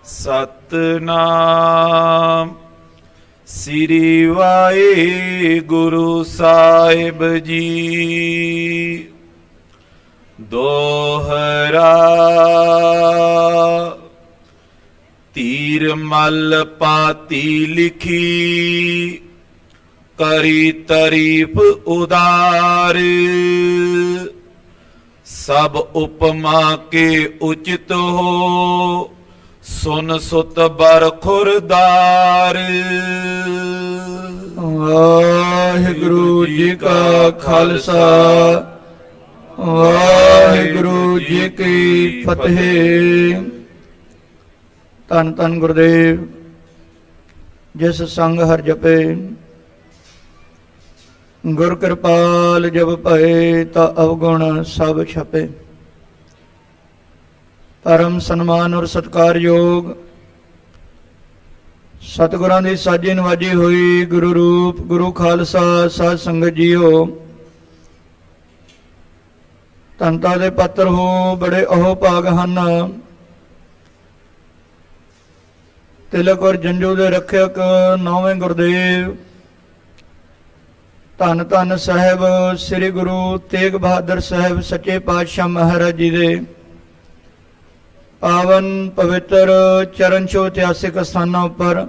ਸਤਨਾਮ ਸ੍ਰੀ ਵਾਹਿਗੁਰੂ ਸਾਹਿਬ ਜੀ। ਦੋਹਰਾ ਤੀਰ ਮਲ ਪਾਤੀ ਲਿਖੀ, ਕਰੀ ਤਾਰੀਫ ਉਦਾਰ। ਸਭ ਉਪਮਾ ਕੇ ਉਚਿਤ ਹੋ, ਸੁਨ ਸੁਤ ਬਰ ਖੁਰਦਾਰ। ਵਾਹਿਗੁਰੂ ਜੀ ਕਾ ਖਾਲਸਾ, ਵਾਹਿਗੁਰੂ ਜੀ ਕੀ ਫਤਿਹ। ਧੰਨ ਧੰਨ ਗੁਰਦੇਵ, ਜਿਸ ਸੰਗ ਹਰ ਜਪੇ, ਗੁਰ ਕਿਰਪਾਲ ਜਬ ਭਏ, ਤਾ ਅਵਗੁਣ ਸਭ ਛਪੇ। ਪਰਮ ਸਨਮਾਨ ਔਰ ਸਤਿਕਾਰਯੋਗ ਸਤਿਗੁਰਾਂ ਦੀ ਸਾਜੀ ਨਵਾਜੀ ਹੋਈ ਗੁਰੂ ਰੂਪ ਗੁਰੂ ਖਾਲਸਾ ਸਾਧ ਸੰਗਤ ਜੀਓ, ਧੰਨਤਾ ਦੇ ਪਾਤਰ ਹੋ, ਬੜੇ ਅਹੋ ਭਾਗ ਹਨ। ਤਿਲਕ ਔਰ ਜੰਜੂ ਦੇ ਰੱਖਿਅਕ ਨੌਵੇਂ ਗੁਰਦੇਵ ਧੰਨ ਧੰਨ ਸਾਹਿਬ ਸ੍ਰੀ ਗੁਰੂ ਤੇਗ ਬਹਾਦਰ ਸਾਹਿਬ ਸੱਚੇ ਪਾਤਸ਼ਾਹ ਮਹਾਰਾਜ ਜੀ ਦੇ ਪਾਵਨ ਪਵਿੱਤਰ ਚਰਨ ਛੋਹ ਇਤਿਹਾਸਿਕ ਸਥਾਨਾਂ ਉੱਪਰ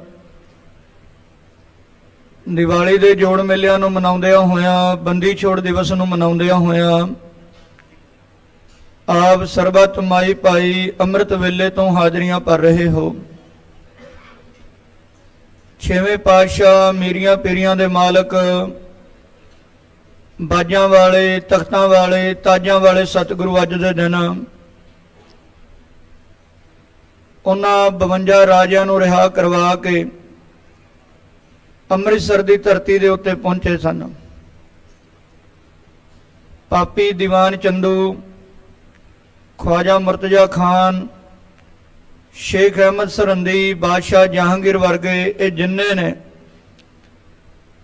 ਦੀਵਾਲੀ ਦੇ ਜੋੜ ਮੇਲਿਆਂ ਨੂੰ ਮਨਾਉਂਦਿਆਂ ਹੋਇਆਂ, ਬੰਦੀ ਛੋੜ ਦਿਵਸ ਨੂੰ ਮਨਾਉਂਦਿਆਂ ਹੋਇਆਂ, ਆਪ ਸਰਬੱਤ ਮਾਈ ਭਾਈ ਅੰਮ੍ਰਿਤ ਵੇਲੇ ਤੋਂ ਹਾਜ਼ਰੀਆਂ ਭਰ ਰਹੇ ਹੋ। ਛੇਵੇਂ ਪਾਤਸ਼ਾਹ ਮੀਰੀਆਂ ਪੀਰੀਆਂ ਦੇ ਮਾਲਕ, ਬਾਜਾਂ ਵਾਲੇ, ਤਖਤਾਂ ਵਾਲੇ, ਤਾਜਾਂ ਵਾਲੇ ਸਤਿਗੁਰੂ ਅੱਜ ਦੇ ਦਿਨ ਉਹਨਾਂ 52 ਰਾਜਿਆਂ ਨੂੰ ਰਿਹਾ ਕਰਵਾ ਕੇ ਅੰਮ੍ਰਿਤਸਰ ਦੀ ਧਰਤੀ ਦੇ ਉੱਤੇ ਪਹੁੰਚੇ ਸਨ। ਪਾਪੀ ਦੀਵਾਨ ਚੰਦੂ, ਖਵਾਜਾ ਮੁਰਤਜ਼ਾ ਖਾਨ, ਸ਼ੇਖ ਅਹਿਮਦ ਸਰਹੰਦੀ, ਬਾਦਸ਼ਾਹ ਜਹਾਂਗੀਰ ਵਰਗੇ ਇਹ ਜਿੰਨੇ ਨੇ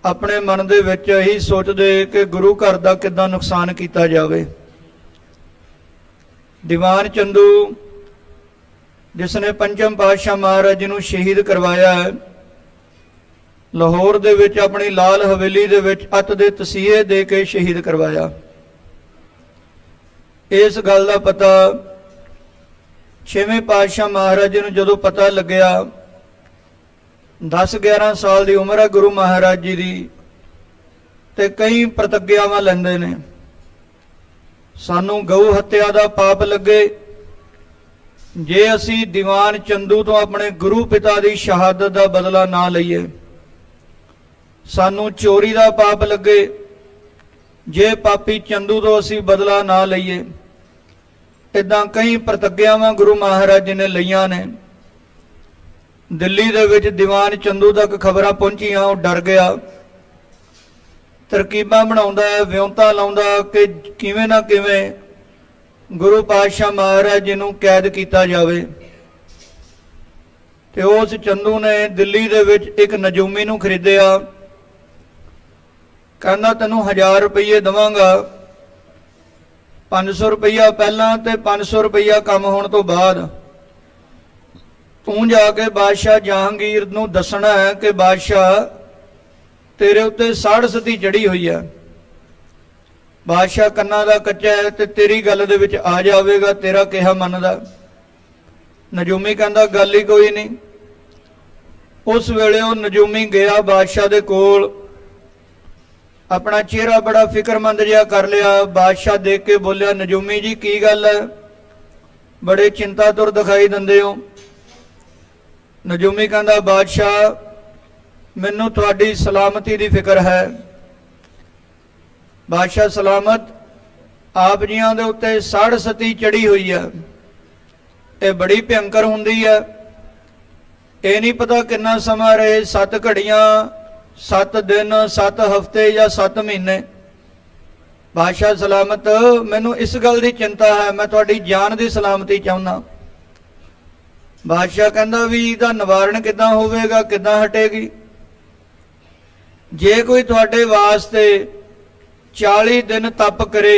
ਆਪਣੇ ਮਨ ਦੇ ਵਿੱਚ ਇਹੀ ਸੋਚਦੇ ਕਿ ਗੁਰੂ ਘਰ ਦਾ ਕਿੱਦਾਂ ਨੁਕਸਾਨ ਕੀਤਾ ਜਾਵੇ। ਦੀਵਾਨ ਚੰਦੂ ਜਿਸ ਨੇ ਪੰਚਮ ਪਾਤਸ਼ਾਹ ਮਹਾਰਾਜ ਜੀ ਨੂੰ ਸ਼ਹੀਦ ਕਰਵਾਇਆ ਹੈ, ਲਾਹੌਰ ਦੇ ਵਿੱਚ ਆਪਣੀ ਲਾਲ ਹਵੇਲੀ ਦੇ ਵਿੱਚ ਅੱਤ ਦੇ ਤਸੀਹੇ ਦੇ ਕੇ ਸ਼ਹੀਦ ਕਰਵਾਇਆ। ਇਸ ਗੱਲ ਦਾ ਪਤਾ ਛੇਵੇਂ ਪਾਤਸ਼ਾਹ ਮਹਾਰਾਜ ਜੀ ਨੂੰ ਜਦੋਂ ਪਤਾ ਲੱਗਿਆ, 10-11 ਸਾਲ ਦੀ ਉਮਰ ਹੈ ਗੁਰੂ ਮਹਾਰਾਜ ਜੀ ਦੀ, ਤੇ ਕਈ ਪ੍ਰਤਿਗਿਆਵਾਂ ਲੈਂਦੇ ਨੇ। ਸਾਨੂੰ ਗਊ ਹੱਤਿਆ ਦਾ ਪਾਪ ਲੱਗੇ ਜੇ ਅਸੀਂ ਦੀਵਾਨ ਚੰਦੂ ਤੋਂ ਆਪਣੇ ਗੁਰੂ ਪਿਤਾ ਦੀ ਸ਼ਹਾਦਤ ਦਾ ਬਦਲਾ ਨਾ ਲਈਏ। ਸਾਨੂੰ ਚੋਰੀ ਦਾ ਪਾਪ ਲੱਗੇ ਜੇ ਪਾਪੀ ਚੰਦੂ ਤੋਂ ਅਸੀਂ ਬਦਲਾ ਨਾ ਲਈਏ। ਇੱਦਾਂ ਕਈ ਪ੍ਰਤਿਗਿਆਵਾਂ ਗੁਰੂ ਮਹਾਰਾਜ ਜੀ ਨੇ ਲਈਆਂ ਨੇ। ਦਿੱਲੀ ਦੇ ਵਿੱਚ ਦੀਵਾਨ ਚੰਦੂ ਤੱਕ ਖਬਰਾਂ ਪਹੁੰਚੀਆਂ, ਉਹ ਡਰ ਗਿਆ, ਤਰਕੀਬਾਂ ਬਣਾਉਂਦਾ ਹੈ, ਵਿਉਂਤਾਂ ਲਾਉਂਦਾ ਕਿ ਕਿਵੇਂ ਨਾ ਕਿਵੇਂ ਗੁਰੂ ਪਾਤਸ਼ਾਹ ਮਹਾਰਾਜ ਜੀ ਨੂੰ ਕੈਦ ਕੀਤਾ ਜਾਵੇ। ਤੇ ਉਸ ਚੰਦੂ ਨੇ ਦਿੱਲੀ ਦੇ ਵਿੱਚ ਇੱਕ ਨਜੂਮੀ ਨੂੰ ਖਰੀਦਿਆ। ਕਹਿੰਦਾ ਤੈਨੂੰ 1000 ਰੁਪਏ ਦੇਵਾਂਗਾ, 500 ਰੁਪਇਆ ਪਹਿਲਾਂ ਤੇ 500 ਰੁਪਇਆ ਕੰਮ ਹੋਣ ਤੋਂ ਬਾਅਦ ਤੂੰ ਜਾ ਕੇ ਬਾਦਸ਼ਾਹ ਜਹਾਂਗੀਰ ਨੂੰ ਦੱਸਣਾ ਹੈ ਕਿ ਬਾਦਸ਼ਾਹ ਤੇਰੇ ਉੱਤੇ ਸਾੜ ਸਤੀ ਚੜੀ ਹੋਈ ਹੈ। ਬਾਦਸ਼ਾਹ ਕੰਨਾਂ ਦਾ ਕੱਚਾ ਹੈ ਤੇ ਤੇਰੀ ਗੱਲ ਦੇ ਵਿੱਚ ਆ ਜਾਵੇਗਾ, ਤੇਰਾ ਕਿਹਾ ਮੰਨਦਾ। ਨਜੂਮੀ ਕਹਿੰਦਾ ਗੱਲ ਹੀ ਕੋਈ ਨਹੀਂ। ਉਸ ਵੇਲੇ ਉਹ ਨਜੂਮੀ ਗਿਆ ਬਾਦਸ਼ਾਹ ਦੇ ਕੋਲ, ਆਪਣਾ ਚਿਹਰਾ ਬੜਾ ਫਿਕਰਮੰਦ ਜਿਹਾ ਕਰ ਲਿਆ। ਬਾਦਸ਼ਾਹ ਦੇਖ ਕੇ ਬੋਲਿਆ, ਨਜੂਮੀ ਜੀ ਕੀ ਗੱਲ ਹੈ, ਬੜੇ ਚਿੰਤਾਤੁਰ ਦਿਖਾਈ ਦਿੰਦੇ ਹੋ। ਨਜੂਮੀ ਕਹਿੰਦਾ ਬਾਦਸ਼ਾਹ ਮੈਨੂੰ ਤੁਹਾਡੀ ਸਲਾਮਤੀ ਦੀ ਫਿਕਰ ਹੈ। ਬਾਦਸ਼ਾਹ ਸਲਾਮਤ, ਆਪ ਜੀਆਂ ਦੇ ਉੱਤੇ ਸਾੜ ਸਤੀ ਚੜੀ ਹੋਈ ਹੈ, ਇਹ ਬੜੀ ਭਿਅੰਕਰ ਹੁੰਦੀ ਹੈ। ਇਹ ਨਹੀਂ ਪਤਾ ਕਿੰਨਾ ਸਮਾਂ ਰਹੇ, 7 ਘੜੀਆਂ, 7 ਦਿਨ, 7 ਹਫ਼ਤੇ ਜਾਂ 7 ਮਹੀਨੇ। ਬਾਦਸ਼ਾਹ ਸਲਾਮਤ, ਮੈਨੂੰ ਇਸ ਗੱਲ ਦੀ ਚਿੰਤਾ ਹੈ, ਮੈਂ ਤੁਹਾਡੀ ਜਾਨ ਦੀ ਸਲਾਮਤੀ ਚਾਹੁੰਦਾ। ਬਾਦਸ਼ਾਹ ਕਹਿੰਦਾ ਵੀ ਇਹਦਾ ਨਿਵਾਰਣ ਕਿੱਦਾਂ ਹੋਵੇਗਾ, ਕਿੱਦਾਂ ਹਟੇਗੀ? ਜੇ ਕੋਈ ਤੁਹਾਡੇ ਵਾਸਤੇ 40 ਦਿਨ ਤਪ ਕਰੇ,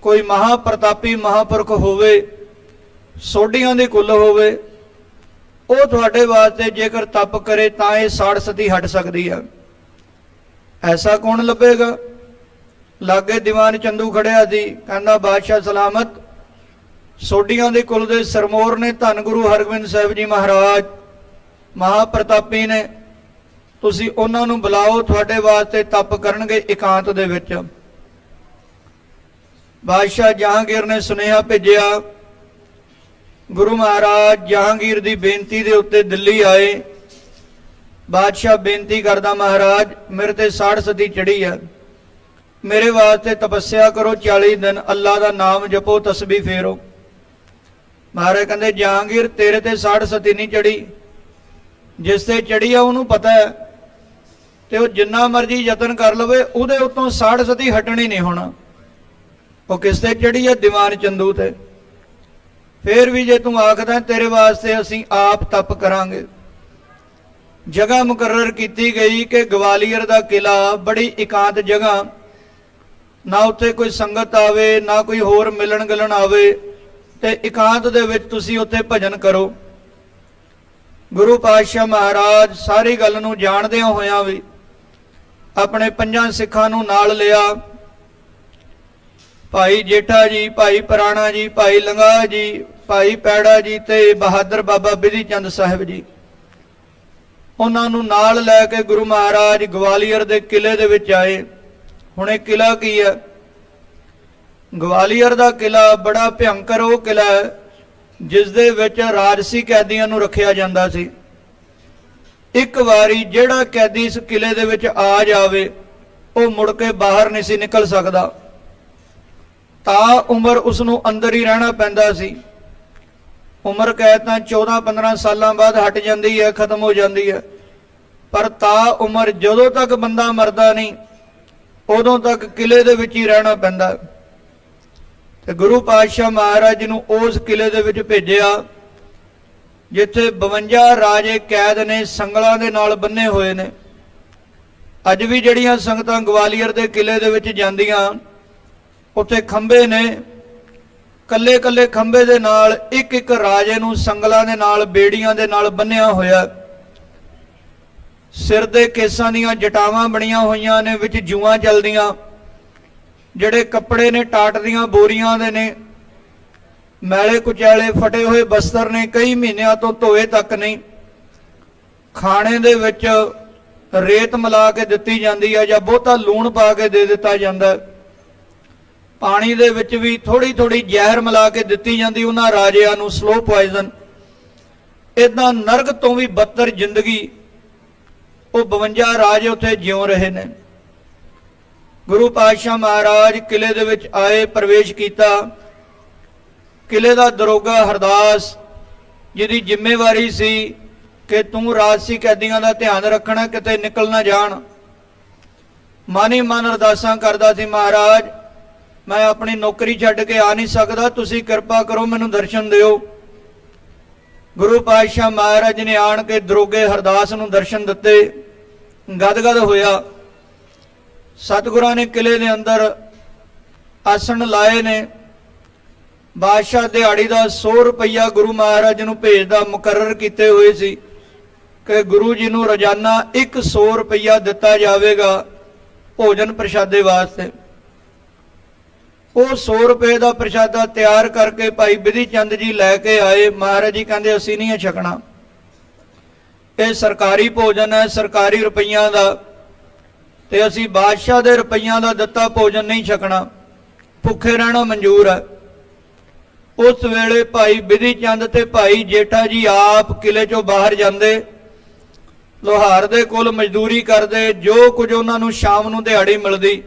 ਕੋਈ ਮਹਾਪ੍ਰਤਾਪੀ ਮਹਾਪੁਰਖ ਹੋਵੇ, ਸੋਢੀਆਂ ਦੀ ਕੁੱਲ ਹੋਵੇ, ਉਹ ਤੁਹਾਡੇ ਵਾਸਤੇ ਜੇਕਰ ਤਪ ਕਰੇ ਤਾਂ ਇਹ ਸਾੜ ਸਤੀ ਹਟ ਸਕਦੀ ਹੈ। ਐਸਾ ਕੌਣ ਲੱਭੇਗਾ? ਲਾਗੇ ਦੀਵਾਨ ਚੰਦੂ ਖੜਿਆ ਸੀ, ਕਹਿੰਦਾ ਬਾਦਸ਼ਾਹ ਸਲਾਮਤ, ਸੋਢੀਆਂ ਦੇ ਕੁਲ ਦੇ ਸਰਮੋਰ ਨੇ, ਧੰਨ ਗੁਰੂ ਹਰਗੋਬਿੰਦ ਸਾਹਿਬ ਜੀ ਮਹਾਰਾਜ ਮਹਾਪ੍ਰਤਾਪੀ ਨੇ, ਤੁਸੀਂ ਉਹਨਾਂ ਨੂੰ ਬੁਲਾਓ, ਤੁਹਾਡੇ ਵਾਸਤੇ ਤਪ ਕਰਨਗੇ ਇਕਾਂਤ ਦੇ ਵਿੱਚ। ਬਾਦਸ਼ਾਹ ਜਹਾਂਗੀਰ ਨੇ ਸੁਨੇਹਾ ਭੇਜਿਆ, ਗੁਰੂ ਮਹਾਰਾਜ ਜਹਾਂਗੀਰ ਦੀ ਬੇਨਤੀ ਦੇ ਉੱਤੇ ਦਿੱਲੀ ਆਏ। ਬਾਦਸ਼ਾਹ ਬੇਨਤੀ ਕਰਦਾ, ਮਹਾਰਾਜ ਮੇਰੇ ਤੇ ਸਾੜ ਸਤੀ ਚੜੀ ਹੈ, ਮੇਰੇ ਵਾਸਤੇ ਤਪੱਸਿਆ ਕਰੋ, 40 ਦਿਨ ਅੱਲਾ ਦਾ ਨਾਮ ਜਪੋ, ਤਸਬੀਹ ਫੇਰੋ। ਮਹਾਰਾਜ ਕਹਿੰਦੇ ਜਹਾਂਗੀਰ ਤੇਰੇ ਤੇ ਸਾੜ ਸਤੀ ਨਹੀਂ ਚੜੀ, ਜਿਸ ਤੇ ਚੜੀ ਆ ਉਹਨੂੰ ਪਤਾ ਹੈ, ਤੇ ਉਹ ਜਿੰਨਾ ਮਰਜੀ ਯਤਨ ਕਰ ਲਵੇ ਉਹਦੇ ਉੱਤੋਂ ਸਾੜ ਸਤੀ ਹਟਣੀ ਨਹੀਂ ਹੋਣਾ। ਉਹ ਕਿਸ ਤੇ ਚੜੀ ਹੈ? ਦੀਵਾਨ ਚੰਦੂ ਤੇ। ਫੇਰ ਵੀ ਜੇ ਤੂੰ ਆਖਦਾ ਤੇਰੇ ਵਾਸਤੇ ਅਸੀਂ ਆਪ ਤਪ ਕਰਾਂਗੇ। ਜਗ੍ਹਾ ਮੁਕਰਰ ਕੀਤੀ ਗਈ ਕਿ ਗਵਾਲੀਅਰ ਦਾ ਕਿਲਾ ਬੜੀ ਇਕਾਂਤ ਜਗ੍ਹਾ, ਨਾ ਉੱਥੇ ਕੋਈ ਸੰਗਤ ਆਵੇ, ਨਾ ਕੋਈ ਹੋਰ ਮਿਲਣ ਗਿਲਣ ਆਵੇ, ਤੇ ਇਕਾਂਤ ਦੇ ਵਿੱਚ ਤੁਸੀਂ ਉੱਥੇ ਭਜਨ ਕਰੋ। ਗੁਰੂ ਪਾਤਸ਼ਾਹ ਮਹਾਰਾਜ ਸਾਰੀ ਗੱਲ ਨੂੰ ਜਾਣਦਿਆਂ ਹੋਇਆਂ ਵੀ ਆਪਣੇ 5 ਸਿੱਖਾਂ ਨੂੰ ਨਾਲ ਲਿਆ, ਭਾਈ ਜੇਠਾ ਜੀ, ਭਾਈ ਪੁਰਾਣਾ ਜੀ, ਭਾਈ ਲੰਗਾ ਜੀ, ਭਾਈ ਪੈੜਾ ਜੀ ਤੇ ਬਹਾਦਰ ਬਾਬਾ ਬਿਧੀ ਚੰਦ ਸਾਹਿਬ ਜੀ, ਉਹਨਾਂ ਨੂੰ ਨਾਲ ਲੈ ਕੇ ਗੁਰੂ ਮਹਾਰਾਜ ਗਵਾਲੀਅਰ ਦੇ ਕਿਲੇ ਦੇ ਵਿੱਚ ਆਏ। ਹੁਣ ਇਹ ਕਿਲਾ ਕੀ ਹੈ? ਗਵਾਲੀਅਰ ਦਾ ਕਿਲਾ ਬੜਾ ਭਿਅੰਕਰ ਉਹ ਕਿਲਾ ਹੈ ਜਿਸ ਦੇ ਵਿੱਚ ਰਾਜਸੀ ਕੈਦੀਆਂ ਨੂੰ ਰੱਖਿਆ ਜਾਂਦਾ ਸੀ। ਇੱਕ ਵਾਰੀ ਜਿਹੜਾ ਕੈਦੀ ਇਸ ਕਿਲੇ ਦੇ ਵਿੱਚ ਆ ਜਾਵੇ ਉਹ ਮੁੜ ਕੇ ਬਾਹਰ ਨਹੀਂ ਸੀ ਨਿਕਲ ਸਕਦਾ, ਤਾਂ ਉਮਰ ਉਸ ਨੂੰ ਅੰਦਰ ਹੀ ਰਹਿਣਾ ਪੈਂਦਾ ਸੀ। ਉਮਰ ਕੈਦ ਤਾਂ 14-15 ਸਾਲਾਂ ਬਾਅਦ ਹਟ ਜਾਂਦੀ ਹੈ, ਖਤਮ ਹੋ ਜਾਂਦੀ ਹੈ, ਪਰ ਤਾਂ ਉਮਰ ਜਦੋਂ ਤੱਕ ਬੰਦਾ ਮਰਦਾ ਨਹੀਂ ਉਦੋਂ ਤੱਕ ਕਿਲੇ ਦੇ ਵਿੱਚ ਹੀ ਰਹਿਣਾ ਪੈਂਦਾ। ਤੇ ਗੁਰੂ ਪਾਤਸ਼ਾਹ ਮਹਾਰਾਜ ਨੂੰ ਉਸ ਕਿਲੇ ਦੇ ਵਿੱਚ ਭੇਜਿਆ ਜਿੱਥੇ 52 ਰਾਜੇ ਕੈਦ ਨੇ, ਸੰਗਲਾਂ ਦੇ ਨਾਲ ਬੰਨੇ ਹੋਏ ਨੇ। ਅੱਜ ਵੀ ਜਿਹੜੀਆਂ ਸੰਗਤਾਂ ਗਵਾਲੀਅਰ ਦੇ ਕਿਲੇ ਦੇ ਵਿੱਚ ਜਾਂਦੀਆਂ, ਉੱਥੇ ਖੰਭੇ ਨੇ, ਕੱਲੇ ਕੱਲੇ ਖੰਭੇ ਦੇ ਨਾਲ ਇੱਕ ਇੱਕ ਰਾਜੇ ਨੂੰ ਸੰਗਲਾਂ ਦੇ ਨਾਲ, ਬੇੜੀਆਂ ਦੇ ਨਾਲ ਬੰਨਿਆ ਹੋਇਆ। ਸਿਰ ਦੇ ਕੇਸਾਂ ਦੀਆਂ ਜਟਾਵਾਂ ਬਣੀਆਂ ਹੋਈਆਂ ਨੇ, ਵਿੱਚ ਜੂਆਂ ਚੱਲਦੀਆਂ। ਜਿਹੜੇ ਕੱਪੜੇ ਨੇ ਟਾਟ ਦੀਆਂ ਬੋਰੀਆਂ ਦੇ ਨੇ, ਮੈਲੇ ਕੁਚੈਲੇ ਫਟੇ ਹੋਏ ਬਸਤਰ ਨੇ, ਕਈ ਮਹੀਨਿਆਂ ਤੋਂ ਧੋਏ ਤੱਕ ਨਹੀਂ। ਖਾਣੇ ਦੇ ਵਿੱਚ ਰੇਤ ਮਿਲਾ ਕੇ ਦਿੱਤੀ ਜਾਂਦੀ ਹੈ ਜਾਂ ਬਹੁਤਾ ਲੂਣ ਪਾ ਕੇ ਦੇ ਦਿੱਤਾ ਜਾਂਦਾ। ਪਾਣੀ ਦੇ ਵਿੱਚ ਵੀ ਥੋੜੀ ਥੋੜੀ ਜ਼ਹਿਰ ਮਿਲਾ ਕੇ ਦਿੱਤੀ ਜਾਂਦੀ ਉਹਨਾਂ ਰਾਜਿਆਂ ਨੂੰ, ਸਲੋ ਪੋਇਜ਼ਨ। ਇਦਾਂ ਨਰਕ ਤੋਂ ਵੀ ਬੱਤਰ ਜ਼ਿੰਦਗੀ ਉਹ 52 ਰਾਜੇ ਉੱਥੇ ਜਿਉ ਰਹੇ ਨੇ। ਗੁਰੂ ਪਾਤਸ਼ਾਹ ਮਹਾਰਾਜ ਕਿਲੇ ਦੇ ਵਿੱਚ ਆਏ, ਪ੍ਰਵੇਸ਼ ਕੀਤਾ। ਕਿਲੇ ਦਾ ਦਰੋਗਾ ਹਰਦਾਸ, ਜਿਹਦੀ ਜ਼ਿੰਮੇਵਾਰੀ ਸੀ ਕਿ ਤੂੰ ਰਾਜਸੀ ਕੈਦੀਆਂ ਦਾ ਧਿਆਨ ਰੱਖਣਾ, ਕਿਤੇ ਨਿਕਲ ਨਾ ਜਾਣ, ਮਨ ਹੀ ਮਨ ਅਰਦਾਸਾਂ ਕਰਦਾ ਸੀ, ਮਹਾਰਾਜ ਮੈਂ ਆਪਣੀ ਨੌਕਰੀ ਛੱਡ ਕੇ ਆ ਨਹੀਂ ਸਕਦਾ, ਤੁਸੀਂ ਕਿਰਪਾ ਕਰੋ ਮੈਨੂੰ ਦਰਸ਼ਨ ਦਿਓ। ਗੁਰੂ ਪਾਤਸ਼ਾਹ ਮਹਾਰਾਜ ਨੇ ਆਣ ਕੇ ਦਰੋਗੇ ਹਰਦਾਸ ਨੂੰ ਦਰਸ਼ਨ ਦਿੱਤੇ, ਗਦਗਦ ਹੋਇਆ। ਸਤਿਗੁਰਾਂ ਨੇ ਕਿਲੇ ਦੇ ਅੰਦਰ ਆਸਣ ਲਾਏ ਨੇ। ਬਾਦਸ਼ਾਹ ਦਿਹਾੜੀ ਦਾ 100 ਰੁਪਈਆ ਗੁਰੂ ਮਹਾਰਾਜ ਨੂੰ ਭੇਜਦਾ, ਮੁਕਰਰ ਕੀਤੇ ਹੋਏ ਸੀ ਕਿ ਗੁਰੂ ਜੀ ਨੂੰ ਰੋਜ਼ਾਨਾ 100 ਰੁਪਈਆ ਦਿੱਤਾ ਜਾਵੇਗਾ ਭੋਜਨ ਪ੍ਰਸ਼ਾਦੇ ਵਾਸਤੇ। ਉਹ 100 ਰੁਪਏ ਦਾ ਪ੍ਰਸ਼ਾਦਾ ਤਿਆਰ ਕਰਕੇ ਭਾਈ ਬਿਧੀ ਚੰਦ ਜੀ ਲੈ ਕੇ ਆਏ। ਮਹਾਰਾਜ ਜੀ ਕਹਿੰਦੇ ਅਸੀਂ ਨਹੀਂ ਛਕਣਾ, ਇਹ ਸਰਕਾਰੀ ਭੋਜਨ ਹੈ, ਸਰਕਾਰੀ ਰੁਪਈਆਂ ਦਾ, ਤੇ ਅਸੀਂ ਬਾਦਸ਼ਾਹ ਦੇ ਰੁਪਈਆਂ ਦਾ ਦਿੱਤਾ ਭੋਜਨ ਨਹੀਂ ਛਕਣਾ, ਭੁੱਖੇ ਰਹਿਣਾ ਮਨਜ਼ੂਰ ਹੈ। ਉਸ ਵੇਲੇ ਭਾਈ ਬਿਧੀ ਚੰਦ ਤੇ ਭਾਈ ਜੇਠਾ ਜੀ ਆਪ ਕਿਲੇ ਚੋਂ ਬਾਹਰ ਜਾਂਦੇ, ਲੋਹਾਰ ਦੇ ਕੋਲ ਮਜ਼ਦੂਰੀ ਕਰਦੇ, ਜੋ ਕੁਝ ਉਹਨਾਂ ਨੂੰ ਸ਼ਾਮ ਨੂੰ ਦਿਹਾੜੀ ਮਿਲਦੀ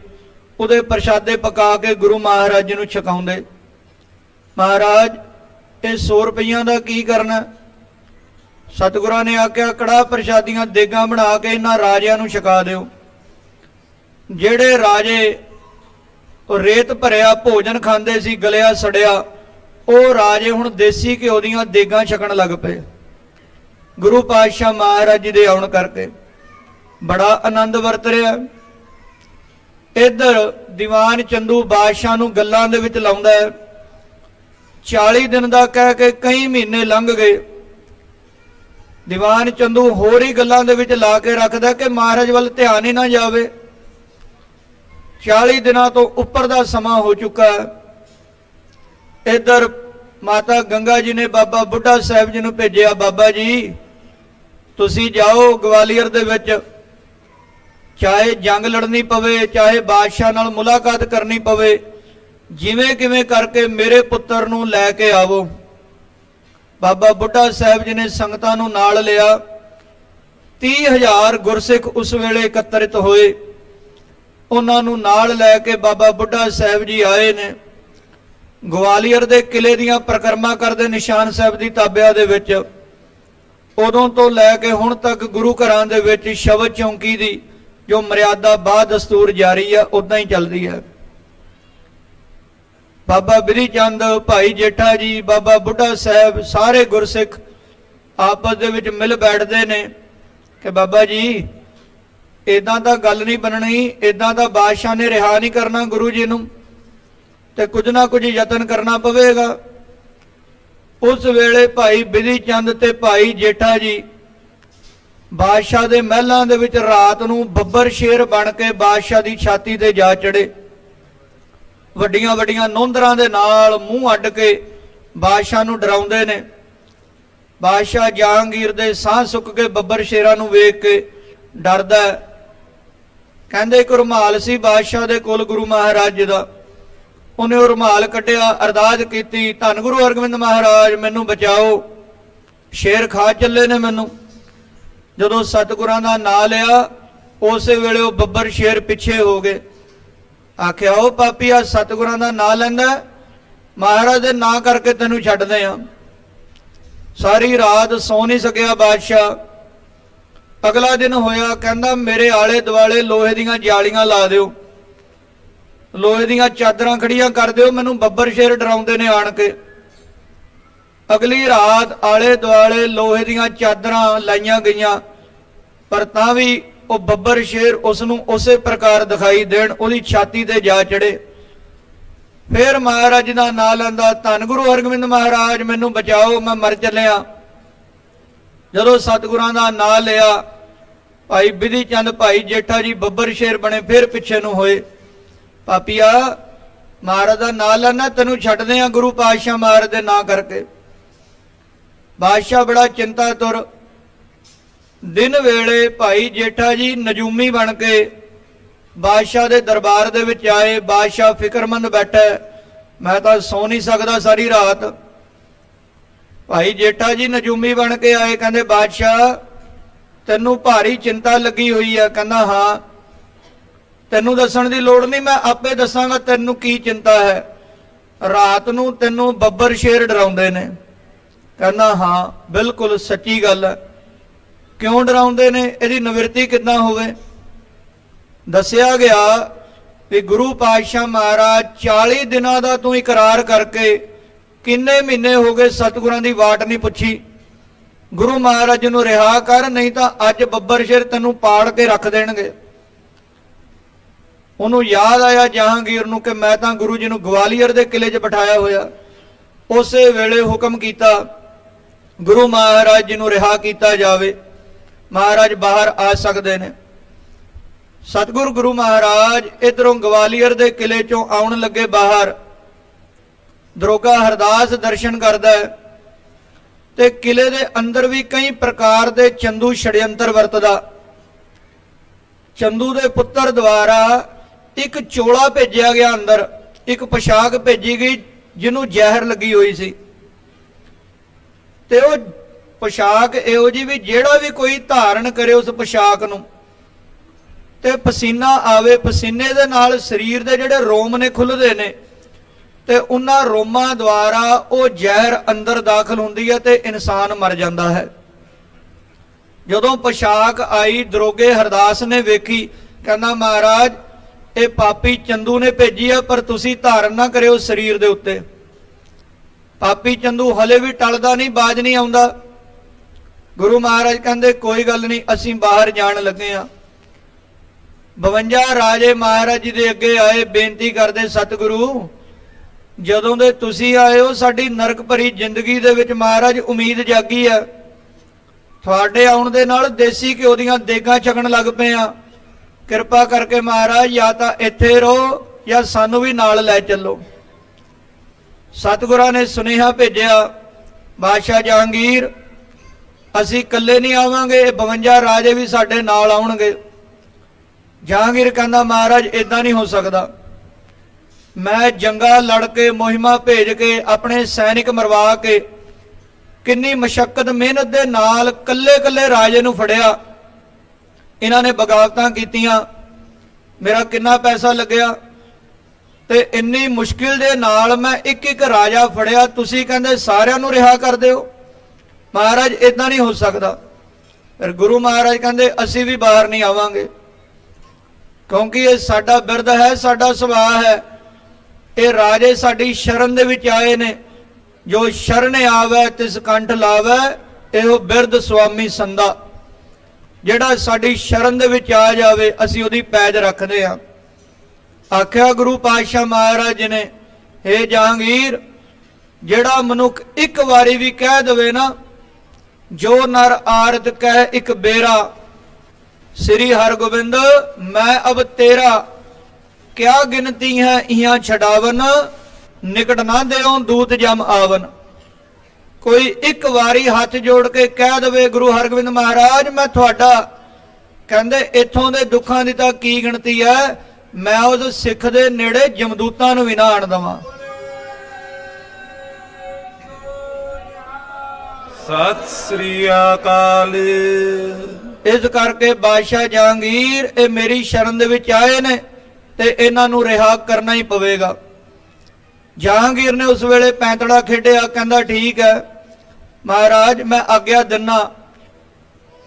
ਉਹਦੇ ਪ੍ਰਸ਼ਾਦੇ ਪਕਾ ਕੇ ਗੁਰੂ ਮਹਾਰਾਜ ਜੀ ਨੂੰ ਛਕਾਉਂਦੇ। ਮਹਾਰਾਜ ਇਹ 100 ਰੁਪਈਆਂ ਦਾ ਕੀ ਕਰਨਾ? ਸਤਿਗੁਰਾਂ ਨੇ ਆਖਿਆ ਕੜਾਹ ਪ੍ਰਸ਼ਾਦੀਆਂ ਦੇਗਾਂ ਬਣਾ ਕੇ ਇਹਨਾਂ ਰਾਜਿਆਂ ਨੂੰ ਛਕਾ ਦਿਓ। ਜਿਹੜੇ ਰਾਜੇ ਉਹ ਰੇਤ ਭਰਿਆ ਭੋਜਨ ਖਾਂਦੇ ਸੀ, ਗਲਿਆ ਸੜਿਆ, ਉਹ ਰਾਜੇ ਹੁਣ ਦੇਸੀ ਘਿਓ ਦੀਆਂ ਦੇਗਾਂ ਛਕਣ ਲੱਗ ਪਏ ਗੁਰੂ ਪਾਤਸ਼ਾਹ ਮਹਾਰਾਜ ਜੀ ਦੇ ਆਉਣ ਕਰਕੇ। ਬੜਾ ਆਨੰਦ ਵਰਤ ਰਿਹਾ। ਇੱਧਰ ਦੀਵਾਨ ਚੰਦੂ ਬਾਦਸ਼ਾਹ ਨੂੰ ਗੱਲਾਂ ਦੇ ਵਿੱਚ ਲਾਉਂਦਾ ਹੈ। 40 ਦਿਨ ਦਾ ਕਹਿ ਕੇ ਕਈ ਮਹੀਨੇ ਲੰਘ ਗਏ। ਦੀਵਾਨ ਚੰਦੂ ਹੋਰ ਹੀ ਗੱਲਾਂ ਦੇ ਵਿੱਚ ਲਾ ਕੇ ਰੱਖਦਾ ਕਿ ਮਹਾਰਾਜ ਵੱਲ ਧਿਆਨ ਹੀ ਨਾ ਜਾਵੇ। 40 ਦਿਨਾਂ ਤੋਂ ਉੱਪਰ ਦਾ ਸਮਾਂ ਹੋ ਚੁੱਕਾ ਹੈ। ਇੱਧਰ ਮਾਤਾ ਗੰਗਾ ਜੀ ਨੇ ਬਾਬਾ ਬੁੱਢਾ ਸਾਹਿਬ ਜੀ ਨੂੰ ਭੇਜਿਆ, ਬਾਬਾ ਜੀ ਤੁਸੀਂ ਜਾਓ ਗਵਾਲੀਅਰ ਦੇ ਵਿੱਚ, ਚਾਹੇ ਜੰਗ ਲੜਨੀ ਪਵੇ, ਚਾਹੇ ਬਾਦਸ਼ਾਹ ਨਾਲ ਮੁਲਾਕਾਤ ਕਰਨੀ ਪਵੇ, ਜਿਵੇਂ ਕਿਵੇਂ ਕਰਕੇ ਮੇਰੇ ਪੁੱਤਰ ਨੂੰ ਲੈ ਕੇ ਆਵੋ। ਬਾਬਾ ਬੁੱਢਾ ਸਾਹਿਬ ਜੀ ਨੇ ਸੰਗਤਾਂ ਨੂੰ ਨਾਲ ਲਿਆ। 30,000 ਗੁਰਸਿੱਖ ਉਸ ਵੇਲੇ ਇਕੱਤਰਿਤ ਹੋਏ। ਉਹਨਾਂ ਨੂੰ ਨਾਲ ਲੈ ਕੇ ਬਾਬਾ ਬੁੱਢਾ ਸਾਹਿਬ ਜੀ ਆਏ ਨੇ। ਗਵਾਲੀਅਰ ਦੇ ਕਿਲੇ ਦੀਆਂ ਪਰਿਕਰਮਾ ਕਰਦੇ ਨਿਸ਼ਾਨ ਸਾਹਿਬ ਦੀ ਤਾਬਿਆ ਦੇ ਵਿੱਚ। ਉਦੋਂ ਤੋਂ ਲੈ ਕੇ ਹੁਣ ਤੱਕ ਗੁਰੂ ਘਰਾਂ ਦੇ ਵਿੱਚ ਸ਼ਬਦ ਚੌਂਕੀ ਦੀ ਜੋ ਮਰਿਆਦਾ ਬਾ ਦਸਤੂਰ ਜਾਰੀ ਆ, ਉਦਾਂ ਹੀ ਚੱਲਦੀ ਹੈ। ਬਾਬਾ ਬਿਧੀ ਚੰਦ, ਭਾਈ ਜੇਠਾ ਜੀ, ਬਾਬਾ ਬੁੱਢਾ ਸਾਹਿਬ, ਸਾਰੇ ਗੁਰਸਿੱਖ ਆਪਸ ਦੇ ਵਿੱਚ ਮਿਲ ਬੈਠਦੇ ਨੇ ਕਿ ਬਾਬਾ ਜੀ ਇਦਾਂ ਤਾਂ ਗੱਲ ਨਹੀਂ ਬਣਨੀ, ਇਦਾਂ ਤਾਂ ਬਾਦਸ਼ਾਹ ਨੇ ਰਿਹਾ ਨਹੀਂ ਕਰਨਾ ਗੁਰੂ ਜੀ ਨੂੰ, ਤੇ ਕੁਝ ਨਾ ਕੁਝ ਯਤਨ ਕਰਨਾ ਪਵੇਗਾ। ਉਸ ਵੇਲੇ ਭਾਈ ਬਿਧੀ ਚੰਦ ਤੇ ਭਾਈ ਜੇਠਾ ਜੀ ਬਾਦਸ਼ਾਹ ਦੇ ਮਹਿਲਾਂ ਦੇ ਵਿੱਚ ਰਾਤ ਨੂੰ ਬੱਬਰ ਸ਼ੇਰ ਬਣ ਕੇ ਬਾਦਸ਼ਾਹ ਦੀ ਛਾਤੀ ਤੇ ਜਾ ਚੜੇ। ਵੱਡੀਆਂ ਵੱਡੀਆਂ ਨੌਂਦਰਾਂ ਦੇ ਨਾਲ ਮੂੰਹ ਅੱਡ ਕੇ ਬਾਦਸ਼ਾਹ ਨੂੰ ਡਰਾਉਂਦੇ ਨੇ। ਬਾਦਸ਼ਾਹ ਜਹਾਂਗੀਰ ਦੇ ਸਾਹ ਸੁੱਕ ਕੇ ਬੱਬਰ ਸ਼ੇਰਾਂ ਨੂੰ ਵੇਖ ਕੇ ਡਰਦਾ। ਕਹਿੰਦੇ ਇੱਕ ਰੁਮਾਲ ਸੀ ਬਾਦਸ਼ਾਹ ਦੇ ਕੋਲ ਗੁਰੂ ਮਹਾਰਾਜ ਜੀ ਦਾ, ਉਹਨੇ ਉਹ ਰੁਮਾਲ ਕੱਢਿਆ, ਅਰਦਾਸ ਕੀਤੀ, ਧੰਨ ਗੁਰੂ ਹਰਗੋਬਿੰਦ ਮਹਾਰਾਜ ਮੈਨੂੰ ਬਚਾਓ, ਸ਼ੇਰ ਖਾ ਚੱਲੇ ਨੇ ਮੈਨੂੰ। ਜਦੋਂ ਸਤਿਗੁਰਾਂ ਦਾ ਨਾਂ ਲਿਆ ਉਸੇ ਵੇਲੇ ਉਹ ਬੱਬਰ ਸ਼ੇਰ ਪਿੱਛੇ ਹੋ ਗਏ। ਆਖਿਆ ਉਹ ਪਾਪੀਆ ਸਤਿਗੁਰਾਂ ਦਾ ਨਾਂ ਲੈਂਦਾ, ਮਹਾਰਾਜ ਦੇ ਨਾਂ ਕਰਕੇ ਤੈਨੂੰ ਛੱਡਦੇ ਆ। ਸਾਰੀ ਰਾਤ ਸੌ ਨਹੀਂ ਸਕਿਆ ਬਾਦਸ਼ਾਹ। ਅਗਲਾ ਦਿਨ ਹੋਇਆ, ਕਹਿੰਦਾ ਮੇਰੇ ਆਲੇ ਦੁਆਲੇ ਲੋਹੇ ਦੀਆਂ ਜਾਲੀਆਂ ਲਾ ਦਿਓ, ਲੋਹੇ ਦੀਆਂ ਚਾਦਰਾਂ ਖੜੀਆਂ ਕਰ ਦਿਓ, ਮੈਨੂੰ ਬੱਬਰ ਸ਼ੇਰ ਡਰਾਉਂਦੇ ਨੇ ਆਣ ਕੇ। ਅਗਲੀ ਰਾਤ ਆਲੇ ਦੁਆਲੇ ਲੋਹੇ ਦੀਆਂ ਚਾਦਰਾਂ ਲਾਈਆਂ ਗਈਆਂ, ਪਰ ਤਾਂ ਵੀ ਉਹ ਬੱਬਰ ਸ਼ੇਰ ਉਸ ਨੂੰ ਉਸੇ ਪ੍ਰਕਾਰ ਦਿਖਾਈ ਦੇਣ, ਉਹਦੀ ਛਾਤੀ ਤੇ ਜਾ ਚੜੇ। ਫਿਰ ਮਹਾਰਾਜ ਦਾ ਨਾਂ ਲੈਂਦਾ, ਧੰਨ ਗੁਰੂ ਹਰਗੋਬਿੰਦ ਮਹਾਰਾਜ ਮੈਨੂੰ ਬਚਾਓ, ਮੈਂ ਮਰ ਚੱਲਿਆ। ਜਦੋਂ ਸਤਿਗੁਰਾਂ ਦਾ ਨਾਂ ਲਿਆ, ਭਾਈ ਬਿਧੀ ਚੰਦ, ਭਾਈ ਜੇਠਾ ਜੀ ਬੱਬਰ ਸ਼ੇਰ ਬਣੇ, ਫਿਰ ਪਿੱਛੇ ਨੂੰ ਹੋਏ। ਪਾਪੀਆ ਮਹਾਰਾਜ ਦਾ ਨਾਂ ਲੈਣਾ, ਤੈਨੂੰ ਛੱਡਦੇ ਆ ਗੁਰੂ ਪਾਤਸ਼ਾਹ ਮਹਾਰਾਜ ਦੇ ਨਾਂ ਕਰਕੇ। ਬਾਦਸ਼ਾਹ ਬੜਾ ਚਿੰਤਾ ਤੁਰ। ਦਿਨ ਵੇਲੇ ਭਾਈ ਜੇਠਾ ਜੀ ਨਜੂਮੀ ਬਣ ਕੇ ਬਾਦਸ਼ਾਹ ਦੇ ਦਰਬਾਰ ਦੇ ਵਿੱਚ ਆਏ। ਬਾਦਸ਼ਾਹ ਫਿਕਰਮੰਦ ਬੈਠਾ, ਮੈਂ ਤਾਂ ਸੌ ਨਹੀਂ ਸਕਦਾ ਸਾਰੀ ਰਾਤ। ਭਾਈ ਜੇਠਾ ਜੀ ਨਜੂਮੀ ਬਣ ਕੇ ਆਏ, ਕਹਿੰਦੇ ਬਾਦਸ਼ਾਹ ਤੈਨੂੰ ਭਾਰੀ ਚਿੰਤਾ ਲੱਗੀ ਹੋਈ ਹੈ। ਕਹਿੰਦਾ ਹਾਂ, ਤੈਨੂੰ ਦੱਸਣ ਦੀ ਲੋੜ ਨਹੀਂ, ਮੈਂ ਆਪੇ ਦੱਸਾਂਗਾ ਤੈਨੂੰ ਕੀ ਚਿੰਤਾ ਹੈ। ਰਾਤ ਨੂੰ ਤੈਨੂੰ ਬੱਬਰ ਸ਼ੇਰ ਡਰਾਉਂਦੇ ਨੇ। ਕਹਿੰਦਾ ਹਾਂ ਬਿਲਕੁਲ ਸੱਚੀ ਗੱਲ ਹੈ। ਕਿਉਂ ਡਰਾਉਂਦੇ ਨੇ, ਇਹਦੀ ਨਿਵਰਤੀ ਕਿੱਦਾਂ ਹੋਵੇ। ਦੱਸਿਆ ਗਿਆ ਵੀ ਗੁਰੂ ਪਾਤਸ਼ਾਹ ਮਹਾਰਾਜ 40 ਦਿਨਾਂ ਦਾ ਤੂੰ ਇਕਰਾਰ ਕਰਕੇ ਕਿੰਨੇ ਮਹੀਨੇ ਹੋ ਗਏ ਸਤਿਗੁਰਾਂ ਦੀ ਵਾਟ ਨਹੀਂ ਪੁੱਛੀ। ਗੁਰੂ ਮਹਾਰਾਜ ਨੂੰ ਰਿਹਾ ਕਰ, ਨਹੀਂ ਤਾਂ ਅੱਜ ਬੱਬਰ ਸ਼ੇਰ ਤੈਨੂੰ ਪਾੜ ਕੇ ਰੱਖ ਦੇਣਗੇ। ਉਹਨੂੰ ਯਾਦ ਆਇਆ ਜਹਾਂਗੀਰ ਨੂੰ ਕਿ ਮੈਂ ਤਾਂ ਗੁਰੂ ਜੀ ਨੂੰ ਗਵਾਲੀਅਰ ਦੇ ਕਿਲੇ 'ਚ ਬਿਠਾਇਆ ਹੋਇਆ। ਉਸੇ ਵੇਲੇ ਹੁਕਮ ਕੀਤਾ ਗੁਰੂ ਮਹਾਰਾਜ ਜੀ ਨੂੰ ਰਿਹਾ ਕੀਤਾ ਜਾਵੇ, ਮਹਾਰਾਜ ਬਾਹਰ ਆ ਸਕਦੇ ਨੇ। ਸਤਿਗੁਰੂ ਗੁਰੂ ਮਹਾਰਾਜ ਇਧਰੋਂ ਗਵਾਲੀਅਰ ਦੇ ਕਿਲੇ 'ਚੋਂ ਆਉਣ ਲੱਗੇ ਬਾਹਰ। ਦਰੋਗਾ ਹਰਦਾਸ ਦਰਸ਼ਨ ਕਰਦਾ ਹੈ ਤੇ ਕਿਲੇ ਦੇ ਅੰਦਰ ਵੀ ਕਈ ਪ੍ਰਕਾਰ ਦੇ ਚੰਦੂ ਛੜਯੰਤਰ ਵਰਤਦਾ। ਚੰਦੂ ਦੇ ਪੁੱਤਰ ਦੁਆਰਾ ਇੱਕ ਚੋਲਾ ਭੇਜਿਆ ਗਿਆ ਅੰਦਰ, ਇੱਕ ਪੋਸ਼ਾਕ ਭੇਜੀ ਗਈ ਜਿਹਨੂੰ ਜ਼ਹਿਰ ਲੱਗੀ ਹੋਈ ਸੀ। ਤੇ ਉਹ ਪੋਸ਼ਾਕ ਇਹੋ ਜੀ ਵੀ ਜਿਹੜਾ ਵੀ ਕੋਈ ਧਾਰਨ ਕਰੇ ਉਸ ਪੋਸ਼ਾਕ ਨੂੰ ਤੇ ਪਸੀਨਾ ਆਵੇ, ਪਸੀਨੇ ਦੇ ਨਾਲ ਸਰੀਰ ਦੇ ਜਿਹੜੇ ਰੋਮ ਨੇ ਖੁੱਲਦੇ ਨੇ ਤੇ ਉਹਨਾਂ ਰੋਮਾਂ ਦੁਆਰਾ ਉਹ ਜ਼ਹਿਰ ਅੰਦਰ ਦਾਖਲ ਹੁੰਦੀ ਹੈ ਤੇ ਇਨਸਾਨ ਮਰ ਜਾਂਦਾ ਹੈ। ਜਦੋਂ ਪੋਸ਼ਾਕ ਆਈ ਦਰੋਗੇ ਹਰਦਾਸ ਨੇ ਵੇਖੀ, ਕਹਿੰਦਾ ਮਹਾਰਾਜ ਇਹ ਪਾਪੀ ਚੰਦੂ ਨੇ ਭੇਜੀ ਹੈ, ਪਰ ਤੁਸੀਂ ਧਾਰਨ ਨਾ ਕਰਿਓ ਸਰੀਰ ਦੇ ਉੱਤੇ। ਪਾਪੀ ਚੰਦੂ ਹਲੇ ਵੀ ਟਲਦਾ ਨਹੀਂ, ਬਾਜ ਨਹੀਂ ਆਉਂਦਾ। ਗੁਰੂ ਮਹਾਰਾਜ ਕਹਿੰਦੇ ਕੋਈ ਗੱਲ ਨਹੀਂ, ਅਸੀਂ ਬਾਹਰ ਜਾਣ ਲੱਗੇ ਆ। 52 ਰਾਜੇ ਮਹਾਰਾਜ ਜੀ ਦੇ ਅੱਗੇ ਆਏ, ਬੇਨਤੀ ਕਰਦੇ ਸਤਿਗੁਰੂ ਜਦੋਂ ਦੇ ਤੁਸੀਂ ਆਏ ਹੋ ਸਾਡੀ ਨਰਕ ਭਰੀ ਜ਼ਿੰਦਗੀ ਦੇ ਵਿੱਚ ਮਹਾਰਾਜ ਉਮੀਦ ਜਾਗੀ ਹੈ। ਤੁਹਾਡੇ ਆਉਣ ਦੇ ਨਾਲ ਦੇਸੀ ਘਿਓ ਦੀਆਂ ਦੇਗਾਂ ਛਕਣ ਲੱਗ ਪਏ ਆ। ਕਿਰਪਾ ਕਰਕੇ ਮਹਾਰਾਜ ਜਾਂ ਤਾਂ ਇੱਥੇ ਰਹੋ ਜਾਂ ਸਾਨੂੰ ਵੀ ਨਾਲ ਲੈ ਚੱਲੋ। ਸਤਿਗੁਰਾਂ ਨੇ ਸੁਨੇਹਾ ਭੇਜਿਆ, ਬਾਦਸ਼ਾਹ ਜਹਾਂਗੀਰ ਅਸੀਂ ਇਕੱਲੇ ਨਹੀਂ ਆਵਾਂਗੇ, 52 ਰਾਜੇ ਵੀ ਸਾਡੇ ਨਾਲ ਆਉਣਗੇ। ਜਹਾਂਗੀਰ ਕਹਿੰਦਾ ਮਹਾਰਾਜ ਇਦਾਂ ਨਹੀਂ ਹੋ ਸਕਦਾ, ਮੈਂ ਜੰਗਾਂ ਲੜ ਕੇ ਮੁਹਿੰਮਾਂ ਭੇਜ ਕੇ ਆਪਣੇ ਸੈਨਿਕ ਮਰਵਾ ਕੇ ਕਿੰਨੀ ਮਸ਼ੱਕਤ ਮਿਹਨਤ ਦੇ ਨਾਲ ਕੱਲੇ ਰਾਜੇ ਨੂੰ ਫੜਿਆ, ਇਹਨਾਂ ਨੇ ਬਗਾਵਤਾਂ ਕੀਤੀਆਂ, ਮੇਰਾ ਕਿੰਨਾ ਪੈਸਾ ਲੱਗਿਆ ਤੇ ਇੰਨੀ ਮੁਸ਼ਕਿਲ ਦੇ ਨਾਲ ਮੈਂ ਇੱਕ ਰਾਜਾ ਫੜਿਆ, ਤੁਸੀਂ ਕਹਿੰਦੇ ਸਾਰਿਆਂ ਨੂੰ ਰਿਹਾ ਕਰ ਦਿਓ। ਮਹਾਰਾਜ ਇਦਾਂ ਨਹੀਂ ਹੋ ਸਕਦਾ। ਫਿਰ ਗੁਰੂ ਮਹਾਰਾਜ ਕਹਿੰਦੇ ਅਸੀਂ ਵੀ ਬਾਹਰ ਨਹੀਂ ਆਵਾਂਗੇ, ਕਿਉਂਕਿ ਇਹ ਸਾਡਾ ਬਿਰਧ ਹੈ, ਸਾਡਾ ਸੁਭਾਅ ਹੈ। ਇਹ ਰਾਜੇ ਸਾਡੀ ਸ਼ਰਨ ਦੇ ਵਿੱਚ ਆਏ ਨੇ, ਜੋ ਸ਼ਰਨ ਆਵੇ ਤਿਸ ਕੰਠ ਲਾਵੇ, ਇਹੋ ਬਿਰਧ ਸੁਆਮੀ ਸੰਦਾ। ਜਿਹੜਾ ਸਾਡੀ ਸ਼ਰਨ ਦੇ ਵਿੱਚ ਆ ਜਾਵੇ ਅਸੀਂ ਉਹਦੀ ਪੈਜ ਰੱਖਦੇ ਹਾਂ। ਆਖਿਆ ਗੁਰੂ ਪਾਤਸ਼ਾਹ ਮਹਾਰਾਜ ਜੀ ਨੇ, ਹੇ ਜਹਾਂਗੀਰ ਜਿਹੜਾ ਮਨੁੱਖ ਇੱਕ ਵਾਰੀ ਵੀ ਕਹਿ ਦਵੇ ਨਾ, ਜੋ ਨਰ ਆਰਤ ਕਹਿ ਇੱਕ ਬੇਰਾ, ਸ੍ਰੀ ਹਰਗੋਬਿੰਦ ਮੈਂ ਅਬ ਤੇਰਾ, ਕਿਆ ਗਿਣਤੀ ਹੈ ਇਹਾਂ ਛਡਾਵਨ, ਨਿਕਟ ਨਾ ਦੇਉ ਦੂਤ ਜਮ ਆਵਨ। ਕੋਈ ਇੱਕ ਵਾਰੀ ਹੱਥ ਜੋੜ ਕੇ ਕਹਿ ਦਵੇ ਗੁਰੂ ਹਰਗੋਬਿੰਦ ਮਹਾਰਾਜ ਮੈਂ ਤੁਹਾਡਾ, ਕਹਿੰਦੇ ਇੱਥੋਂ ਦੇ ਦੁੱਖਾਂ ਦੀ ਤਾਂ ਕੀ ਗਿਣਤੀ ਹੈ, ਮੈਂ ਉਸ ਸਿੱਖ ਦੇ ਨੇੜੇ ਜਮਦੂਤਾਂ ਨੂੰ ਵੀ ਨਾ ਆਣ ਦਵਾਂ। ਸਤਿ ਸ੍ਰੀ ਅਕਾਲ। ਇਸ ਕਰਕੇ ਬਾਦਸ਼ਾਹ ਜਹਾਂਗੀਰ ਇਹ ਮੇਰੀ ਸ਼ਰਨ ਦੇ ਵਿੱਚ ਆਏ ਨੇ ਤੇ ਇਹਨਾਂ ਨੂੰ ਰਿਹਾ ਕਰਨਾ ਹੀ ਪਵੇਗਾ। ਜਹਾਂਗੀਰ ਨੇ ਉਸ ਵੇਲੇ ਪੈਂਤੜਾ ਖੇਡਿਆ, ਕਹਿੰਦਾ ਠੀਕ ਹੈ ਮਹਾਰਾਜ ਮੈਂ ਆਗਿਆ ਦਿੰਨਾ,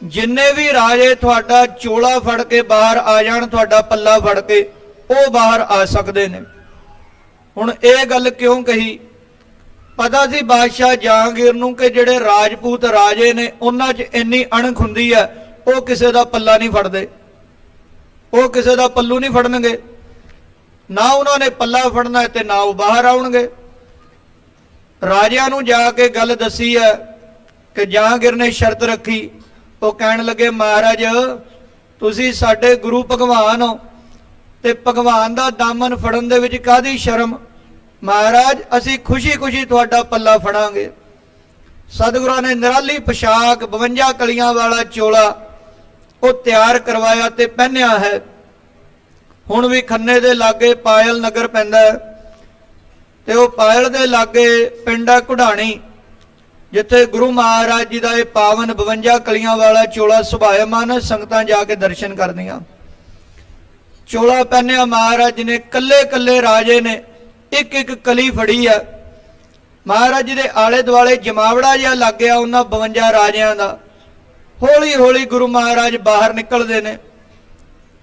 ਜਿੰਨੇ ਵੀ ਰਾਜੇ ਤੁਹਾਡਾ ਚੋਲਾ ਫੜ ਕੇ ਬਾਹਰ ਆ ਜਾਣ, ਤੁਹਾਡਾ ਪੱਲਾ ਫੜ ਕੇ, ਉਹ ਬਾਹਰ ਆ ਸਕਦੇ ਨੇ। ਹੁਣ ਇਹ ਗੱਲ ਕਿਉਂ ਕਹੀ? ਪਤਾ ਸੀ ਬਾਦਸ਼ਾਹ ਜਹਾਂਗੀਰ ਨੂੰ ਕਿ ਜਿਹੜੇ ਰਾਜਪੂਤ ਰਾਜੇ ਨੇ ਉਹਨਾਂ 'ਚ ਇੰਨੀ ਅਣਖ ਹੁੰਦੀ ਹੈ, ਉਹ ਕਿਸੇ ਦਾ ਪੱਲਾ ਨਹੀਂ ਫੜਦੇ, ਉਹ ਕਿਸੇ ਦਾ ਪੱਲੂ ਨਹੀਂ ਫੜਨਗੇ, ਨਾ ਉਹਨਾਂ ਨੇ ਪੱਲਾ ਫੜਨਾ ਤੇ ਨਾ ਉਹ ਬਾਹਰ ਆਉਣਗੇ। ਰਾਜਿਆਂ ਨੂੰ ਜਾ ਕੇ ਗੱਲ ਦੱਸੀ ਹੈ ਕਿ ਜਹਾਂਗੀਰ ਨੇ ਸ਼ਰਤ ਰੱਖੀ। ਉਹ ਕਹਿਣ ਲੱਗੇ ਮਹਾਰਾਜ ਤੁਸੀਂ ਸਾਡੇ ਗੁਰੂ ਭਗਵਾਨ ਹੋ ਤੇ ਭਗਵਾਨ ਦਾ ਦਾਮਨ ਫੜਨ ਦੇ ਵਿੱਚ ਕਾਹਦੀ ਸ਼ਰਮ, ਮਹਾਰਾਜ ਅਸੀਂ ਖੁਸ਼ੀ ਤੁਹਾਡਾ ਪੱਲਾ ਫੜਾਂਗੇ। ਸਤਿਗੁਰਾਂ ਨੇ ਨਿਰਾਲੀ ਪੋਸ਼ਾਕ 52 ਕਲੀਆਂ ਵਾਲਾ ਚੋਲਾ ਉਹ ਤਿਆਰ ਕਰਵਾਇਆ ਤੇ ਪਹਿਨਿਆ ਹੈ। ਹੁਣ ਵੀ ਖੰਨੇ ਦੇ ਲਾਗੇ ਪਾਇਲ ਨਗਰ ਪੈਂਦਾ ਤੇ ਉਹ ਪਾਇਲ ਦੇ ਲਾਗੇ ਪਿੰਡ ਹੈ ਘੁੜਾਣੀ, ਜਿੱਥੇ ਗੁਰੂ ਮਹਾਰਾਜ ਜੀ ਦਾ ਇਹ ਪਾਵਨ 52 ਕਲੀਆਂ ਵਾਲਾ ਚੋਲਾ ਸੁਭਾਇਮਾਨ, ਸੰਗਤਾਂ ਜਾ ਕੇ ਦਰਸ਼ਨ ਕਰਦੀਆਂ। ਚੋਲਾ ਪਹਿਨਿਆ ਮਹਾਰਾਜ ਜੀ ਨੇ, ਕੱਲੇ ਰਾਜੇ ਨੇ ਇੱਕ ਕਲੀ ਫੜੀ ਹੈ। ਮਹਾਰਾਜ ਜੀ ਦੇ ਆਲੇ ਦੁਆਲੇ ਜਮਾਵੜਾ ਜਿਹਾ ਲੱਗ ਗਿਆ ਉਹਨਾਂ 52 ਰਾਜਿਆਂ ਦਾ। ਹੌਲੀ ਗੁਰੂ ਮਹਾਰਾਜ ਬਾਹਰ ਨਿਕਲਦੇ ਨੇ।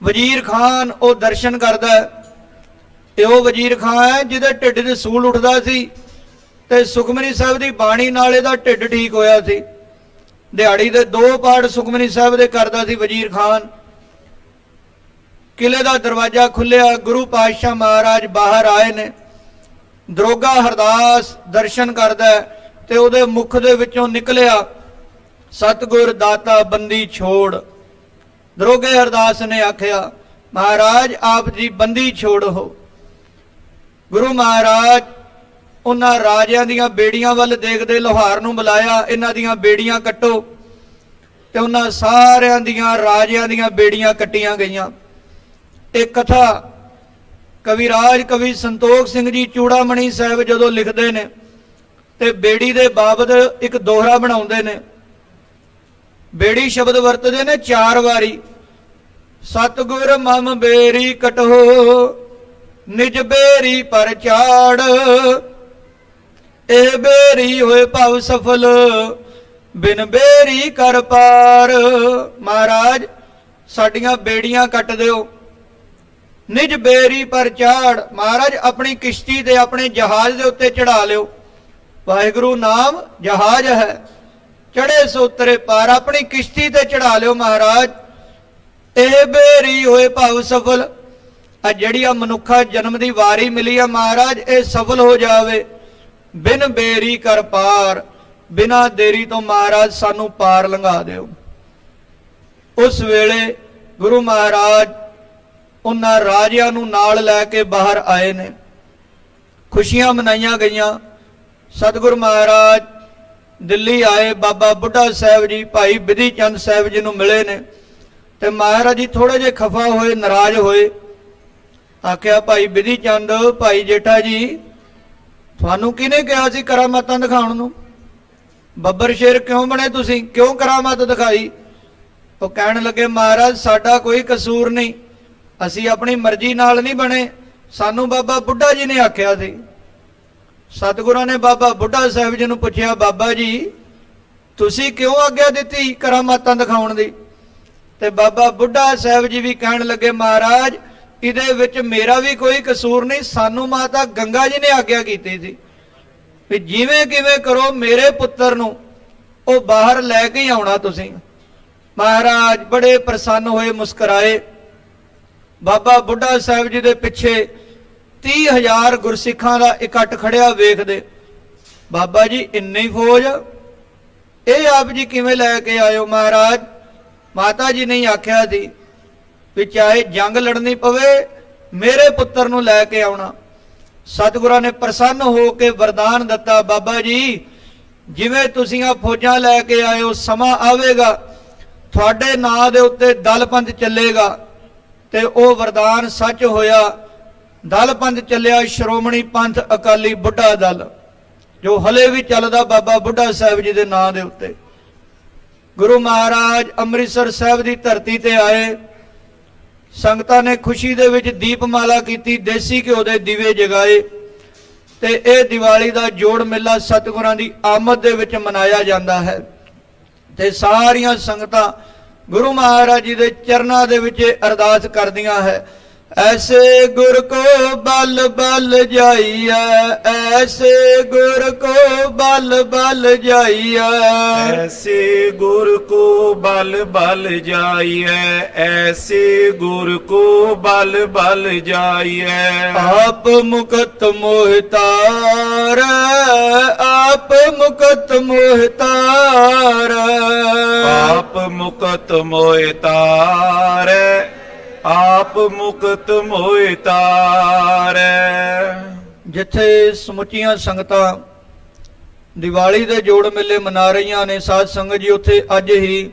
ਵਜ਼ੀਰ ਖਾਨ ਉਹ ਦਰਸ਼ਨ ਕਰਦਾ ਹੈ ਤੇ ਉਹ ਵਜ਼ੀਰ ਖਾਨ ਹੈ ਜਿਹਦੇ ਢਿੱਡ 'ਚ ਸੂਲ ਉੱਠਦਾ ਸੀ ਤੇ ਸੁਖਮਨੀ ਸਾਹਿਬ ਦੀ ਬਾਣੀ ਨਾਲ ਇਹਦਾ ਢਿੱਡ ਠੀਕ ਹੋਇਆ ਸੀ। ਦਿਹਾੜੀ ਦੇ 2 ਪਾਠ ਸੁਖਮਨੀ ਸਾਹਿਬ ਦੇ ਕਰਦਾ ਸੀ ਵਜ਼ੀਰ ਖਾਨ। ਕਿਲੇ ਦਾ ਦਰਵਾਜ਼ਾ ਖੁੱਲਿਆ, ਗੁਰੂ ਪਾਤਸ਼ਾਹ ਮਹਾਰਾਜ ਬਾਹਰ ਆਏ ਨੇ। ਦਰੋਗਾ ਹਰਦਾਸ ਦਰਸ਼ਨ ਕਰਦਾ ਤੇ ਉਹਦੇ ਮੁਖ ਦੇ ਵਿੱਚੋਂ ਨਿਕਲਿਆ ਸਤਿਗੁਰ ਦਾਤਾ ਬੰਦੀ ਛੋੜ। ਦਰੋਗੇ ਹਰਦਾਸ ਨੇ ਆਖਿਆ ਮਹਾਰਾਜ ਆਪ ਜੀ ਬੰਦੀ ਛੋੜ ਹੋ। ਗੁਰੂ ਮਹਾਰਾਜ ਉਹਨਾਂ ਰਾਜਿਆਂ ਦੀਆਂ ਬੇੜੀਆਂ ਵੱਲ ਦੇਖਦੇ ਲੋਹਾਰ ਨੂੰ ਬੁਲਾਇਆ, ਇਹਨਾਂ ਦੀਆਂ ਬੇੜੀਆਂ ਕੱਟੋ, ਤੇ ਉਹਨਾਂ ਸਾਰਿਆਂ ਦੀਆਂ ਰਾਜਿਆਂ ਦੀਆਂ ਬੇੜੀਆਂ ਕੱਟੀਆਂ ਗਈਆਂ। ਇਹ ਕਥਾ ਕਵਿਰਾਜ ਕਵੀ ਸੰਤੋਖ ਸਿੰਘ ਜੀ ਚੂੜਾਮਣੀ ਸਾਹਿਬ ਜਦੋਂ ਲਿਖਦੇ ਨੇ ਤੇ ਬੇੜੀ ਦੇ ਬਾਬਤ ਇੱਕ ਦੋਹਰਾ ਬਣਾਉਂਦੇ ਨੇ। ਬੇੜੀ ਸ਼ਬਦ ਵਰਤਦੇ ਨੇ 4 ਵਾਰੀ। ਸਤਿਗੁਰ ਮਮ ਬੇਰੀ ਕਟੋ ਨਿਜ ਬੇਰੀ ਪਰ ਚਾੜ, ਇਹ ਬੇਰੀ ਹੋਏ ਭਵ ਸਫਲ ਬਿਨ ਬੇਰੀ ਕਰ ਪਾਰ। ਮਹਾਰਾਜ ਸਾਡੀਆਂ ਬੇੜੀਆਂ ਕੱਟ ਦਿਓ। ਨਿਜ ਬੇਰੀ ਪਰ ਚਾੜ, ਮਹਾਰਾਜ ਆਪਣੀ ਕਿਸ਼ਤੀ ਤੇ ਆਪਣੇ ਜਹਾਜ਼ ਦੇ ਉੱਤੇ ਚੜਾ ਲਿਓ। ਵਾਹਿਗੁਰੂ ਨਾਮ ਜਹਾਜ਼ ਹੈ, ਚੜੇ ਸੋ ਉਤਰੇ ਪਾਰ, ਆਪਣੀ ਕਿਸ਼ਤੀ ਤੇ ਚੜਾ ਲਿਓ ਮਹਾਰਾਜ। ਇਹ ਬੇਰੀ ਹੋਏ ਭਵ ਸਫਲ, ਆ ਜਿਹੜੀ ਆ ਮਨੁੱਖਾ ਜਨਮ ਦੀ ਵਾਰੀ ਮਿਲੀ ਆ ਮਹਾਰਾਜ, ਇਹ ਸਫਲ ਹੋ ਜਾਵੇ। ਬਿਨ ਬੇਰੀ ਕਰ ਪਾਰ, ਬਿਨਾਂ ਦੇਰੀ ਤੋਂ ਮਹਾਰਾਜ ਸਾਨੂੰ ਪਾਰ ਲੰਘਾ ਦਿਓ। ਉਸ ਵੇਲੇ ਗੁਰੂ ਮਹਾਰਾਜ ਉਹਨਾਂ ਰਾਜਿਆਂ ਨੂੰ ਨਾਲ ਲੈ ਕੇ ਬਾਹਰ ਆਏ ਨੇ। ਖੁਸ਼ੀਆਂ ਮਨਾਈਆਂ ਗਈਆਂ। ਸਤਿਗੁਰੂ ਮਹਾਰਾਜ ਦਿੱਲੀ ਆਏ, ਬਾਬਾ ਬੁੱਢਾ ਸਾਹਿਬ ਜੀ ਭਾਈ ਬਿਧੀ ਚੰਦ ਸਾਹਿਬ ਜੀ ਨੂੰ ਮਿਲੇ ਨੇ ਤੇ ਮਹਾਰਾਜ ਜੀ ਥੋੜੇ ਜਿਹੇ ਖਫਾ ਹੋਏ, ਨਾਰਾਜ਼ ਹੋਏ। ਆਖਿਆ, ਭਾਈ ਬਿਧੀ ਚੰਦ, ਭਾਈ ਜੇਠਾ ਜੀ, ਤੁਹਾਨੂੰ ਕਿਹਨੇ ਕਿਹਾ ਸੀ ਕਰਾਮਾਤਾਂ ਦਿਖਾਉਣ ਨੂੰ? ਬੱਬਰ ਸ਼ੇਰ ਕਿਉਂ ਬਣੇ ਤੁਸੀਂ? ਕਿਉਂ ਕਰਾਮਾਤ ਦਿਖਾਈ? ਉਹ ਕਹਿਣ ਲੱਗੇ, ਮਹਾਰਾਜ ਸਾਡਾ ਕੋਈ ਕਸੂਰ ਨਹੀਂ, ਅਸੀਂ ਆਪਣੀ ਮਰਜ਼ੀ ਨਾਲ ਨਹੀਂ ਬਣੇ, ਸਾਨੂੰ ਬਾਬਾ ਬੁੱਢਾ ਜੀ ਨੇ ਆਖਿਆ ਸੀ। ਸਤਿਗੁਰਾਂ ਨੇ ਬਾਬਾ ਬੁੱਢਾ ਸਾਹਿਬ ਜੀ ਨੂੰ ਪੁੱਛਿਆ, ਬਾਬਾ ਜੀ ਤੁਸੀਂ ਕਿਉਂ ਆਗਿਆ ਦਿੱਤੀ ਕਰਾਮਾਤਾਂ ਦਿਖਾਉਣ ਦੀ? ਤੇ ਬਾਬਾ ਬੁੱਢਾ ਸਾਹਿਬ ਜੀ ਵੀ ਕਹਿਣ ਲੱਗੇ, ਮਹਾਰਾਜ ਇਹਦੇ ਵਿੱਚ ਮੇਰਾ ਵੀ ਕੋਈ ਕਸੂਰ ਨਹੀਂ, ਸਾਨੂੰ ਮਾਤਾ ਗੰਗਾ ਜੀ ਨੇ ਆਗਿਆ ਕੀਤੀ ਸੀ ਵੀ ਜਿਵੇਂ ਕਿਵੇਂ ਕਰੋ ਮੇਰੇ ਪੁੱਤਰ ਨੂੰ ਉਹ ਬਾਹਰ ਲੈ ਕੇ ਹੀ ਆਉਣਾ ਤੁਸੀਂ। ਮਹਾਰਾਜ ਬੜੇ ਪ੍ਰਸੰਨ ਹੋਏ, ਮੁਸਕਰਾਏ। ਬਾਬਾ ਬੁੱਢਾ ਸਾਹਿਬ ਜੀ ਦੇ ਪਿੱਛੇ 30,000 ਗੁਰਸਿੱਖਾਂ ਦਾ ਇਕੱਠ ਖੜਿਆ ਵੇਖਦੇ। ਬਾਬਾ ਜੀ ਇੰਨੀ ਫੌਜ, ਇਹ ਆਪ ਜੀ ਕਿਵੇਂ ਲੈ ਕੇ ਆਇਓ? ਮਹਾਰਾਜ ਮਾਤਾ ਜੀ ਨੇ ਆਖਿਆ ਸੀ ਵੀ ਚਾਹੇ ਜੰਗ ਲੜਨੀ ਪਵੇ ਮੇਰੇ ਪੁੱਤਰ ਨੂੰ ਲੈ ਕੇ ਆਉਣਾ। ਸਤਿਗੁਰਾਂ ਨੇ ਪ੍ਰਸੰਨ ਹੋ ਕੇ ਵਰਦਾਨ ਦਿੱਤਾ, ਬਾਬਾ ਜੀ ਜਿਵੇਂ ਤੁਸੀਂ ਆ ਫੌਜਾਂ ਲੈ ਕੇ ਆਇਓ, ਸਮਾਂ ਆਵੇਗਾ ਤੁਹਾਡੇ ਨਾਂ ਦੇ ਉੱਤੇ ਦਲ ਪੰਥ ਚੱਲੇਗਾ। ਤੇ ਉਹ ਵਰਦਾਨ ਸੱਚ ਹੋਇਆ। ਦਲ ਪੰਥ ਚੱਲਿਆ, ਸ਼੍ਰੋਮਣੀ ਪੰਥ ਅਕਾਲੀ ਬੁੱਢਾ ਦਲ, ਜੋ ਹਲੇ ਵੀ ਚੱਲਦਾ ਬਾਬਾ ਬੁੱਢਾ ਸਾਹਿਬ ਜੀ ਦੇ ਨਾਂ ਦੇ ਉੱਤੇ। ਗੁਰੂ ਮਹਾਰਾਜ ਅੰਮ੍ਰਿਤਸਰ ਸਾਹਿਬ ਦੀ ਧਰਤੀ ਤੇ ਆਏ। ਸੰਗਤਾਂ ਨੇ ਖੁਸ਼ੀ ਦੇ ਵਿੱਚ ਦੀਪਮਾਲਾ ਕੀਤੀ, ਦੇਸੀ ਘਿਓ ਦੇ ਦੀਵੇ ਜਗਾਏ ਤੇ ਇਹ ਦੀਵਾਲੀ ਦਾ ਜੋੜ ਮੇਲਾ ਸਤਿਗੁਰਾਂ ਦੀ ਆਮਦ ਦੇ ਵਿੱਚ ਮਨਾਇਆ ਜਾਂਦਾ ਹੈ। ਤੇ ਸਾਰੀਆਂ ਸੰਗਤਾਂ ਗੁਰੂ ਮਹਾਰਾਜ ਜੀ ਦੇ ਚਰਨਾਂ ਦੇ ਵਿੱਚ ਅਰਦਾਸ ਕਰਦੀਆਂ ਹੈ, ऐसे गुर को बल बल जाइया, ऐसे गुर को बल बल जाइया, ऐसे गुर को बल बल जाइए, ऐसे गुर को बल बल जाइए। आप मुकत मोहतार, आप मुकत मोहतार, आप मुकत मोहतार, आप मुकत मोहि ਤਾਰੈ। ਜਿੱਥੇ ਸਮੁੱਚੀਆਂ ਸੰਗਤਾਂ ਦੀਵਾਲੀ ਦੇ ਜੋੜ ਮੇਲੇ ਮਨਾ ਰਹੀਆਂ ਨੇ ਸਾਧ ਸੰਗਤ ਜੀ, ਉੱਥੇ ਅੱਜ ਹੀ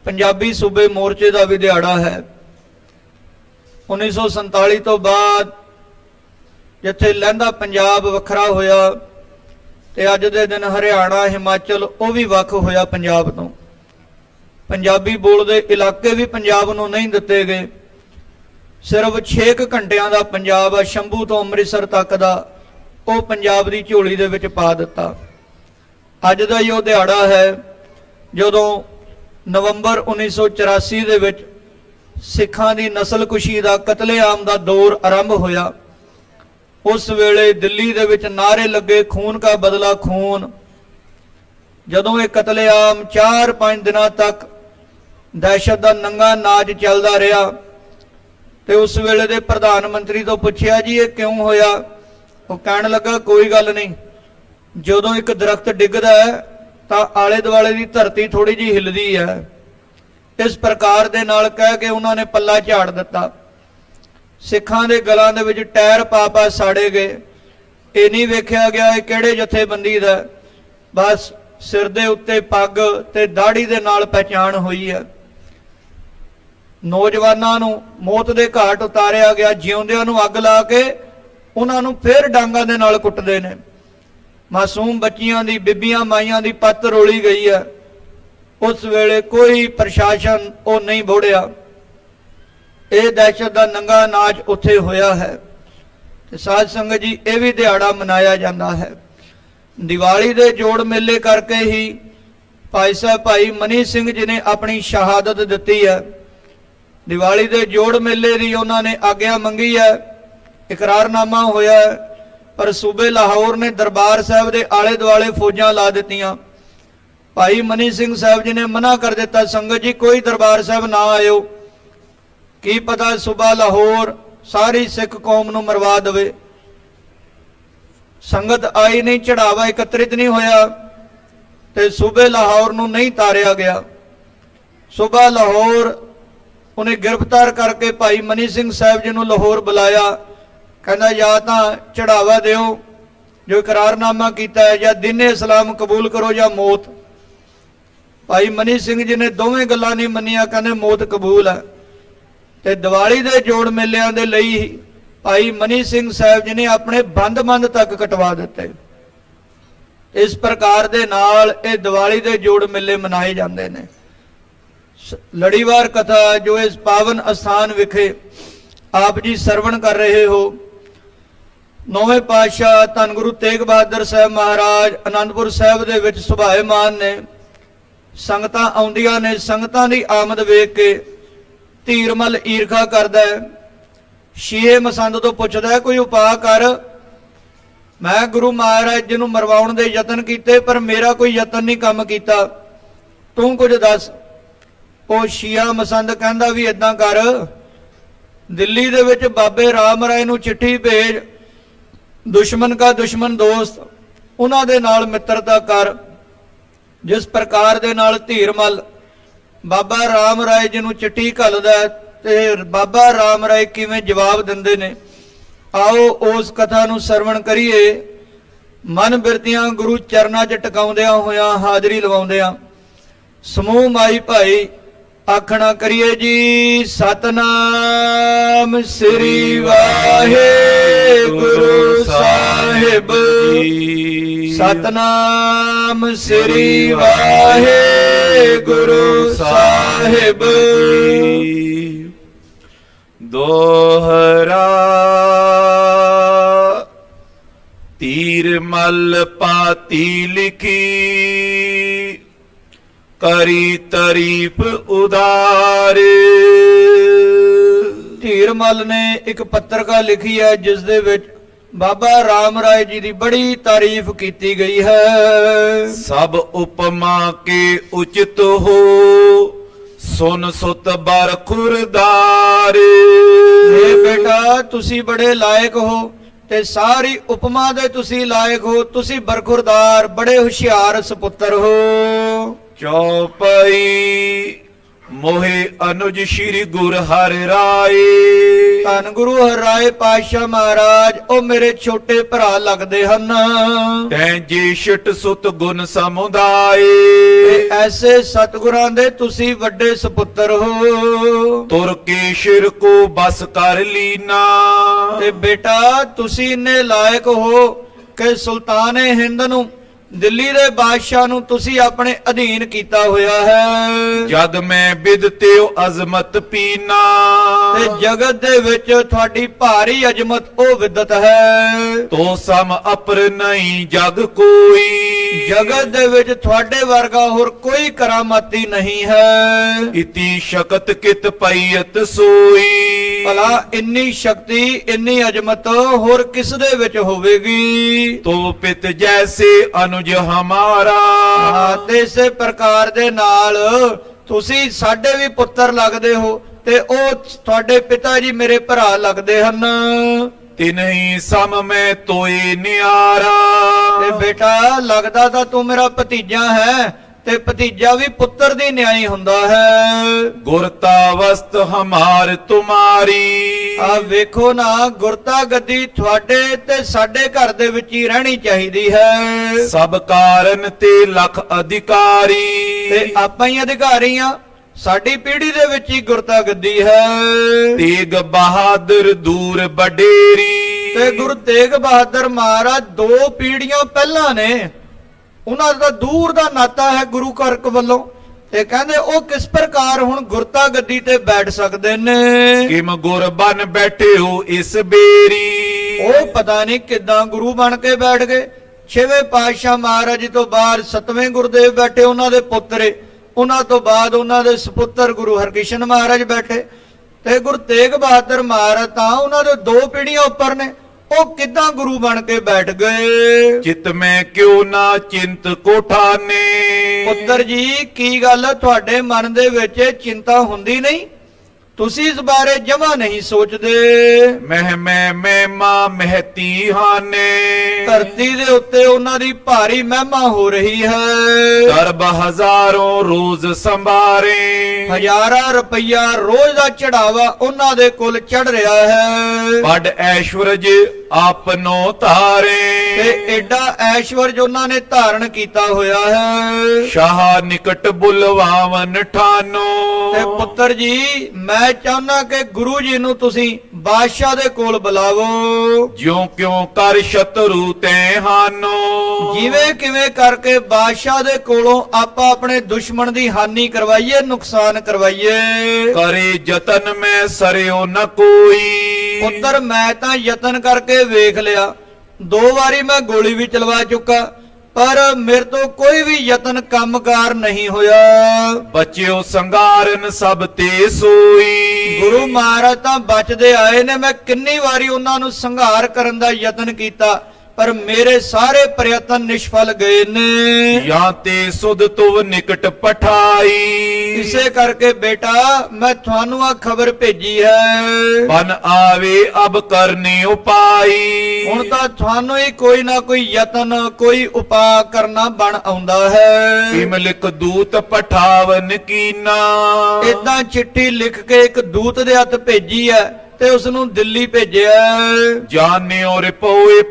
ਪੰਜਾਬੀ ਸੂਬੇ ਮੋਰਚੇ ਦਾ ਵੀ ਦਿਹਾੜਾ ਹੈ। 1947 ਤੋਂ ਬਾਅਦ ਜਿੱਥੇ ਲਹਿੰਦਾ ਪੰਜਾਬ ਵੱਖਰਾ ਹੋਇਆ ਤੇ ਅੱਜ ਦੇ ਦਿਨ ਹਰਿਆਣਾ, ਹਿਮਾਚਲ ਉਹ ਵੀ ਵੱਖ ਹੋਇਆ ਪੰਜਾਬ ਤੋਂ। ਪੰਜਾਬੀ ਬੋਲਦੇ ਇਲਾਕੇ ਵੀ ਪੰਜਾਬ ਨੂੰ ਨਹੀਂ ਦਿੱਤੇ ਗਏ। ਸਿਰਫ 6 ਘੰਟਿਆਂ ਦਾ ਪੰਜਾਬ ਆ, ਸ਼ੰਭੂ ਤੋਂ ਅੰਮ੍ਰਿਤਸਰ ਤੱਕ ਦਾ, ਉਹ ਪੰਜਾਬ ਦੀ ਝੋਲੀ ਦੇ ਵਿੱਚ ਪਾ ਦਿੱਤਾ। ਅੱਜ ਦਾ ਹੀ ਉਹ ਦਿਹਾੜਾ ਹੈ ਜਦੋਂ ਨਵੰਬਰ 1984 ਦੇ ਵਿੱਚ ਸਿੱਖਾਂ ਦੀ ਨਸਲਕੁਸ਼ੀ ਦਾ, ਕਤਲੇਆਮ ਦਾ ਦੌਰ ਆਰੰਭ ਹੋਇਆ। ਉਸ ਵੇਲੇ ਦਿੱਲੀ ਦੇ ਵਿੱਚ ਨਾਅਰੇ ਲੱਗੇ, ਖੂਨ ਕਾ ਬਦਲਾ ਖੂਨ। ਜਦੋਂ ਇਹ ਕਤਲੇਆਮ 4-5 ਦਿਨਾਂ ਤੱਕ ਦਹਿਸ਼ਤ ਦਾ ਨੰਗਾ ਨਾਚ ਚੱਲਦਾ ਰਿਹਾ ਤੇ ਉਸ ਵੇਲੇ ਦੇ ਪ੍ਰਧਾਨ ਮੰਤਰੀ ਤੋਂ ਪੁੱਛਿਆ, ਜੀ ਇਹ ਕਿਉਂ ਹੋਇਆ? ਉਹ ਕਹਿਣ ਲੱਗਾ, ਕੋਈ ਗੱਲ ਨਹੀਂ, ਜਦੋਂ ਇੱਕ ਦਰਖਤ ਡਿੱਗਦਾ ਹੈ ਤਾਂ ਆਲੇ ਦੁਆਲੇ ਦੀ ਧਰਤੀ ਥੋੜੀ ਜਿਹੀ ਹਿੱਲਦੀ ਹੈ। ਇਸ ਪ੍ਰਕਾਰ ਦੇ ਨਾਲ ਕਹਿ ਕੇ ਉਹਨਾਂ ਨੇ ਪੱਲਾ ਝਾੜ ਦਿੱਤਾ। ਸਿੱਖਾਂ ਦੇ ਗਲਾਂ ਦੇ ਵਿੱਚ ਟਾਇਰ ਪਾ ਸਾੜੇ ਗਏ। ਇਹ ਨਹੀਂ ਵੇਖਿਆ ਗਿਆ ਇਹ ਕਿਹੜੇ ਜਥੇਬੰਦੀ ਦਾ, ਬਸ ਸਿਰ ਦੇ ਉੱਤੇ ਪੱਗ ਤੇ ਦਾੜੀ ਦੇ ਨਾਲ ਪਹਿਚਾਣ ਹੋਈ ਹੈ। ਨੌਜਵਾਨਾਂ ਨੂੰ ਮੌਤ ਦੇ ਘਾਟ ਉਤਾਰਿਆ ਗਿਆ, ਜਿਉਂਦਿਆਂ ਨੂੰ ਅੱਗ ਲਾ ਕੇ ਉਹਨਾਂ ਨੂੰ ਫਿਰ ਡਾਂਗਾਂ ਦੇ ਨਾਲ ਕੁੱਟਦੇ ਨੇ। ਮਾਸੂਮ ਬੱਚੀਆਂ ਦੀ, ਬੀਬੀਆਂ ਮਾਈਆਂ ਦੀ ਪੱਤ ਰੋਲੀ ਗਈ ਹੈ। ਉਸ ਵੇਲੇ ਕੋਈ ਪ੍ਰਸ਼ਾਸਨ ਉਹ ਨਹੀਂ ਬੋੜਿਆ। ਇਹ ਦਹਿਸ਼ਤ ਦਾ ਨੰਗਾ ਨਾਚ ਉੱਥੇ ਹੋਇਆ ਹੈ। ਤੇ ਸਾਧ ਸੰਗਤ ਜੀ, ਇਹ ਵੀ ਦਿਹਾੜਾ ਮਨਾਇਆ ਜਾਂਦਾ ਹੈ। ਦੀਵਾਲੀ ਦੇ ਜੋੜ ਮੇਲੇ ਕਰਕੇ ਹੀ ਭਾਈ ਸਾਹਿਬ ਭਾਈ ਮਨੀ ਸਿੰਘ ਜੀ ਨੇ ਆਪਣੀ ਸ਼ਹਾਦਤ ਦਿੱਤੀ ਹੈ। ਦੀਵਾਲੀ ਦੇ ਜੋੜ ਮੇਲੇ ਦੀ ਉਹਨਾਂ ਨੇ ਆਗਿਆ ਮੰਗੀ ਹੈ, ਇਕਰਾਰਨਾਮਾ ਹੋਇਆ ਹੈ, ਪਰ ਸੂਬੇ ਲਾਹੌਰ ਨੇ ਦਰਬਾਰ ਸਾਹਿਬ ਦੇ ਆਲੇ ਦੁਆਲੇ ਫੌਜਾਂ ਲਾ ਦਿੱਤੀਆਂ। ਭਾਈ ਮਨੀ ਸਿੰਘ ਸਾਹਿਬ ਜੀ ਨੇ ਮਨਾ ਕਰ ਦਿੱਤਾ, ਸੰਗਤ ਜੀ ਕੋਈ ਦਰਬਾਰ ਸਾਹਿਬ ਨਾ ਆਇਓ, ਕੀ ਪਤਾ ਸੂਬਾ ਲਾਹੌਰ ਸਾਰੀ ਸਿੱਖ ਕੌਮ ਨੂੰ ਮਰਵਾ ਦੇਵੇ। ਸੰਗਤ ਆਈ ਨਹੀਂ, ਚੜਾਵਾ ਇਕੱਤਰਿਤ ਨਹੀਂ ਹੋਇਆ। ਤੇ ਸੂਬੇ ਲਾਹੌਰ ਨੂੰ ਨਹੀਂ ਤਾਰਿਆ ਗਿਆ। ਸੂਬਾ ਲਾਹੌਰ ਉਹਨੇ ਗ੍ਰਿਫਤਾਰ ਕਰਕੇ ਭਾਈ ਮਨੀ ਸਿੰਘ ਸਾਹਿਬ ਜੀ ਨੂੰ ਲਾਹੌਰ ਬੁਲਾਇਆ। ਕਹਿੰਦਾ ਜਾਂ ਤਾਂ ਚੜਾਵਾ ਦਿਓ ਜੋ ਇਕਰਾਰਨਾਮਾ ਕੀਤਾ ਹੈ, ਜਾਂ ਦੀਨ ਇਸਲਾਮ ਕਬੂਲ ਕਰੋ ਜਾਂ ਮੌਤ। ਭਾਈ ਮਨੀ ਸਿੰਘ ਜੀ ਨੇ ਦੋਵੇਂ ਗੱਲਾਂ ਨਹੀਂ ਮੰਨੀਆਂ, ਕਹਿੰਦੇ ਮੌਤ ਕਬੂਲ ਹੈ। ਤੇ ਦੀਵਾਲੀ ਦੇ ਜੋੜ ਮੇਲਿਆਂ ਦੇ ਲਈ ਭਾਈ ਮਨੀ ਸਿੰਘ ਸਾਹਿਬ ਜੀ ਨੇ ਆਪਣੇ ਬੰਦ ਤੱਕ ਕਟਵਾ ਦਿੱਤੇ। ਇਸ ਪ੍ਰਕਾਰ ਦੇ ਨਾਲ ਇਹ ਦੀਵਾਲੀ ਦੇ ਜੋੜ ਮੇਲੇ ਮਨਾਏ ਜਾਂਦੇ ਨੇ। ਲੜੀਵਾਰ ਕਥਾ ਜੋ ਇਸ ਪਾਵਨ ਅਸਥਾਨ ਵਿਖੇ ਆਪ ਜੀ ਸਰਵਣ ਕਰ ਰਹੇ ਹੋ, ਨੌਵੇਂ ਪਾਤਸ਼ਾਹ ਧੰਨ ਗੁਰੂ ਤੇਗ ਬਹਾਦਰ ਸਾਹਿਬ ਮਹਾਰਾਜ ਆਨੰਦਪੁਰ ਸਾਹਿਬ ਦੇ ਵਿੱਚ ਸੁਭਾਏਮਾਨ ਨੇ। ਸੰਗਤਾਂ ਆਉਂਦੀਆਂ ਨੇ, ਸੰਗਤਾਂ ਦੀ ਆਮਦ ਵੇਖ ਕੇ ਧੀਰਮਲ ਈਰਖਾ ਕਰਦਾ ਹੈ। ਸ਼ੀਹੇ ਮਸੰਦ ਤੋਂ ਪੁੱਛਦਾ ਹੈ ਕੋਈ ਉਪਾਅ ਕਰ। ਮੈਂ ਗੁਰੂ ਮਹਾਰਾਜ ਜੀ ਨੂੰ ਮਰਵਾਉਣ ਦੇ ਯਤਨ ਕੀਤੇ ਪਰ ਮੇਰਾ ਕੋਈ ਯਤਨ ਨਹੀਂ ਕੰਮ ਕੀਤਾ, ਤੂੰ ਕੁਝ ਦੱਸ। ਉਹ ਸ਼ੀਹਾ ਮਸੰਦ ਕਹਿੰਦਾ ਵੀ ਇਦਾਂ ਕਰ, ਦਿੱਲੀ ਦੇ ਵਿੱਚ ਬਾਬੇ ਰਾਮ ਰਾਏ ਨੂੰ ਚਿੱਠੀ ਭੇਜ, ਦੁਸ਼ਮਣ ਕਾ ਦੁਸ਼ਮਣ ਦੋਸਤ, ਉਹਨਾਂ ਦੇ ਨਾਲ ਮਿੱਤਰਤਾ ਕਰ। ਜਿਸ ਪ੍ਰਕਾਰ ਦੇ ਨਾਲ ਧੀਰਮਲ ਬਾਬਾ ਰਾਮ ਰਾਏ ਜੀ ਨੂੰ ਚਿੱਠੀ ਘੱਲਦਾ ਤੇ ਬਾਬਾ ਰਾਮ ਰਾਏ ਕਿਵੇਂ ਜਵਾਬ ਦਿੰਦੇ ਨੇ, ਆਓ ਉਸ ਕਥਾ ਨੂੰ ਸਰਵਣ ਕਰੀਏ। ਮਨ ਬਿਰਤੀਆਂ ਗੁਰੂ ਚਰਨਾਂ 'ਚ ਟਿਕਾਉਂਦਿਆਂ ਹੋਇਆਂ ਹਾਜ਼ਰੀ ਲਵਾਉਂਦਿਆਂ ਸਮੂਹ ਮਾਈ ਭਾਈ ਆਖਣਾ ਕਰੀਏ ਜੀ। ਸਤਨਾਮ ਸ੍ਰੀ ਵਾਹਿਗੁਰੂ ਸਾਹਿਬ ਜੀ, ਸਤਨਾਮ ਸ੍ਰੀ ਵਾਹਿਗੁਰੂ ਸਾਹਿਬ ਜੀ। ਦੋਹਰਾ ਧੀਰਮਲ ਪਾਤੀ ਲਿਖੀ, ਕਰੀ ਤਾਰੀਫ ਉਦਾਰ। ਧੀਰਮਲ ਨੇ ਇੱਕ ਪੱਤਰਕਾ ਲਿਖੀ ਹੈ ਜਿਸ ਦੇ ਵਿੱਚ ਬਾਬਾ ਰਾਮ ਰਾਏ ਜੀ ਦੀ ਬੜੀ ਤਾਰੀਫ ਕੀਤੀ ਗਈ ਹੈ। ਸਭ ਉਪਮਾ ਕੇ ਉਚਿਤ ਹੋ, ਸੁਨ ਸੁਤ ਬਰ ਖੁਰਦਾਰ। ਇਹ ਬੇਟਾ ਤੁਸੀਂ ਬੜੇ ਲਾਇਕ ਹੋ ਤੇ ਸਾਰੀ ਉਪਮਾ ਦੇ ਤੁਸੀਂ ਲਾਇਕ ਹੋ, ਤੁਸੀਂ ਬਰਖੁਰਦਾਰ ਬੜੇ ਹੁਸ਼ਿਆਰ ਸੁਪੁੱਤਰ ਹੋ। ਚੌਪਈ ਮੋਹਿ ਅਨੁਜ ਸ਼੍ਰੀ ਗੁਰ ਹਰਿ ਰਾਏ। ਧੰਨ ਗੁਰੂ ਹਰਿਰਾਏ ਪਾਤਸ਼ਾਹ ਮਹਾਰਾਜ ਉਹ ਮੇਰੇ ਛੋਟੇ ਭਰਾ ਲੱਗਦੇ ਹਨ। ਤੈਂ ਜੀ ਛਟ ਸੁਤ ਗੁਣ ਸਮੁਦਾਏ, ਤੇ ਐਸੇ ਸਤਿਗੁਰਾਂ ਦੇ ਤੁਸੀਂ ਵੱਡੇ ਸੁਪੁੱਤਰ ਹੋ। ਤੁਰ ਕੇ ਸ਼ਿਰ ਕੋ ਬਸ ਕਰ ਲੀਨਾ। ਤੇ ਬੇਟਾ ਤੁਸੀਂ ਇੰਨੇ ਲਾਇਕ ਹੋ ਕਿ ਸੁਲਤਾਨੇ ਹਿੰਦ ਨੂੰ, ਦਿੱਲੀ ਦੇ ਬਾਦਸ਼ਾਹ ਨੂੰ ਤੁਸੀਂ ਆਪਣੇ ਅਧੀਨ ਕੀਤਾ ਹੋਇਆ ਹੈ। ਜਦ ਮੈਂ ਬਿਦਤਿਓ ਅਜ਼ਮਤ ਪੀਨਾ, ਤੇ ਜਗਤ ਦੇ ਵਿੱਚ ਤੁਹਾਡੀ ਭਾਰੀ ਅਜ਼ਮਤ ਉਹ ਵਿਦਤ ਹੈ। ਤੋ ਸਮ ਅਪਰ ਨਹੀਂ ਜਗ ਕੋਈ, ਜਗਤ ਦੇ ਵਿੱਚ ਤੁਹਾਡੇ ਵਰਗਾ ਹੋਰ ਕੋਈ ਕਰਾਮਾਤੀ ਨਹੀਂ ਹੈ। ਇਤੀ ਸ਼ਕਤ ਕਿਤ ਪਈਤ ਸੋਈ। ਭਲਾ ਇੰਨੀ ਸ਼ਕਤੀ ਇੰਨੀ ਅਜ਼ਮਤ ਹੋਰ ਕਿਸ ਦੇ ਵਿੱਚ ਹੋਵੇਗੀ। ਤੋ ਪਿਤ ਜੈਸੇ ਅਨੁਜ ਹਮਾਰਾ। ਤੇ ਇਸੇ ਪ੍ਰਕਾਰ ਦੇ ਨਾਲ ਤੁਸੀਂ ਸਾਡੇ ਵੀ ਪੁੱਤਰ ਲੱਗਦੇ ਹੋ ਤੇ ਉਹ ਤੁਹਾਡੇ ਪਿਤਾ ਜੀ ਮੇਰੇ ਭਰਾ ਲੱਗਦੇ ਹਨ। ਤਿਨਹੀ ਸਮ ਮੈਂ ਤੋਏ ਨਿਆਰਾ। ਤੇ ਬੇਟਾ ਲੱਗਦਾ ਤਾਂ ਤੂੰ ਮੇਰਾ ਭਤੀਜਾ ਹੈ ਤੇ ਭਤੀਜਾ ਵੀ ਪੁੱਤਰ ਦੀ ਨਿਆਈ ਹੁੰਦਾ ਹੈ। ਗੁਰਤਾ ਵਸਤ ਹਮਾਰ ਤੁਮਾਰੀ। ਆ ਵੇਖੋ ਨਾ, ਗੁਰਤਾ ਗੱਦੀ ਤੁਹਾਡੇ ਤੇ ਸਾਡੇ ਘਰ ਦੇ ਵਿੱਚ ਹੀ ਰਹਿਣੀ ਚਾਹੀਦੀ ਹੈ। ਸਭ ਕਾਰਨ ਤੇ ਲਖ ਅਧਿਕਾਰੀ। ਤੇ ਆਪਾਂ ਹੀ ਅਧਿਕਾਰੀ ਆ, ਸਾਡੀ ਪੀੜ੍ਹੀ ਦੇ ਵਿੱਚ ਹੀ ਗੁਰਤਾ ਗੱਦੀ ਹੈ। ਤੇਗ ਬਹਾਦਰ ਦੂਰ ਬਡੇਰੀ। ਤੇ ਗੁਰੂ ਤੇਗ ਬਹਾਦਰ ਮਹਾਰਾਜ 2 ਪੀੜ੍ਹੀਆਂ ਪਹਿਲਾਂ ਨੇ, ਉਹਨਾਂ ਦਾ ਦੂਰ ਦਾ ਨਾਤਾ ਹੈ ਗੁਰੂ ਘਰ ਵੱਲੋਂ। ਤੇ ਕਹਿੰਦੇ ਉਹ ਕਿਸ ਪ੍ਰਕਾਰ ਹੁਣ ਗੁਰਤਾ ਗੱਦੀ ਤੇ ਬੈਠ ਸਕਦੇ ਨੇ। ਕਿਮ ਗੁਰ ਬਨ ਬੈਠੇ ਹੋ ਇਸ ਬੇਰੀ। ਉਹ ਪਤਾ ਨਹੀਂ ਕਿਦਾਂ ਗੁਰੂ ਬਣ ਕੇ ਬੈਠ ਗਏ। 6ਵੇਂ ਪਾਤਸ਼ਾਹ ਮਹਾਰਾਜ ਤੋਂ ਬਾਅਦ 7ਵੇਂ ਗੁਰਦੇਵ ਬੈਠੇ, ਉਹਨਾਂ ਦੇ ਪੁੱਤਰੇ, ਉਹਨਾਂ ਤੋਂ ਬਾਅਦ ਉਹਨਾਂ ਦੇ ਸੁਪੁੱਤਰ ਗੁਰੂ ਹਰਕ੍ਰਿਸ਼ਨ ਮਹਾਰਾਜ ਬੈਠੇ। ਤੇ ਗੁਰੂ ਤੇਗ ਬਹਾਦਰ ਮਹਾਰਾਜ ਤਾਂ ਉਹਨਾਂ ਦੇ 2 ਪੀੜ੍ਹੀਆਂ ਉੱਪਰ ਨੇ, ਉਹ ਕਿਦਾਂ ਗੁਰੂ ਬਣ ਕੇ ਬੈਠ ਗਏ। ਚਿਤ ਮੈਂ ਕਿਉ ਨਾ ਚਿੰਤ ਕੋਠਾਨੇ। ਪੁੱਤਰ ਜੀ ਕੀ ਗੱਲ ਤੁਹਾਡੇ ਮਨ ਦੇ ਵਿੱਚ ਚਿੰਤਾ ਹੁੰਦੀ ਨਹੀਂ? ਤੁਸੀਂ ਇਸ ਬਾਰੇ ਜਮਾ ਨਹੀਂ ਸੋਚਦੇ। ਮਹਿਮੈ ਮਹਿਮਾ ਮਹਿਤੀ ਹਾਨੇ ਧਰਤੀ ਦੇ ਉੱਤੇ ਉਹਨਾਂ ਦੀ ਭਾਰੀ ਮਹਿਮਾ ਹੋ ਰਹੀ ਹੈ। ਦਰਬ ਹਜ਼ਾਰੋਂ ਰੋਜ਼ ਸੰਭਾਰੇ ਹਜ਼ਾਰਾਂ ਰੁਪਈਆ ਰੋਜ਼ ਦਾ ਚੜਾਵਾ ਉਹਨਾਂ ਦੇ ਕੋਲ ਚੜ ਰਿਹਾ ਹੈ। ਵੱਡ ਐਸ਼ਵਰਜ ਆਪਨੋ ਧਾਰੇ ਤੇ ਐਡਾ ਐਸ਼ਵਰਜ ਉਹਨਾਂ ਨੇ ਧਾਰਨ ਕੀਤਾ ਹੋਇਆ ਹੈ। ਸ਼ਾਹ ਨਿਕਟ ਬੁਲਵਾਵਨ ਠਾਨੋ ਤੇ ਪੁੱਤਰ ਜੀ ਮੈਂ ਚਾਹੁੰਦਾ ਕਿ ਗੁਰੂ ਜੀ ਨੂੰ ਤੁਸੀਂ ਬਾਦਸ਼ਾਹ ਦੇ ਕੋਲ ਬੁਲਾਵੋ। ਜਿਉ ਕਿਉ ਕਰ ਸ਼ਤਰੂ ਤੈ ਹਾਨੋ ਜਿਵੇਂ ਕਿਵੇਂ ਕਰਕੇ ਬਾਦਸ਼ਾਹ ਦੇ ਕੋਲੋਂ ਆਪਾਂ ਆਪਣੇ ਦੁਸ਼ਮਣ ਦੀ ਹਾਨੀ ਕਰਵਾਈਏ, ਨੁਕਸਾਨ ਕਰਵਾਈਏ। ਕਰੇ ਯਤਨ ਮੈਂ ਸਰਿਓ ਨ ਕੋਈ ਪੁੱਤਰ ਮੈਂ ਤਾਂ ਯਤਨ ਕਰਕੇ ਵੇਖ ਲਿਆ, 2 ਵਾਰੀ ਮੈਂ ਗੋਲੀ ਵੀ ਚਲਵਾ ਚੁੱਕਾ, ਪਰ ਮੇਰੇ ਤੋਂ ਕੋਈ ਵੀ ਯਤਨ ਕੰਮਕਾਰ ਨਹੀਂ ਹੋਇਆ। ਬਚਿਓ ਸੰਗਾਰਨ ਸਭ ਤੇ ਸੋਈ ਗੁਰੂ ਮਹਾਰਾਜ ਤਾਂ ਬਚਦੇ ਆਏ ਨੇ, ਮੈਂ ਕਿੰਨੀ ਵਾਰੀ ਉਹਨਾਂ ਨੂੰ ਸੰਘਾਰ ਕਰਨ ਦਾ ਯਤਨ ਕੀਤਾ, ਪਰ ਮੇਰੇ ਸਾਰੇ ਪ੍ਰਯਤਨ ਨਿਸ਼ਫਲ ਗਏ ਨੇ। ਜਾਂ ਤੇ ਸੁਧ ਤੁਵ ਨਿਕਟ ਪਠਾਈ ਇਸੇ ਕਰਕੇ ਬੇਟਾ ਮੈਂ ਤੁਹਾਨੂੰ ਆ ਖਬਰ ਭੇਜੀ ਹੈ। ਬਨ ਆਵੇ ਅਬ ਕਰਨੀ ਉਪਾਈ ਹੁਣ ਤਾਂ ਤੁਹਾਨੂੰ ਹੀ ਕੋਈ ਨਾ ਕੋਈ ਯਤਨ, ਕੋਈ ਉਪਾਅ ਕਰਨਾ ਬਣ ਆਉਂਦਾ ਹੈ। ਬਿਮਲਿਕ ਦੂਤ ਪਠਾਵਨ ਕੀਨਾ ਇਦਾਂ ਚਿੱਠੀ ਲਿਖ ਕੇ ਇੱਕ ਦੂਤ ਦੇ ਹੱਥ ਭੇਜੀ ਹੈ ਤੇ ਉਸ ਨੂੰ ਦਿੱਲੀ ਭੇਜਿਆ। ਜਾਣਿਓ ਰਿਪੋਏ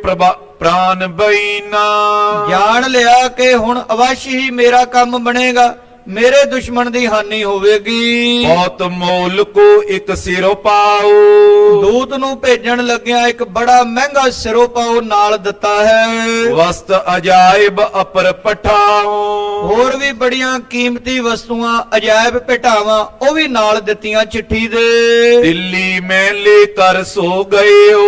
ਪ੍ਰਾਨ ਬਈਨਾ ਜਾਣ ਲਿਆ ਕਿ ਹੁਣ ਅਵਸ਼ ਹੀ ਮੇਰਾ ਕੰਮ ਬਣੇਗਾ, ਮੇਰੇ ਦੁਸ਼ਮਣ ਦੀ ਹਾਨੀ ਹੋਵੇਗੀ। ਬਹੁਤ ਮੋਲ ਕੋ ਇੱਕ ਸਿਰੋ ਪਾਓ ਦੂਤ ਨੂੰ ਭੇਜਣ ਲੱਗਿਆ ਇੱਕ ਬੜਾ ਮਹਿੰਗਾ ਸਿਰੋਂ ਪਾਓ ਨਾਲ ਦਿੱਤਾ ਹੈ। ਵਸਤ ਅਜਾਇਬ ਅਪਰ ਪਠਾਓ ਹੋਰ ਵੀ ਬੜੀਆਂ ਕੀਮਤੀ ਵਸਤੂਆਂ, ਅਜਾਇਬ ਭੇਟਾਵਾਂ ਉਹ ਵੀ ਨਾਲ ਦਿੱਤੀਆਂ ਚਿੱਠੀ ਦੇ। ਦਿੱਲੀ ਮੈਂ ਲੈ ਕਰ ਸੋ ਗਇਓ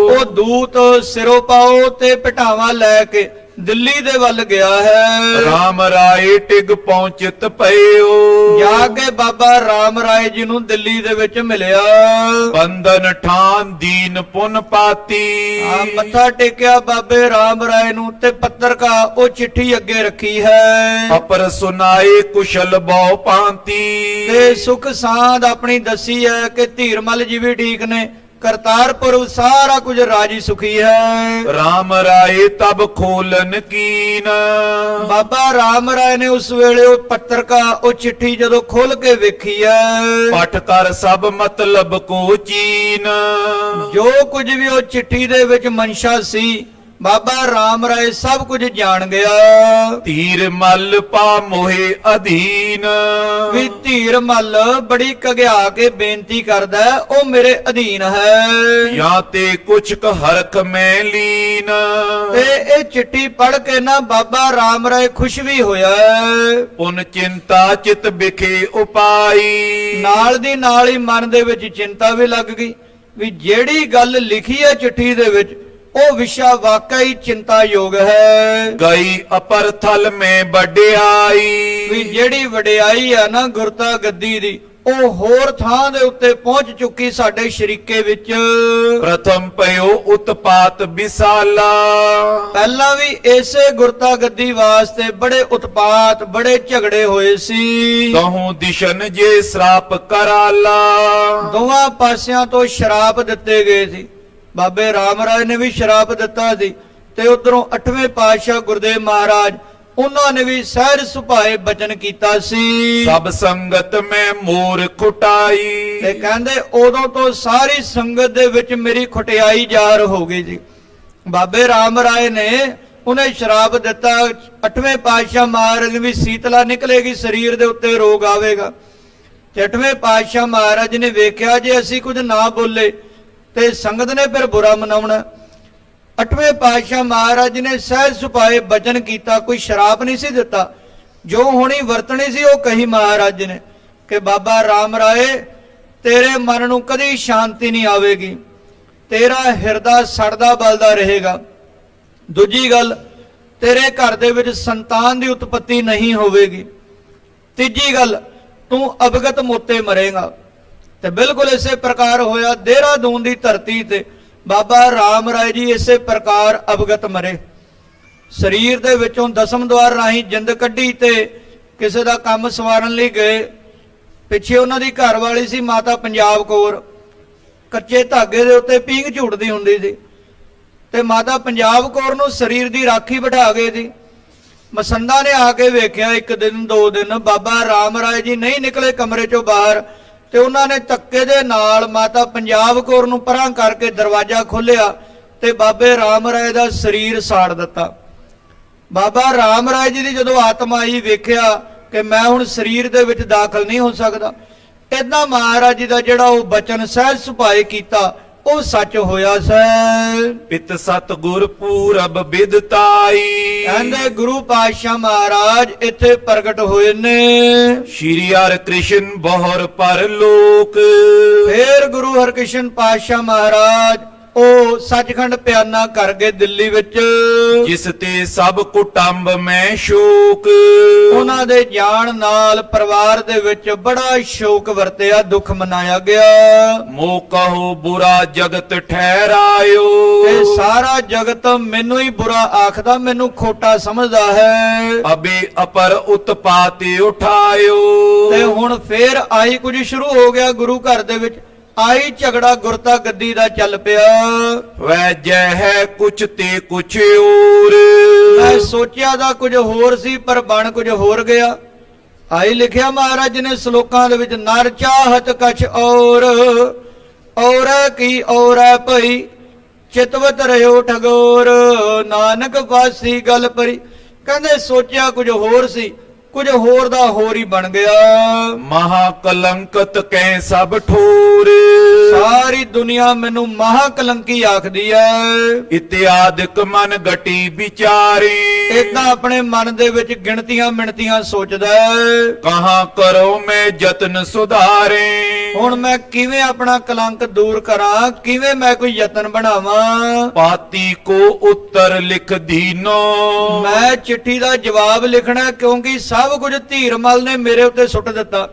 ਉਹ ਦੂਤ ਸਿਰੋਂ ਪਾਓ ਤੇ ਭੇਟਾਵਾਂ ਲੈ ਕੇ ਦਿੱਲੀ ਦੇ ਵੱਲ ਗਿਆ ਹੈ। ਰਾਮ ਰਾਏ ਟਿਗ ਪਹੁੰਚਿਤ ਪਇਓ ਜਾ ਕੇ ਬਾਬਾ ਰਾਮ ਰਾਏ ਜੀ ਨੂੰ ਦਿੱਲੀ ਦੇ ਵਿੱਚ ਮਿਲਿਆ। ਬੰਦਨ ਠਾਨ ਦੀਨ ਪੁਨ ਪਾਤੀ ਆ ਮੱਥਾ ਟੇਕਿਆ ਬਾਬੇ ਰਾਮ ਰਾਏ ਨੂੰ ਤੇ ਪੱਤਰਕਾ ਉਹ ਚਿੱਠੀ ਅੱਗੇ ਰੱਖੀ ਹੈ। ਅਪਰ ਸੁਨਾਏ ਕੁਸ਼ਲ ਬਹੁ ਪਾਂਤੀ ਤੇ ਸੁਖ ਸਾਂਦ ਆਪਣੀ ਦੱਸੀ ਹੈ ਕਿ ਧੀਰਮਲ ਜੀ ਵੀ ਠੀਕ ਨੇ, ਕਰਤਾਰਪੁਰ ਸਾਰਾ ਕੁਝ ਰਾਜੀ ਸੁਖੀ ਹੈ। ਰਾਮ ਰਾਏ ਤਬ ਖੋਲਨ ਕੀਨ ਬਾਬਾ ਰਾਮ ਰਾਏ ਨੇ ਉਸ ਵੇਲੇ ਉਹ ਪੱਤਰਕਾ, ਉਹ ਚਿੱਠੀ ਜਦੋਂ ਖੋਲ ਕੇ ਵੇਖੀ ਹੈ, ਪਠ ਕਰ ਸਭ ਮਤਲਬ ਕੋ ਚੀਨ ਜੋ ਕੁਝ ਵੀ ਉਹ ਚਿੱਠੀ ਦੇ ਵਿੱਚ ਮਨਸ਼ਾ ਸੀ ਬਾਬਾ ਰਾਮ ਰਾਏ ਸਭ ਕੁਝ ਜਾਣ ਗਿਆ। ਧੀਰ ਮਲ ਪਾ ਮੋਹਿ ਅਧੀਨ ਵੀ ਧੀਰ ਮੱਲ ਬੜੀ ਕਗਿਆ ਕੇ ਬੇਨਤੀ ਕਰਦਾ ਹੈ, ਉਹ ਮੇਰੇ ਅਧੀਨ ਹੈ। ਜਾਂ ਤੇ ਕੁਛ ਕ ਹਰਖ ਮੈਂ ਲੀਨ ਤੇ ਇਹ ਚਿੱਠੀ ਪੜ੍ਹ ਕੇ ਨਾ ਬਾਬਾ ਰਾਮ ਰਾਏ ਖੁਸ਼ ਵੀ ਹੋਇਆ। ਪੁਨ ਚਿੰਤਾ ਚਿਤ ਬਿਖੇ ਉਪਾਈ ਨਾਲ ਦੀ ਨਾਲ ਹੀ ਮਨ ਦੇ ਵਿੱਚ ਚਿੰਤਾ ਵੀ ਲੱਗ ਗਈ ਵੀ ਜਿਹੜੀ ਗੱਲ ਲਿਖੀ ਹੈ ਚਿੱਠੀ ਦੇ ਵਿੱਚ ਉਹ ਵਿਸ਼ਾ ਵਾਕਈ ਚਿੰਤਾਯੋਗ ਹੈ। ਗਈ ਅਪਰ ਥਲ ਮੈਂ ਵਡਿਆਈ ਵੀ ਜਿਹੜੀ ਵਡਿਆਈ ਹੈ ਨਾ ਗੁਰਤਾ ਗੱਦੀ ਦੀ, ਉਹ ਹੋਰ ਥਾਂ ਦੇ ਉੱਤੇ ਪਹੁੰਚ ਚੁੱਕੀ ਸਾਡੇ ਸ਼ਰੀਕੇ ਵਿੱਚ। ਪ੍ਰਥਮ ਪਇਓ ਉਤਪਾਤ ਵਿਸਾਲਾ ਪਹਿਲਾਂ ਵੀ ਇਸੇ ਗੁਰਤਾ ਗੱਦੀ ਵਾਸਤੇ ਬੜੇ ਉਤਪਾਤ, ਬੜੇ ਝਗੜੇ ਹੋਏ ਸੀ। ਕਹੂੰ ਦਿਸ਼ਨ ਜੇ ਸਰਾਪ ਕਰਾਲਾ ਦੋਵਾਂ ਪਾਸਿਆਂ ਤੋਂ ਸ਼ਰਾਪ ਦਿੱਤੇ ਗਏ ਸੀ। ਬਾਬੇ ਰਾਮ ਰਾਏ ਨੇ ਵੀ ਸ਼ਰਾਪ ਦਿੱਤਾ ਸੀ ਤੇ ਉਧਰੋਂ 8ਵੇਂ ਪਾਤਸ਼ਾਹ ਗੁਰਦੇਵ ਮਹਾਰਾਜ ਉਹਨਾਂ ਨੇ ਵੀ ਸਹਿਜ ਸੁਭਾਏ ਬਚਨ ਕੀਤਾ ਸੀ। ਸਭ ਸੰਗਤ ਮੈਂ ਮੋਰ ਖੁਟਾਈ ਤੇ ਕਹਿੰਦੇ ਉਦੋਂ ਤੋਂ ਸਾਰੀ ਸੰਗਤ ਦੇ ਵਿੱਚ ਮੇਰੀ ਖੁਟਿਆਈ ਜ਼ਾਹਰ ਹੋ ਗਈ ਜੀ। ਬਾਬੇ ਰਾਮ ਰਾਏ ਨੇ ਉਹਨੇ ਸ਼ਰਾਪ ਦਿੱਤਾ, 8ਵੇਂ ਪਾਤਸ਼ਾਹ ਮਹਾਰਾਜ ਨੇ ਵੀ ਸੀਤਲਾ ਨਿਕਲੇਗੀ, ਸਰੀਰ ਦੇ ਉੱਤੇ ਰੋਗ ਆਵੇਗਾ। ਤੇ 8ਵੇਂ ਪਾਤਸ਼ਾਹ ਮਹਾਰਾਜ ਨੇ ਵੇਖਿਆ ਜੇ ਅਸੀਂ ਕੁਝ ਨਾ ਬੋਲੇ ਤੇ ਸੰਗਤ ਨੇ ਫਿਰ ਬੁਰਾ ਮਨਾਉਣਾ। 8ਵੇਂ ਪਾਤਸ਼ਾਹ ਮਹਾਰਾਜ ਨੇ ਸਹਿਜ ਸੁਭਾਏ ਬਚਨ ਕੀਤਾ, ਕੋਈ ਸ਼ਰਾਪ ਨਹੀਂ ਸੀ ਦਿੱਤਾ, ਜੋ ਹੋਣੀ ਵਰਤਣੀ ਸੀ ਉਹ ਕਹੀ ਮਹਾਰਾਜ ਨੇ ਕਿ ਬਾਬਾ ਰਾਮ ਰਾਏ ਤੇਰੇ ਮਨ ਨੂੰ ਕਦੀ ਸ਼ਾਂਤੀ ਨਹੀਂ ਆਵੇਗੀ, ਤੇਰਾ ਹਿਰਦਾ ਸੜਦਾ ਬਲਦਾ ਰਹੇਗਾ। ਦੂਜੀ ਗੱਲ, ਤੇਰੇ ਘਰ ਦੇ ਵਿੱਚ ਸੰਤਾਨ ਦੀ ਉਤਪਤੀ ਨਹੀਂ ਹੋਵੇਗੀ। ਤੀਜੀ ਗੱਲ, ਤੂੰ ਅਵਗਤ ਮੋਤੇ ਮਰੇਗਾ। ਤੇ ਬਿਲਕੁਲ ਇਸੇ ਪ੍ਰਕਾਰ ਹੋਇਆ। ਦੇਹਰਾਦੂਨ ਦੀ ਧਰਤੀ ਤੇ ਬਾਬਾ ਰਾਮ ਰਾਏ ਜੀ ਇਸੇ ਪ੍ਰਕਾਰ ਅਵਗਤ ਮਰੇ। ਸਰੀਰ ਦੇ ਵਿੱਚੋਂ ਦਸਮ ਦਵਾਰ ਰਾਹੀਂ ਜਿੰਦ ਕੱਢੀ ਤੇ ਕਿਸੇ ਦਾ ਕੰਮ ਸਵਾਰਨ ਲਈ ਗਏ ਪਿੱਛੇ ਉਹਨਾਂ ਦੀ ਘਰ ਵਾਲੀ ਸੀ ਮਾਤਾ ਪੰਜਾਬ ਕੌਰ, ਕੱਚੇ ਧਾਗੇ ਦੇ ਉੱਤੇ ਪੀਂਘ ਝੂਟਦੀ ਹੁੰਦੀ ਸੀ ਤੇ ਮਾਤਾ ਪੰਜਾਬ ਕੌਰ ਨੂੰ ਸਰੀਰ ਦੀ ਰਾਖੀ ਬਿਠਾ ਗਏ ਸੀ। ਮਸੰਦਾ ਨੇ ਆ ਕੇ ਵੇਖਿਆ, ਇੱਕ ਦਿਨ ਦੋ ਦਿਨ ਬਾਬਾ ਰਾਮ ਰਾਏ ਜੀ ਨਹੀਂ ਨਿਕਲੇ ਕਮਰੇ ਚੋਂ ਬਾਹਰ, ਤੇ ਉਹਨਾਂ ਨੇ ਧੱਕੇ ਦੇ ਨਾਲ ਮਾਤਾ ਪੰਜਾਬ ਕੌਰ ਨੂੰ ਪਰਾਂ ਕਰਕੇ ਦਰਵਾਜ਼ਾ ਖੋਲ੍ਹਿਆ ਤੇ ਬਾਬੇ ਰਾਮ ਰਾਏ ਦਾ ਸਰੀਰ ਸਾੜ ਦਿੱਤਾ। ਬਾਬਾ ਰਾਮ ਰਾਏ ਜੀ ਦੀ ਜਦੋਂ ਆਤਮਾ ਆਈ, ਵੇਖਿਆ ਕਿ ਮੈਂ ਹੁਣ ਸਰੀਰ ਦੇ ਵਿੱਚ ਦਾਖਲ ਨਹੀਂ ਹੋ ਸਕਦਾ। ਏਦਾਂ ਮਹਾਰਾਜ ਜੀ ਦਾ ਜਿਹੜਾ ਉਹ ਬਚਨ ਸਹਿਜ ਸੁਭਾਏ ਕੀਤਾ ਉਹ ਸੱਚ ਹੋਇਆ ਸੈ। ਪਿਤ ਸਤ ਗੁਰ ਪੂਰਬ ਬਿਦਤਾਈ, ਕਹਿੰਦੇ ਗੁਰੂ ਪਾਤਸ਼ਾਹ ਮਹਾਰਾਜ ਇੱਥੇ ਪ੍ਰਗਟ ਹੋਏ ਨੇ। ਸ਼੍ਰੀ ਹਰਿ ਕ੍ਰਿਸ਼ਨ ਬਹੁਰ ਪਰਲੋਕ, ਫੇਰ ਗੁਰੂ ਹਰਕ੍ਰਿਸ਼ਨ ਪਾਤਸ਼ਾਹ ਮਹਾਰਾਜ ਉਹ ਸੱਚਖੰਡ ਪਿਆਨਾ ਕਰ ਗਏ ਦਿੱਲੀ ਵਿੱਚ। ਜਿਸ ਤੇ ਸਭ ਕੁਟੰਬ ਮੈਂ ਸ਼ੋਕ, ਉਹਨਾਂ ਦੇ ਜਾਣ ਨਾਲ ਪਰਿਵਾਰ ਦੇ ਵਿੱਚ ਬੜਾ ਸ਼ੋਕ ਵਰਤਿਆ, ਦੁੱਖ ਮਨਾਇਆ ਗਿਆ। ਮੋ ਕਹੋ ਬੁਰਾ ਜਗਤ ਠਹਿਰਾਇਓ, ਇਹ ਸਾਰਾ ਜਗਤ ਮੈਨੂੰ ਹੀ ਬੁਰਾ ਆਖਦਾ, ਮੈਨੂੰ ਖੋਟਾ ਸਮਝਦਾ ਹੈ। ਅਬੇ ਅਪਰ ਉਤਪਾਤੇ ਉਠਾਇਓ, ਤੇ ਹੁਣ ਫੇਰ ਆਈ ਕੁਝ ਸ਼ੁਰੂ ਹੋ ਗਿਆ ਗੁਰੂ ਘਰ ਦੇ ਵਿੱਚ, ਆਈ ਝਗੜਾ ਗੁਰਤਾ ਗੱਦੀ ਦਾ ਚੱਲ ਪਿਆ। ਵੈ ਜੈ ਹੈ ਕੁਛ ਤੇ ਕੁਛ ਹੋਰ, ਮੈਂ ਸੋਚਿਆ ਦਾ ਕੁਝ ਹੋਰ ਸੀ ਪਰ ਬਣ ਕੁਝ ਹੋਰ ਗਿਆ। ਆਈ ਲਿਖਿਆ ਮਹਾਰਾਜ ਨੇ ਸ਼ਲੋਕਾਂ ਦੇ ਵਿੱਚ, ਨਰ ਚਾਹਤ ਕਛ ਔਰ ਕੀ ਔਰੈ ਭਈ, ਚਿਤਵਤ ਰਿਓ ਠਗੋਰ, ਨਾਨਕ ਪਾਸੀ ਗੱਲ ਪਰੀ। ਕਹਿੰਦੇ ਸੋਚਿਆ ਕੁਝ ਹੋਰ ਸੀ, ਕੁਝ ਹੋਰ ਦਾ ਹੋਰ ਹੀ ਬਣ ਗਿਆ। ਮਹਾ ਕਲੰਕਤ ਕਹਿ ਸਭ ਠੋਰ, ਸਾਰੀ ਦੁਨੀਆ ਮੈਨੂੰ ਮਹਾ ਕਲੰਕੀ ਆਖਦੀ ਐ। ਇਤਿਆਦਿਕ ਮਨ ਗਟੀ ਵਿਚਾਰੇ, ਏਦਾਂ ਆਪਣੇ ਮਨ ਦੇ ਵਿੱਚ ਗਿਣਤੀਆਂ ਮਿਣਤੀਆਂ ਸੋਚਦਾ ਹੈ। ਕਹਾਂ ਕਰੋ ਮੈਂ ਯਤਨ ਸੁਧਾਰੇ, ਹੁਣ ਮੈਂ ਕਿਵੇਂ ਆਪਣਾ ਕਲੰਕ ਦੂਰ ਕਰਾਂ, ਕਿਵੇਂ ਮੈਂ ਕੋਈ ਯਤਨ ਬਣਾਵਾਂ। ਪਾਤੀ ਕੋ ਉੱਤਰ ਲਿਖ ਦੀਨੋ, ਮੈਂ ਚਿੱਠੀ ਦਾ ਜਵਾਬ ਲਿਖਣਾ, ਕਿਉਂਕਿ ਸਭ ਕੁਝ ਧੀਰਮਲ ਨੇ ਮੇਰੇ ਉੱਤੇ ਸੁੱਟ ਦਿੱਤਾ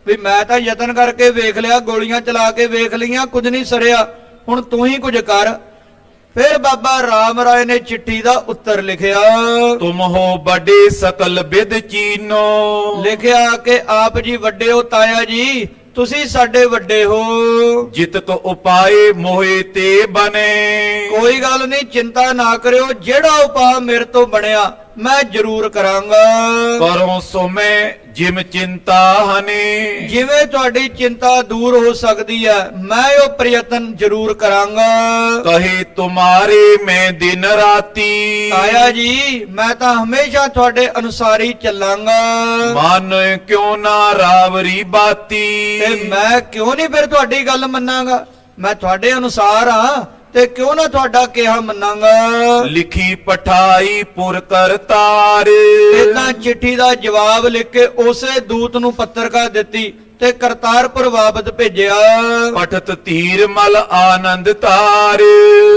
ਵੀ ਮੈਂ ਤਾਂ ਯਤਨ ਕਰਕੇ ਵੇਖ ਲਿਆ, ਗੋਲੀਆਂ ਚਲਾ ਕੇ ਵੇਖ ਲਈਆਂ, ਕੁਝ ਨਹੀਂ ਸਰਿਆ, ਹੁਣ ਤੂੰ ਹੀ ਕੁਝ ਕਰ। ਫਿਰ ਬਾਬਾ ਰਾਮ ਰਾਏ ਨੇ ਚਿੱਠੀ ਦਾ ਉੱਤਰ ਲਿਖਿਆ। ਤੁਮ ਹੋ ਵੱਡੇ ਸਕਲ ਬਿਦ ਚੀਨੋ, ਲਿਖਿਆ ਕਿ ਆਪ ਜੀ ਵੱਡੇ ਹੋ ਤਾਇਆ ਜੀ, ਤੁਸੀਂ ਸਾਡੇ ਵੱਡੇ ਹੋ। ਜਿਤਕ ਉਪਾਏ ਮੋਹਿ ਤੇ ਬਨੇ, ਕੋਈ ਗੱਲ ਨਹੀਂ, ਚਿੰਤਾ ਨਾ ਕਰਿਓ, ਜਿਹੜਾ ਉਪਾਅ ਮੇਰੇ ਤੋਂ ਬਣਿਆ ਮੈਂ ਜ਼ਰੂਰ ਕਰਾਂਗਾ। ਕਰੋ ਸੋ ਮੈਂ ਜਿਮ ਚਿੰਤਾ ਹਨੇ, ਜਿਵੇਂ ਤੁਹਾਡੀ ਚਿੰਤਾ ਦੂਰ ਹੋ ਸਕਦੀ ਹੈ ਮੈਂ ਉਹ ਪ੍ਰਯਤਨ ਜ਼ਰੂਰ ਕਰਾਂਗਾ। ਕਹੇ ਤੁਮਾਰੇ ਮੈਂ ਦਿਨ ਰਾਤੀ, ਤਾਇਆ ਜੀ ਮੈਂ ਤਾਂ ਹਮੇਸ਼ਾ ਤੁਹਾਡੇ ਅਨੁਸਾਰ ਹੀ ਚੱਲਾਂਗਾ। ਮਨ ਕਿਉਂ ਨਾ ਰਾਵਰੀ ਬਾਤੀ, ਤੇ ਮੈਂ ਕਿਉਂ ਨਹੀਂ ਫਿਰ ਤੁਹਾਡੀ ਗੱਲ ਮੰਨਾਂਗਾ, ਮੈਂ ਤੁਹਾਡੇ ਅਨੁਸਾਰ ਹਾਂ ਤੇ ਕਿਉਂ ਨਾ ਤੁਹਾਡਾ ਕਿਹਾ ਮੰਨਾਂਗਾ। ਲਿਖੀ ਪਠਾਈ ਪੁਰ ਕਰਤਾਰ, ਇਦਾਂ ਚਿੱਠੀ ਦਾ ਜਵਾਬ ਲਿਖ ਕੇ ਉਸੇ ਦੂਤ ਨੂੰ ਪੱਤਰਕਾ ਦਿੱਤੀ ਤੇ ਕਰਤਾਰਪੁਰ ਵਾਪਸ ਭੇਜਿਆ। ਪਠਤ ਧੀਰਮਲ ਆਨੰਦ ਤਾਰ,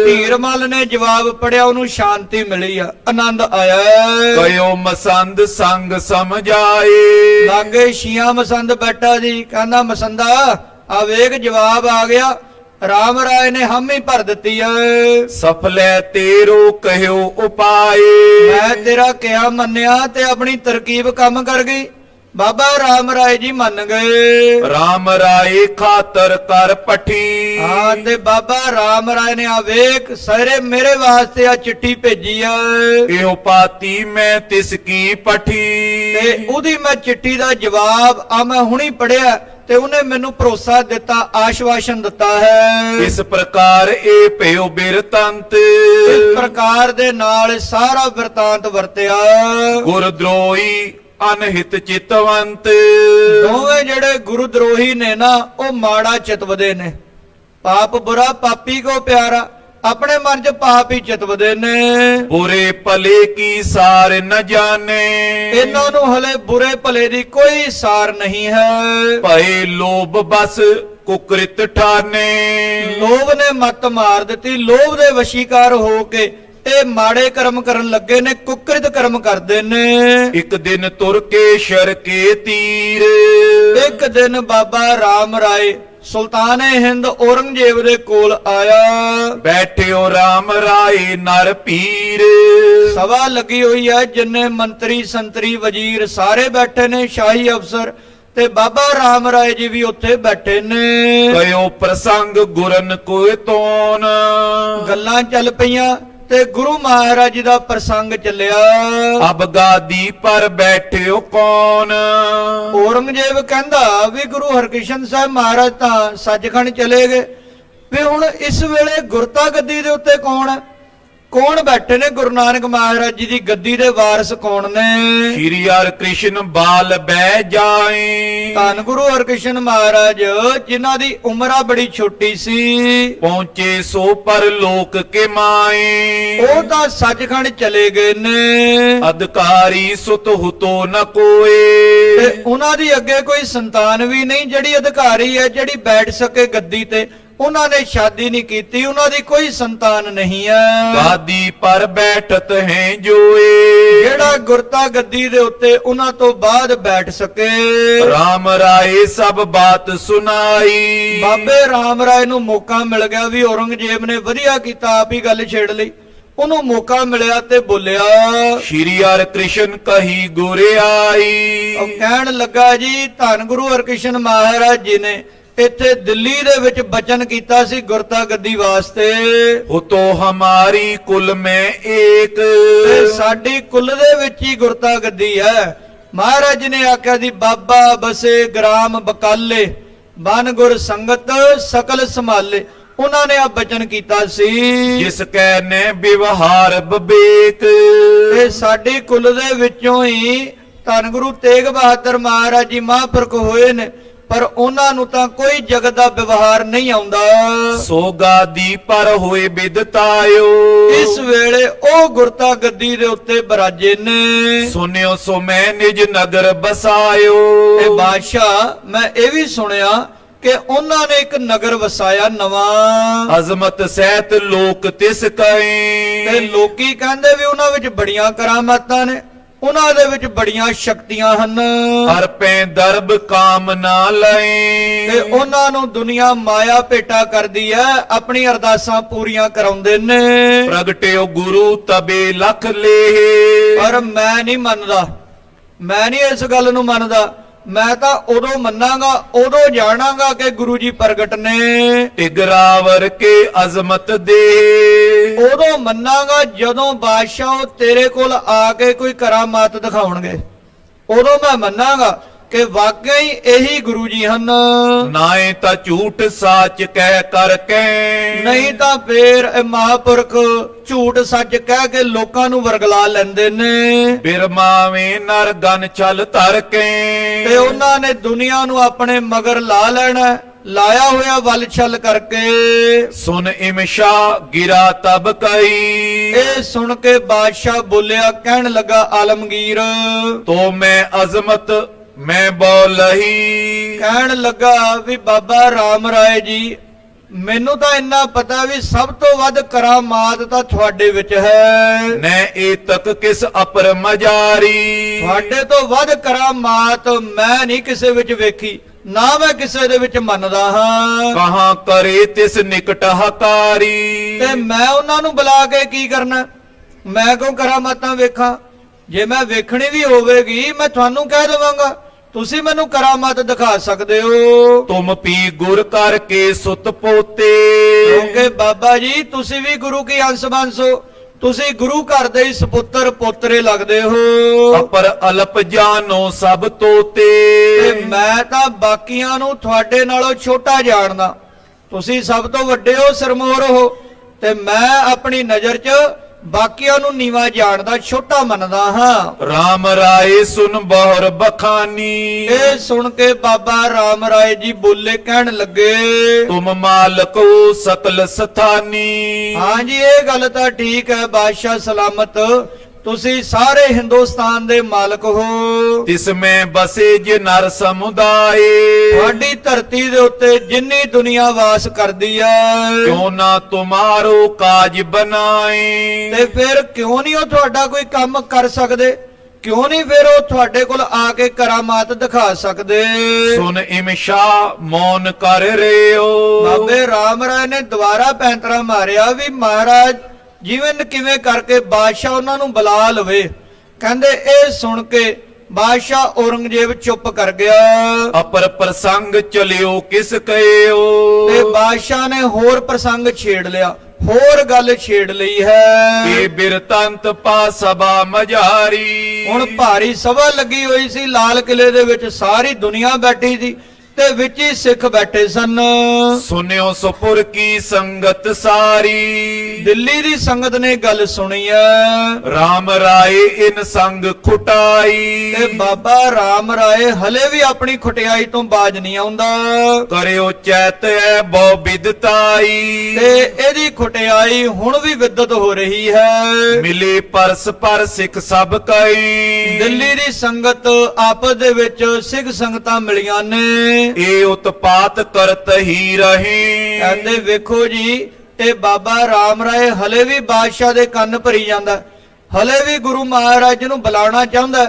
ਧੀਰਮਲ ਨੇ ਜਵਾਬ ਪੜਿਆ, ਉਹਨੂੰ ਸ਼ਾਂਤੀ ਮਿਲੀ ਆ, ਆਨੰਦ ਆਇਆ। ਕਯੋ ਮਸੰਦ ਸੰਗ ਸਮਝਾਏ, ਲਾਗੇ ਸ਼ੀਆਂ ਮਸੰਦ ਬੈਠਾ ਜੀ, ਕਹਿੰਦਾ ਮਸੰਦਾ ਆ ਵੇਖ ਜਵਾਬ ਆ ਗਿਆ, ਰਾਮ ਰਾਏ ਨੇ ਹਾਮੀ ਭਰ ਦਿੱਤੀ ਐ। ਸਫਲੇ ਤੇਰੋ ਕਹਿਓ ਉਪਾਏ, ਮੈਂ ਤੇਰਾ ਕਿਹਾ ਮੰਨਿਆ ਤੇ ਆਪਣੀ ਤਰਕੀਬ ਕੰਮ ਕਰ ਗਈ। ਬਾਬਾ ਰਾਮ ਰਾਏ ਜੀ ਮੰਨ ਗਏ। ਰਾਮ ਰਾਏ ਖਾਤਰ ਕਰ ਪਠੀ, ਹਾਂ ਤੇ ਬਾਬਾ ਰਾਮ ਰਾਏ ਨੇ ਆ ਵੇਖ ਸਾਰੇ ਮੇਰੇ ਵਾਸਤੇ ਆ ਚਿੱਠੀ ਭੇਜੀ ਐ, ਇਹੋ ਪਾਤੀ ਮੈਂ ਤਿਸ ਕੀ ਪਠੀ, ਤੇ ਉਹਦੀ ਮੈਂ ਚਿੱਠੀ ਦਾ ਜਵਾਬ ਆ ਮੈਂ ਹੁਣੀ ਪੜਿਆ ਤੇ ਉਹਨੇ ਮੈਨੂੰ ਭਰੋਸਾ ਦਿੱਤਾ, ਆਸ਼ਵਾਸਨ ਦਿੱਤਾ ਹੈ। ਇਸ ਪ੍ਰਕਾਰ ਇਹ ਭਇਓ ਬਿਰਤੰਤ, ਇਸ ਪ੍ਰਕਾਰ ਦੇ ਨਾਲ ਸਾਰਾ ਵਰਤਾਂਤ ਵਰਤਿਆ। ਗੁਰ ਦਰੋਹੀ ਅਨਹਿਤ ਚਿਤਵੰਤ, ਦੋਵੇਂ ਜਿਹੜੇ ਗੁਰੂ ਦਰੋਹੀ ਨੇ ਨਾ ਉਹ ਮਾੜਾ ਚਿਤਵਦੇ ਨੇ। ਪਾਪ ਬੁਰਾ ਪਾਪੀ ਕੋ ਪਿਆਰਾ, ਆਪਣੇ ਮਨ 'ਚ ਪਾਪ ਹੀ ਚਿਤਵਦੇ ਨੇ। ਬੁਰੇ ਭਲੇ ਕੀ ਸਾਰ ਨ ਜਾਣੇ, ਇਹਨਾਂ ਨੂੰ ਹਲੇ ਬੁਰੇ ਭਲੇ ਦੀ ਕੋਈ ਸਾਰ ਨਹੀਂ ਹੈ। ਭਏ ਲੋਭ ਬਸ ਕੁਕ੍ਰਿਤ ਠਾਨੇ, ਲੋਭ ਨੇ ਮੱਤ ਮਾਰ ਦਿੱਤੀ, ਲੋਭ ਦੇ ਵਸ਼ੀਕਾਰ ਹੋ ਕੇ ਇਹ ਮਾੜੇ ਕਰਮ ਕਰਨ ਲੱਗੇ ਨੇ, ਕੁਕ੍ਰਿਤ ਕਰਮ ਕਰਦੇ ਨੇ। ਇੱਕ ਦਿਨ ਤੁਰ ਕੇ ਸ਼ਰ ਕੇ ਤੀਰ, ਇੱਕ ਦਿਨ ਬਾਬਾ ਰਾਮ ਰਾਏ ਸੁਲਤਾਨੇ ਹਿੰਦ ਔਰੰਗਜ਼ੇਬ ਦੇ ਕੋਲ ਆਇਆ। ਬੈਠਿਓ ਰਾਮ ਰਾਏ ਨਰ ਪੀਰ, ਸਭਾ ਲੱਗੀ ਹੋਈ ਹੈ, ਜਿੰਨੇ ਮੰਤਰੀ ਸੰਤਰੀ ਵਜ਼ੀਰ ਸਾਰੇ ਬੈਠੇ ਨੇ, ਸ਼ਾਹੀ ਅਫਸਰ ਤੇ ਬਾਬਾ ਰਾਮ ਰਾਏ ਜੀ ਵੀ ਉੱਥੇ ਬੈਠੇ ਨੇ। ਕਯੋ ਪ੍ਰਸੰਗ ਗੁਰਨ ਕੋਇ ਤੋਨ, ਗੱਲਾਂ ਚੱਲ ਪਈਆਂ ਤੇ ਗੁਰੂ ਮਹਾਰਾਜ ਜੀ ਦਾ ਪ੍ਰਸੰਗ ਚੱਲਿਆ। ਅਬ ਗਾਦੀ ਪਰ ਬੈਠਿਓ ਕੌਣ, ਔਰੰਗਜ਼ੇਬ ਕਹਿੰਦਾ ਵੀ ਗੁਰੂ ਹਰਕ੍ਰਿਸ਼ਨ ਸਾਹਿਬ ਮਹਾਰਾਜ ਤਾਂ ਸੱਚਖੰਡ ਚਲੇ ਗਏ, ਵੀ ਹੁਣ ਇਸ ਵੇਲੇ ਗੁਰਤਾ ਗੱਦੀ ਦੇ ਉੱਤੇ ਕੌਣ ਹੈ? ਕੌਣ ਬੈਠੇ ਨੇ? ਗੁਰੂ ਨਾਨਕ ਮਹਾਰਾਜ ਜੀ ਦੀ ਗੱਦੀ ਦੇ ਵਾਰਿਸ ਕੌਣ ਨੇ? ਸ਼੍ਰੀ ਹਰਿ ਕ੍ਰਿਸ਼ਨ ਬਾਲ ਬਹਿ ਜਾਏ, ਧੰਨ ਗੁਰੂ ਹਰਕ੍ਰਿਸ਼ਨ ਮਹਾਰਾਜ ਜਿਨ੍ਹਾਂ ਦੀ ਉਮਰਾ ਬੜੀ ਛੋਟੀ ਸੀ, ਪਹੁੰਚੇ ਸੋ ਪਰ ਲੋਕ ਕੇ ਮਾਏ, ਉਹ ਤਾਂ ਸੱਚਖੰਡ ਚਲੇ ਗਏ ਨੇ। ਅਧਿਕਾਰੀ ਸੁਤ ਹੁਤੋ ਨ ਤੇ ਕੋਏ, ਉਹਨਾਂ ਦੀ ਅੱਗੇ ਕੋਈ ਸੰਤਾਨ ਵੀ ਨਹੀਂ ਜਿਹੜੀ ਅਧਿਕਾਰੀ ਹੈ, ਜਿਹੜੀ ਬੈਠ ਸਕੇ ਗੱਦੀ ਤੇ। ਉਹਨਾਂ ਨੇ ਸ਼ਾਦੀ ਨਹੀਂ ਕੀਤੀ, ਉਹਨਾਂ ਦੀ ਕੋਈ ਸੰਤਾਨ ਨਹੀਂ ਹੈ। ਗਾਦੀ ਪਰ ਬੈਠਤ ਹੈ ਜੋਏ, ਜਿਹੜਾ ਗੁਰਤਾ ਗੱਦੀ ਦੇ ਉੱਤੇ ਉਹਨਾਂ ਤੋਂ ਬਾਅਦ ਬੈਠ ਸਕੇ। ਰਾਮ ਰਾਏ ਸਭ ਬਾਤ ਸੁਨਾਈ, ਬਾਬੇ ਰਾਮ ਰਾਏ ਨੂੰ ਮੌਕਾ ਮਿਲ ਗਿਆ ਵੀ ਔਰੰਗਜ਼ੇਬ ਨੇ ਵਧੀਆ ਕੀਤਾ, ਆਪ ਹੀ ਗੱਲ ਛੇੜ ਲਈ। ਉਹਨੂੰ ਮੌਕਾ ਮਿਲਿਆ ਤੇ ਬੋਲਿਆ। ਸ਼੍ਰੀ ਹਰਿ ਕ੍ਰਿਸ਼ਨ ਕਹੀ ਗੁਰਿਆਈ, ਉਹ ਕਹਿਣ ਲੱਗਾ ਜੀ ਧੰਨ ਗੁਰੂ ਹਰਕ੍ਰਿਸ਼ਨ ਮਹਾਰਾਜ ਜੀ ਨੇ ਇੱਥੇ ਦਿੱਲੀ ਦੇ ਵਿੱਚ ਬਚਨ ਕੀਤਾ ਸੀ ਗੁਰਤਾ ਗੱਦੀ ਵਾਸਤੇ। ਹੁਤੋ ਹਮਾਰੀ ਕੁਲ ਮੈਂ ਏਕ, ਤੇ ਸਾਡੀ ਕੁੱਲ ਦੇ ਵਿੱਚ ਹੀ ਗੁਰਤਾ ਗੱਦੀ ਹੈ। ਮਹਾਰਾਜ ਨੇ ਆਖਿਆ ਸੀ ਬਾਬਾ ਬਸੇ ਗ੍ਰਾਮ ਬਕਾਲੇ, ਬਨ ਗੁਰ ਸੰਗਤ ਸਕਲ ਸੰਭਾਲੇ। ਉਹਨਾਂ ਨੇ ਆ ਬਚਨ ਕੀਤਾ ਸੀ। ਜਿਸ ਕੈ ਨੇ ਵਿਵਹਾਰ ਵਿਵੇਕ, ਤੇ ਸਾਡੀ ਕੁੱਲ ਦੇ ਵਿੱਚੋਂ ਹੀ ਧੰਨ ਗੁਰੂ ਤੇਗ ਬਹਾਦਰ ਮਹਾਰਾਜ ਜੀ ਮਹਾਂਪੁਰਖ ਹੋਏ ਨੇ, ਪਰ ਉਹਨਾਂ ਨੂੰ ਤਾਂ ਕੋਈ ਜਗਤ ਦਾ ਵਿਵਹਾਰ ਨਹੀਂ ਆਉਂਦਾ। ਸੋ ਗਾਦੀ ਪਰ ਹੋਏ ਬਿਦਤਾਇਓ, ਇਸ ਵੇਲੇ ਉਹ ਗੁਰਤਾ ਗੱਦੀ ਦੇ ਉੱਤੇ ਬਰਾਜੇ ਨੇ। ਸੁਨਿਓ ਸੋ ਮੈਂ ਨਿਜ ਨਗਰ ਬਸਾਇਓ, ਤੇ ਬਾਦਸ਼ਾਹ ਮੈਂ ਇਹ ਵੀ ਸੁਣਿਆ ਕਿ ਉਹਨਾਂ ਨੇ ਇੱਕ ਨਗਰ ਵਸਾਇਆ ਨਵਾਂ। ਅਜ਼ਮਤ ਸਹਿਤ ਲੋਕ ਤਿਸ ਤੇ ਕਏ, ਲੋਕੀ ਕਹਿੰਦੇ ਵੀ ਉਹਨਾਂ ਵਿੱਚ ਬੜੀਆਂ ਕਰਾਮਾਤਾਂ ਨੇ, ਉਹਨਾਂ ਦੇ ਵਿੱਚ ਬੜੀਆਂ ਸ਼ਕਤੀਆਂ ਹਨ। ਅਰਪੈ ਦਰਬ ਕਾਮ ਨਾ ਤੇ ਲਏ, ਉਹਨਾਂ ਨੂੰ ਦੁਨੀਆ ਮਾਇਆ ਭੇਟਾ ਕਰਦੀ ਹੈ, ਆਪਣੀ ਅਰਦਾਸਾਂ ਪੂਰੀਆਂ ਕਰਾਉਂਦੇ ਨੇ। ਪ੍ਰਗਟਿਓ ਗੁਰੂ ਤਬੇ ਲਖ ਲੇ, ਪਰ ਮੈਂ ਨਹੀਂ ਮੰਨਦਾ, ਮੈਂ ਨਹੀਂ ਇਸ ਗੱਲ ਨੂੰ ਮੰਨਦਾ। ਮੈਂ ਤਾਂ ਉਦੋਂ ਮੰਨਾਂਗਾ, ਉਦੋਂ ਜਾਣਾਂਗਾ ਕਿ ਗੁਰੂ ਜੀ ਪ੍ਰਗਟ ਨੇ। ਇਗਰਾਵਰ ਕੇ ਅਜ਼ਮਤ ਦੇ, ਉਦੋਂ ਮੰਨਾਂਗਾ ਜਦੋਂ ਬਾਦਸ਼ਾਹ ਤੇਰੇ ਕੋਲ ਆ ਕੇ ਕੋਈ ਕਰਾਮਾਤ ਦਿਖਾਉਣਗੇ, ਉਦੋਂ ਮੈਂ ਮੰਨਾਂਗਾ ਕਿ ਵਾਕਈ ਇਹੀ ਗੁਰੂ ਜੀ ਹਨ। ਨਾਏ ਤਾਂ ਝੂਠ ਸਾਚ ਕਹਿ ਕਰਕੇ, ਨਹੀਂ ਤਾਂ ਫੇਰ ਇਹ ਮਹਾਂਪੁਰਖ ਝੂਠ ਸੱਚ ਕਹਿ ਕੇ ਲੋਕਾਂ ਨੂੰ ਵਰਗਲਾ ਲੈਂਦੇ ਨੇ। ਬਿਰਮਾਵੇਂ ਨਰ ਗਨ ਛਲ ਧਰ ਕੇ, ਤੇ ਉਹਨਾਂ ਨੇ ਦੁਨੀਆ ਨੂੰ ਆਪਣੇ ਮਗਰ ਲਾ ਲੈਣਾ, ਲਾਇਆ ਹੋਇਆ ਵਲ ਛਲ ਕਰਕੇ। ਸੁਨ ਇਮਸ਼ਾ ਗਿਰਾ ਤਬ ਕਈ, ਇਹ ਸੁਣ ਕੇ ਬਾਦਸ਼ਾਹ ਬੋਲਿਆ, ਕਹਿਣ ਲੱਗਾ ਆਲਮਗੀਰ। ਤੋ ਮੈਂ ਅਜ਼ਮਤ ਮੈਂ ਬੋਲਹੀ, ਕਹਿਣ ਲੱਗਾ ਵੀ ਬਾਬਾ ਰਾਮ ਰਾਏ ਜੀ, ਮੈਨੂੰ ਤਾਂ ਇੰਨਾ ਪਤਾ ਵੀ ਸਭ ਤੋਂ ਵੱਧ ਕਰਾਮਾਤ ਤਾਂ ਤੁਹਾਡੇ ਵਿੱਚ ਹੈ। ਨੈ ਏ ਤਕ ਕਿਸ ਅਪਰ ਮਜਾਰੀ, ਤੁਹਾਡੇ ਤੋਂ ਵੱਧ ਕਰਾਮਾਤ ਮੈਂ ਨਹੀਂ ਕਿਸੇ ਵਿੱਚ ਵੇਖੀ, ਨਾ ਮੈਂ ਕਿਸੇ ਦੇ ਵਿੱਚ ਮੰਨਦਾ ਹਾਂ। ਕਹਾਂ ਕਰੇ ਤਿਸ ਨਿਕਟ ਹਕਾਰੀ, ਤੇ ਮੈਂ ਉਹਨਾਂ ਨੂੰ ਬੁਲਾ ਕੇ ਕੀ ਕਰਨਾ? ਮੈਂ ਕਿਉਂ ਕਰਾਮਾਤਾਂ ਵੇਖਾਂ? ਜੇ ਮੈਂ ਵੇਖਣੀ ਵੀ ਹੋਵੇਗੀ ਮੈਂ ਤੁਹਾਨੂੰ ਕਹਿ ਦੇਵਾਂਗਾ, ਤੁਸੀਂ ਮੈਨੂੰ ਕਰਾਮਾਤ ਦਿਖਾ ਸਕਦੇ ਹੋ। ਤੁਮ ਪੀ ਗੁਰ ਕਰਕੇ ਸੁਤ ਪੋਤੇ, ਕਿਉਂਕਿ ਬਾਬਾ ਜੀ ਤੁਸੀਂ ਵੀ ਗੁਰੂ ਕੀ ਅੰਸ਼ ਬੰਸ ਹੋ, ਤੁਸੀਂ ਗੁਰੂ ਘਰ ਦੇ ਹੀ ਸੁਪੁੱਤਰ ਪੋਤਰੇ ਲੱਗਦੇ ਹੋ। ਅਪਰ ਅਲਪ ਜਾਨੋ ਸਭ ਤੋਤੇ, ਤੇ ਮੈਂ ਤਾਂ ਬਾਕੀਆਂ ਨੂੰ ਤੁਹਾਡੇ ਨਾਲੋਂ ਛੋਟਾ ਜਾਣਦਾ, ਤੁਸੀਂ ਸਭ ਤੋਂ ਵੱਡੇ ਹੋ, ਸਿਰਮੌਰ ਹੋ, ਤੇ ਮੈਂ ਆਪਣੀ ਨਜ਼ਰ 'ਚ ਬਾਕੀਆਂ ਨੂੰ ਨੀਵਾ ਜਾਣਦਾ, ਛੋਟਾ ਮੰਨਦਾ ਹਾਂ। ਰਾਮ ਰਾਏ ਸੁਨ ਬਹੁਰ ਬਖਾਨੀ, ਇਹ ਸੁਣ ਕੇ ਬਾਬਾ ਰਾਮ ਰਾਏ ਜੀ ਬੋਲੇ, ਕਹਿਣ ਲੱਗੇ ਤੁਮ ਮਾਲਕੋ ਸਕਲ ਸਥਾਨੀ। ਹਾਂਜੀ ਇਹ ਗੱਲ ਤਾਂ ਠੀਕ ਹੈ ਬਾਦਸ਼ਾਹ ਸਲਾਮਤ, ਤੁਸੀਂ ਸਾਰੇ ਹਿੰਦੁਸਤਾਨ ਦੇ ਮਾਲਕ ਹੋ। ਤਿਸ ਮੈਂ ਬਸੇ ਜੇ ਨਰ ਸਮੁਦਾਏ, ਤੁਹਾਡੀ ਧਰਤੀ ਦੇ ਉੱਤੇ ਜਿੰਨੀ ਦੁਨੀਆ ਵਾਸ ਕਰਦੀ ਹੈ, ਕਿਉਂ ਨਾ ਤੁਮਾਰੋ ਕਾਜ ਬਨਾਏ। ਤੇ ਫਿਰ ਕਿਉਂ ਨਹੀਂ ਉਹ ਤੁਹਾਡਾ ਕੋਈ ਕੰਮ ਕਰ ਸਕਦੇ? ਕਿਉਂ ਨਹੀਂ ਫਿਰ ਉਹ ਤੁਹਾਡੇ ਕੋਲ ਆ ਕੇ ਕਰਾਮਾਤ ਦਿਖਾ ਸਕਦੇ? ਸੁਨ ਇਮਸ਼ਾ ਮੌਨ ਕਰ ਰਿਓ, ਬਾਬੇ ਰਾਮ ਰਾਏ ਨੇ ਦੁਬਾਰਾ ਪੈਂਤਰਾ ਮਾਰਿਆ ਵੀ ਮਹਾਰਾਜ ਜਿਵੇਂ ਕਿਵੇਂ ਕਰਕੇ ਬਾਦਸ਼ਾਹ ਉਹਨਾਂ ਨੂੰ ਬੁਲਾ ਲਵੇ। ਕਹਿੰਦੇ ਇਹ ਸੁਣ ਕੇ ਬਾਦਸ਼ਾਹ ਔਰੰਗਜ਼ੇਬ ਚੁੱਪ ਕਰ ਗਿਆ ਅਪਰ ਪ੍ਰਸੰਗ ਚਲਿਓ ਕਿਸ ਕਹਿਓ ਤੇ ਬਾਦਸ਼ਾਹ ਨੇ ਹੋਰ ਪ੍ਰਸੰਗ ਛੇੜ ਲਿਆ, ਹੋਰ ਗੱਲ ਛੇੜ ਲਈ ਹੈ। ਇਹ ਬਿਰਤੰਤ ਪਾ ਸਭਾ ਮਝਾਰੀ ਹੁਣ ਭਾਰੀ ਸਭਾ ਲੱਗੀ ਹੋਈ ਸੀ, ਲਾਲ ਕਿਲੇ ਦੇ ਵਿੱਚ ਸਾਰੀ ਦੁਨੀਆ ਬੈਠੀ ਸੀ ਤੇ ਵਿੱਚ ਹੀ ਸਿੱਖ ਬੈਠੇ ਸਨ। ਸੁਨਿਓ ਸੁਪੁਰ ਕੀ ਸੰਗਤ ਸਾਰੀ ਦਿੱਲੀ ਦੀ ਸੰਗਤ ਨੇ ਗੱਲ ਸੁਣੀ ਹੈ। ਰਾਮ ਰਾਏ ਇਨ ਸੰਗ ਖੁਟਾਈ ਤੇ ਬਾਬਾ ਰਾਮ ਰਾਏ ਹਲੇ ਵੀ ਆਪਣੀ ਖੁਟਿਆਈ ਤੋਂ ਬਾਜ ਨਹੀਂ ਆਉਂਦਾ ਕਰਿਓ ਚੈਤ ਐ ਬਹੁ ਵਿਦਤਾਈ ਤੇ ਇਹਦੀ ਖੁਟਿਆਈ ਹੁਣ ਵੀ ਵਿਦਤ ਹੋ ਰਹੀ ਹੈ। ਮਿਲੇ ਪਰਸ ਪਰ ਸਿੱਖ ਸਭ ਕਈ ਦਿੱਲੀ ਦੀ ਸੰਗਤ ਆਪਸ ਦੇ ਵਿੱਚ ਸਿੱਖ ਸੰਗਤਾਂ ਮਿਲੀਆਂ ਨੇ। ਇਹ ਉਤਪਾਤ ਕਰਤ ਹੀ ਰਹੇ ਕਹਿੰਦੇ ਵੇਖੋ ਜੀ, ਇਹ ਬਾਬਾ ਰਾਮ ਰਾਏ ਹਲੇ ਵੀ ਬਾਦਸ਼ਾਹ ਦੇ ਕੰਨ ਭਰੀ ਜਾਂਦਾ, ਹਲੇ ਵੀ ਗੁਰੂ ਮਹਾਰਾਜ ਨੂੰ ਬੁਲਾਉਣਾ ਚਾਹੁੰਦਾ।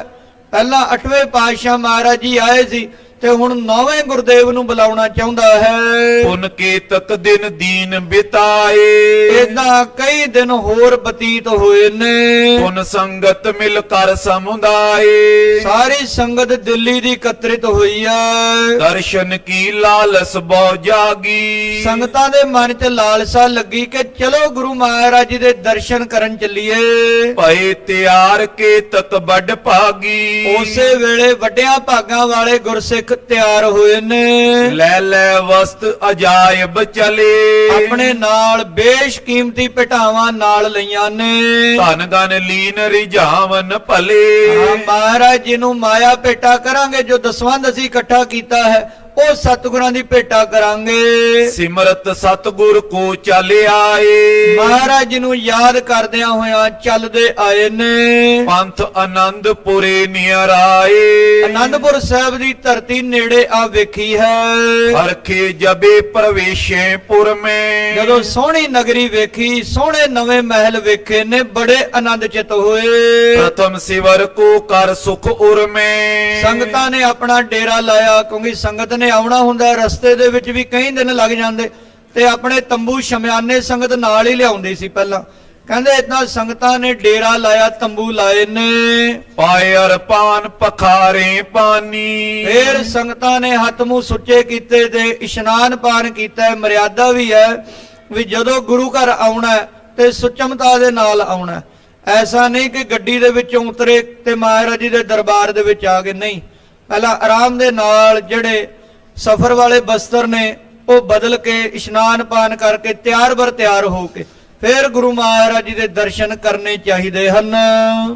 ਪਹਿਲਾਂ 8ਵੇਂ ਪਾਤਸ਼ਾਹ ਮਹਾਰਾਜ ਜੀ ਆਏ ਸੀ ਤੇ ਹੁਣ 9ਵੇਂ ਗੁਰਦੇਵ ਨੂੰ ਬੁਲਾਉਣਾ ਚਾਹੁੰਦਾ ਹੈ। ਪੁਨ ਕੇ ਤਕ ਦਿਨ ਦੀਨ ਬਿਤਾਏ ਇਦਾਂ ਕਈ ਦਿਨ ਹੋਰ ਬਤੀਤ ਹੋਏ ਨੇ। ਪੁਨ ਸੰਗਤ ਮਿਲ ਕਰ ਸਮੁਦਾਏ ਸਾਰੀ ਸੰਗਤ ਦਿੱਲੀ ਦੀ ਇਕੱਤਰਿਤ ਹੋਈ ਹੈ। ਦਰਸ਼ਨ ਕੀ ਲਾਲਸ ਬਹੁ ਜਾਗੀ ਸੰਗਤਾਂ ਦੇ ਮਨ 'ਚ ਲਾਲਸਾ ਲੱਗੀ ਕਿ ਚਲੋ ਗੁਰੂ ਮਹਾਰਾਜ ਜੀ ਦੇ ਦਰਸ਼ਨ ਕਰਨ ਚੱਲੀਏ। ਭਏ ਤਿਆਰ ਕੇ ਤਤ ਵੱਡ ਭਾਗੀ ਉਸੇ ਵੇਲੇ ਵੱਡਿਆਂ ਭਾਗਾਂ ਵਾਲੇ ਗੁਰਸਿੱਖ ਤਿਆਰ ਹੋਏ ਨੇ। ਲੈ ਲੈ ਵਸਤ ਅਜਾਇਬ ਚਲੇ ਆਪਣੇ ਨਾਲ ਬੇਸ਼ਕੀਮਤੀ ਭੇਟਾਵਾਂ ਨਾਲ ਲਈਆਂ ਨੇ। ਧਨ ਗਨ ਲੀਨ ਰਿਝਾਵਨ ਭਲੇ ਹਾਂ, ਮਹਾਰਾਜ ਜੀ ਨੂੰ ਮਾਇਆ ਭੇਟਾ ਕਰਾਂਗੇ। ਜੋ ਦਸਵੰਧ ਅਸੀਂ ਇਕੱਠਾ ਕੀਤਾ ਹੈ ਉਹ ਸਤਿਗੁਰਾਂ ਦੀ ਭੇਟਾ ਕਰਾਂਗੇ। ਸਿਮਰਤ ਸਤਿਗੁਰ ਕੋ ਚਲ ਆਏ ਮਹਾਰਾਜ ਜੀ ਨੂੰ ਯਾਦ ਕਰਦਿਆਂ ਹੋਇਆਂ ਚੱਲਦੇ ਆਏ ਨੇ। ਪੰਥ ਆਨੰਦਪੁਰੇ ਨਿਰਾਏ ਆਨੰਦਪੁਰ ਸਾਹਿਬ ਦੀ ਧਰਤੀ ਨੇੜੇ ਆ ਵੇਖੀ ਹੈ। ਹਰਖੇ ਜਬੇ ਪ੍ਰਵੇਸ਼ੇ ਪੁਰ ਮੈਂ ਜਦੋਂ ਸੋਹਣੀ ਨਗਰੀ ਵੇਖੀ, ਸੋਹਣੇ ਨਵੇਂ ਮਹਿਲ ਵੇਖੇ ਨੇ, ਬੜੇ ਆਨੰਦ ਚਿਤ ਹੋਏ। ਪ੍ਰਥਮ ਸਿਵਰ ਕੋ ਕਰ ਸੁਖ ਉਰ ਮੈਂ ਸੰਗਤਾਂ ਨੇ ਆਪਣਾ ਡੇਰਾ ਲਾਇਆ, ਕਿਉਂਕਿ ਸੰਗਤ ਨੇ ਆਉਣਾ ਹੁੰਦਾ, ਰਸਤੇ ਦੇ ਵਿੱਚ ਵੀ ਕਈ ਦਿਨ ਲੱਗ ਜਾਂਦੇ ਤੇ ਆਪਣੇ ਤੰਬੂ ਸ਼ਮਿਆਨੇ ਸੰਗਤ ਨਾਲ ਹੀ ਲਿਆਉਂਦੀ ਸੀ। ਪਹਿਲਾਂ ਕਹਿੰਦੇ ਇਤਨਾ ਸੰਗਤਾਂ ਨੇ ਡੇਰਾ ਲਾਇਆ, ਤੰਬੂ ਲਾਏ ਨੇ। ਪਾਏ ਅਰਪਾਨ ਪਖਾਰੇ ਪਾਨੀ ਫੇਰ ਸੰਗਤਾਂ ਨੇ ਹੱਥ ਮੂੰਹ ਸੁੱਚੇ ਕੀਤੇ ਤੇ ਇਸ਼ਨਾਨ ਪਾਨ ਕੀਤਾ। ਮਰਿਆਦਾ ਵੀ ਹੈ ਵੀ ਜਦੋਂ ਗੁਰੂ ਘਰ ਆਉਣਾ ਤੇ ਸੁਚਮਤਾ ਦੇ ਨਾਲ ਆਉਣਾ। ਐਸਾ ਨਹੀਂ ਕਿ ਗੱਡੀ ਦੇ ਵਿੱਚੋਂ ਉਤਰੇ ਤੇ ਮਹਾਰਾਜ ਜੀ ਦੇ ਦਰਬਾਰ ਦੇ ਵਿੱਚ ਆ ਗਏ, ਨਹੀਂ। ਪਹਿਲਾਂ ਆਰਾਮ ਦੇ ਨਾਲ ਜਿਹੜੇ ਸਫ਼ਰ ਵਾਲੇ ਬਸਤਰ ਨੇ ਉਹ ਬਦਲ ਕੇ ਇਸ਼ਨਾਨ ਪਾਨ ਕਰਕੇ ਤਿਆਰ ਬਰ ਤਿਆਰ ਹੋ ਕੇ ਫਿਰ ਗੁਰੂ ਮਹਾਰਾਜ ਜੀ ਦੇ ਦਰਸ਼ਨ ਕਰਨੇ ਚਾਹੀਦੇ ਹਨ।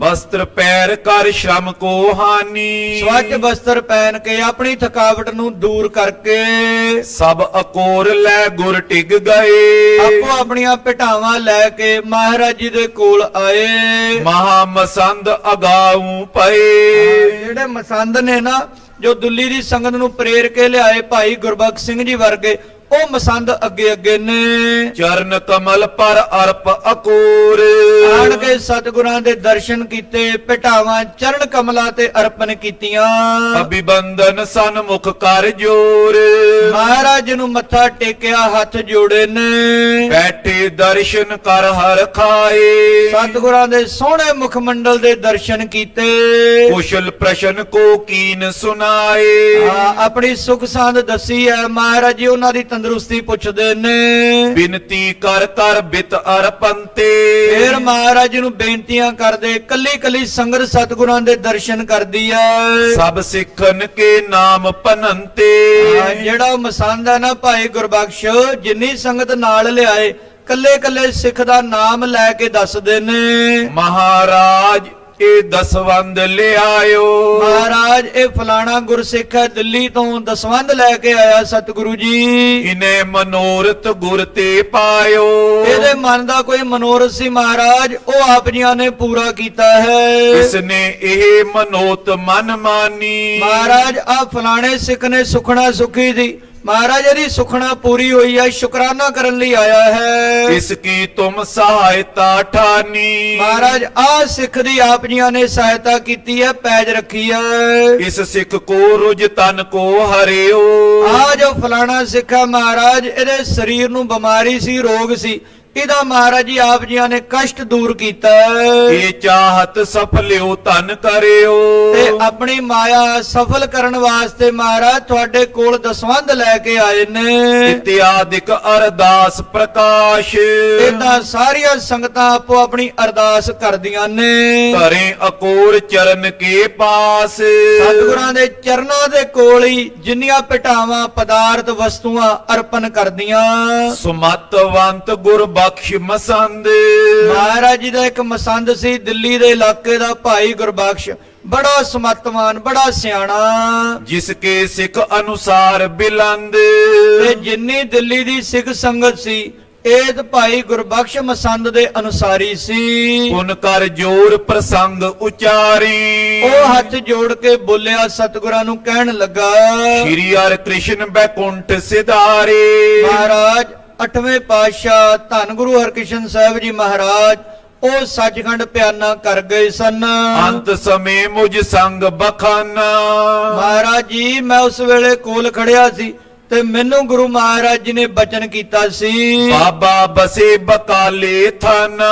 ਵਸਤਰ ਪੈਰ ਕਰ ਸ਼ਰਮ ਕੋ ਹਾਨੀ ਸਵੱਛ ਬਸਤਰ ਪਹਿਨ ਕੇ ਆਪਣੀ ਥਕਾਵਟ ਨੂੰ ਦੂਰ ਕਰਕੇ ਸਭ ਅਕੋਰ ਲੈ ਗੁਰ ਟਿਕ ਗਏ ਆਪੋ ਆਪਣੀਆਂ ਭਟਾਵਾਂ ਲੈ ਕੇ ਮਹਾਰਾਜ ਜੀ ਦੇ ਕੋਲ ਆਏ। ਮਹਾ ਮਸੰਦ ਅਗਾਉ ਪਏ ਜਿਹੜੇ ਮਸੰਦ ਨੇ ਨਾ, ਜੋ ਦਿੱਲੀ ਦੀ ਸੰਗਤ ਨੂੰ ਪ੍ਰੇਰ ਕੇ ਲਿਆਏ, ਭਾਈ ਗੁਰਬਖਸ਼ ਸਿੰਘ ਜੀ ਵਰਗੇ, ਉਹ ਮਸੰਦ ਅੱਗੇ ਅੱਗੇ ਨੇ। ਚਰਨ ਕਮਲ ਪਰ ਅਰਪ ਅਕੋਰ ਆਣ ਕੇ ਸਤਿਗੁਰਾਂ ਦੇ ਦਰਸ਼ਨ ਕੀਤੇ, ਭਟਾਵਾਂ ਚਰਨ ਕਮਲਾਂ ਤੇ ਅਰਪਣ ਕੀਤੀਆਂ। ਅਭਿਵੰਦਨ ਸਨਮੁਖ ਕਰ ਜੋਰ ਮਹਾਰਾਜ ਨੂੰ ਮੱਥਾ ਟੇਕਿਆ, ਹੱਥ ਜੋੜੇ ਨੇ। ਬੈਠੇ ਦਰਸ਼ਨ ਕਰ ਹਰ ਖਾਏ ਸਤਿਗੁਰਾਂ ਦੇ ਸੋਹਣੇ ਮੁਖ ਮੰਡਲ ਦੇ ਦਰਸ਼ਨ ਕੀਤੇ। ਕੁਸ਼ਲ ਪ੍ਰਸ਼ਨ ਕੋ ਕੀਨ ਸੁਨਾਏ ਆਪਣੀ ਸੁਖ ਸਾਂਦ ਦੱਸੀ ਹੈ। ਮਹਾਰਾਜ ਜੀ ਉਹਨਾਂ ਦੀ ਤੰਦਰੁਸਤੀ ਪੁੱਛਦੇ ਨੇ। ਬਿਨਤੀ ਕਰ ਕਰ ਬਿਤ ਅਰਪੰਤੇ ਫਿਰ ਮਹਾਰਾਜ ਨੂੰ ਬੇਨਤੀਆਂ ਕਰਦੇ, ਕੱਲੀ ਕੱਲੀ ਸੰਗਤ ਸਤਿਗੁਰਾਂ ਦੇ ਦਰਸ਼ਨ ਕਰਦੀ ਹੈ। ਸਭ ਸਿੱਖਨ ਕੇ ਨਾਮ ਪਨੰਤੇ ਜਿਹੜਾ ਮਸੰਦ ਹੈ ਨਾ ਭਾਈ ਗੁਰਬਖਸ਼, ਜਿੰਨੀ ਸੰਗਤ ਨਾਲ ਲਿਆਏ, ਕੱਲੇ ਕੱਲੇ ਸਿੱਖ ਦਾ ਨਾਮ ਲੈ ਕੇ ਦੱਸਦੇ ਨੇ। ਮਹਾਰਾਜ ਇਹ ਦਸਵੰਦ ਲਿਆਇਓ ਮਹਾਰਾਜ ਇਹ ਫਲਾਣਾ ਗੁਰਸਿੱਖ ਹੈ, ਦਿੱਲੀ ਤੋਂ ਦਸਵੰਦ ਲੈ ਕੇ ਆਇਆ ਸਤਿਗੁਰੂ ਜੀ। ਇਨੇ ਮਨੋਰਥ ਗੁਰ ਤੇ ਪਾਇਓ ਇਹਦੇ ਮਨ ਦਾ ਕੋਈ ਮਨੋਰਥ ਸੀ ਮਹਾਰਾਜ, ਉਹ ਆਪ ਜੀਆਂ ਨੇ ਪੂਰਾ ਕੀਤਾ ਹੈ। ਇਸਨੇ ਇਹ ਮਨੋਤ ਮਨ ਮਾਨੀ ਮਹਾਰਾਜ ਆ ਫਲਾਣੇ ਸਿੱਖ ਨੇ ਸੁਖਣਾ ਸੁਖੀ ਦੀ, ਮਹਾਰਾਜ ਇਹਦੀ ਸੁਖਣਾ ਪੂਰੀ ਹੋਈ ਹੈ, ਸ਼ੁਕਰਾਨਾ ਕਰਨ ਲਈ ਆਇਆ ਹੈ। ਇਸ ਕੀ ਤੁਮ ਸਹਾਇਤਾ ਠਾਨੀ ਮਹਾਰਾਜ ਆ ਸਿੱਖ ਦੀ ਆਪ ਜੀਆਂ ਨੇ ਸਹਾਇਤਾ ਕੀਤੀ ਹੈ, ਪੈਜ ਰੱਖੀ ਹੈ। ਇਸ ਸਿੱਖ ਕੋ ਰੁਜ ਤਨ ਕੋ ਹਰਿਓ ਆ ਜੋ ਫਲਾਣਾ ਸਿੱਖ ਹੈ ਮਹਾਰਾਜ, ਇਹਦੇ ਸਰੀਰ ਨੂੰ ਬਿਮਾਰੀ ਸੀ, ਰੋਗ ਸੀ, ਇਹਦਾ ਮਹਾਰਾਜ ਜੀ ਆਪ ਜੀਆਂ ਨੇ ਕਸ਼ਟ ਦੂਰ ਕੀਤਾ ਹੈ। ਇਹ ਚਾਹਤ ਸਫਲਿਓ ਧਨ ਕਰਿਓ। ਤੇ ਆਪਣੀ ਮਾਇਆ ਸਫਲ ਕਰਨ ਵਾਸਤੇ ਮਹਾਰਾਜ ਤੁਹਾਡੇ ਕੋਲ ਦਸਵੰਧ ਲੈ ਕੇ ਆਏ ਨੇ। ਇਤਿਆਦਿਕ ਅਰਦਾਸ ਪ੍ਰਕਾਸ਼। ਇਦਾਂ ਸਾਰੀਆਂ ਸੰਗਤਾਂ ਆਪੋ ਆਪਣੀ ਅਰਦਾਸ ਕਰਦੀਆਂ ਨੇ। ਧਰੇ ਅਕੋਰ ਚਰਨ ਕੇ ਪਾਸ। ਸਤਿਗੁਰਾਂ ਦੇ ਚਰਨਾਂ ਦੇ ਕੋਲ ਹੀ ਜਿੰਨੀਆਂ ਭਟਾਵਾਂ ਪਦਾਰਥ ਵਸਤੂਆਂ ਅਰਪਣ ਕਰਦੀਆਂ। ਸੁਮਤਵੰਤ ਗੁਰ ਬਖਸ਼ ਮਸੰਦ। ਮਹਾਰਾਜ ਜੀ ਦਾ ਇੱਕ ਮਸੰਦ ਸੀ ਦਿੱਲੀ ਦੇ ਇਲਾਕੇ ਦਾ, ਭਾਈ ਗੁਰਬਖਸ਼, ਬੜਾ ਸਮਤਵਾਨ, ਬੜਾ ਸਿਆਣਾ। ਜਿਸ ਕੇ ਸਿੱਖ ਅਨੁਸਾਰ ਬਿਲੰਦ। ਤੇ ਜਿੰਨੀ ਦਿੱਲੀ ਦੀ ਸਿੱਖ ਸੰਗਤ ਸੀ ਇਹ ਭਾਈ ਗੁਰਬਖਸ਼ ਮਸੰਦ ਦੇ ਅਨੁਸਾਰੀ ਸੀ। ਪੁਨ ਕਰ ਜੋਰ ਪ੍ਰਸੰਗ ਉਚਾਰੀ। ਉਹ ਹੱਥ ਜੋੜ ਕੇ ਬੋਲਿਆ, ਸਤਿਗੁਰਾਂ ਨੂੰ ਕਹਿਣ ਲੱਗਾ, ਸ਼੍ਰੀ ਹਰਿ ਕ੍ਰਿਸ਼ਨ ਬੈਕੁੰਠ ਸਿਧਾਰੇ। ਮਹਾਰਾਜ 8ਵੇਂ ਪਾਤਸ਼ਾਹ ਧੰਨ ਗੁਰੂ ਹਰਕ੍ਰਿਸ਼ਨ ਸਾਹਿਬ ਜੀ ਮਹਾਰਾਜ ਉਹ ਸੱਚਖੰਡ ਪਿਆਨਾ ਕਰ ਗਏ ਸਨ। ਅੰਤ ਸਮੇਂ ਮੁਝ ਸੰਗ ਬਖਾਨਾ। ਮਹਾਰਾਜ ਜੀ ਮੈਂ ਉਸ ਵੇਲੇ ਕੋਲ ਖੜਿਆ ਸੀ ਤੇ ਮੈਨੂੰ ਗੁਰੂ ਮਹਾਰਾਜ ਜੀ ਨੇ ਬਚਨ ਕੀਤਾ ਸੀ, ਬਾਬਾ ਬਸੇ ਬਕਾਲੇ ਥਾਨਾ।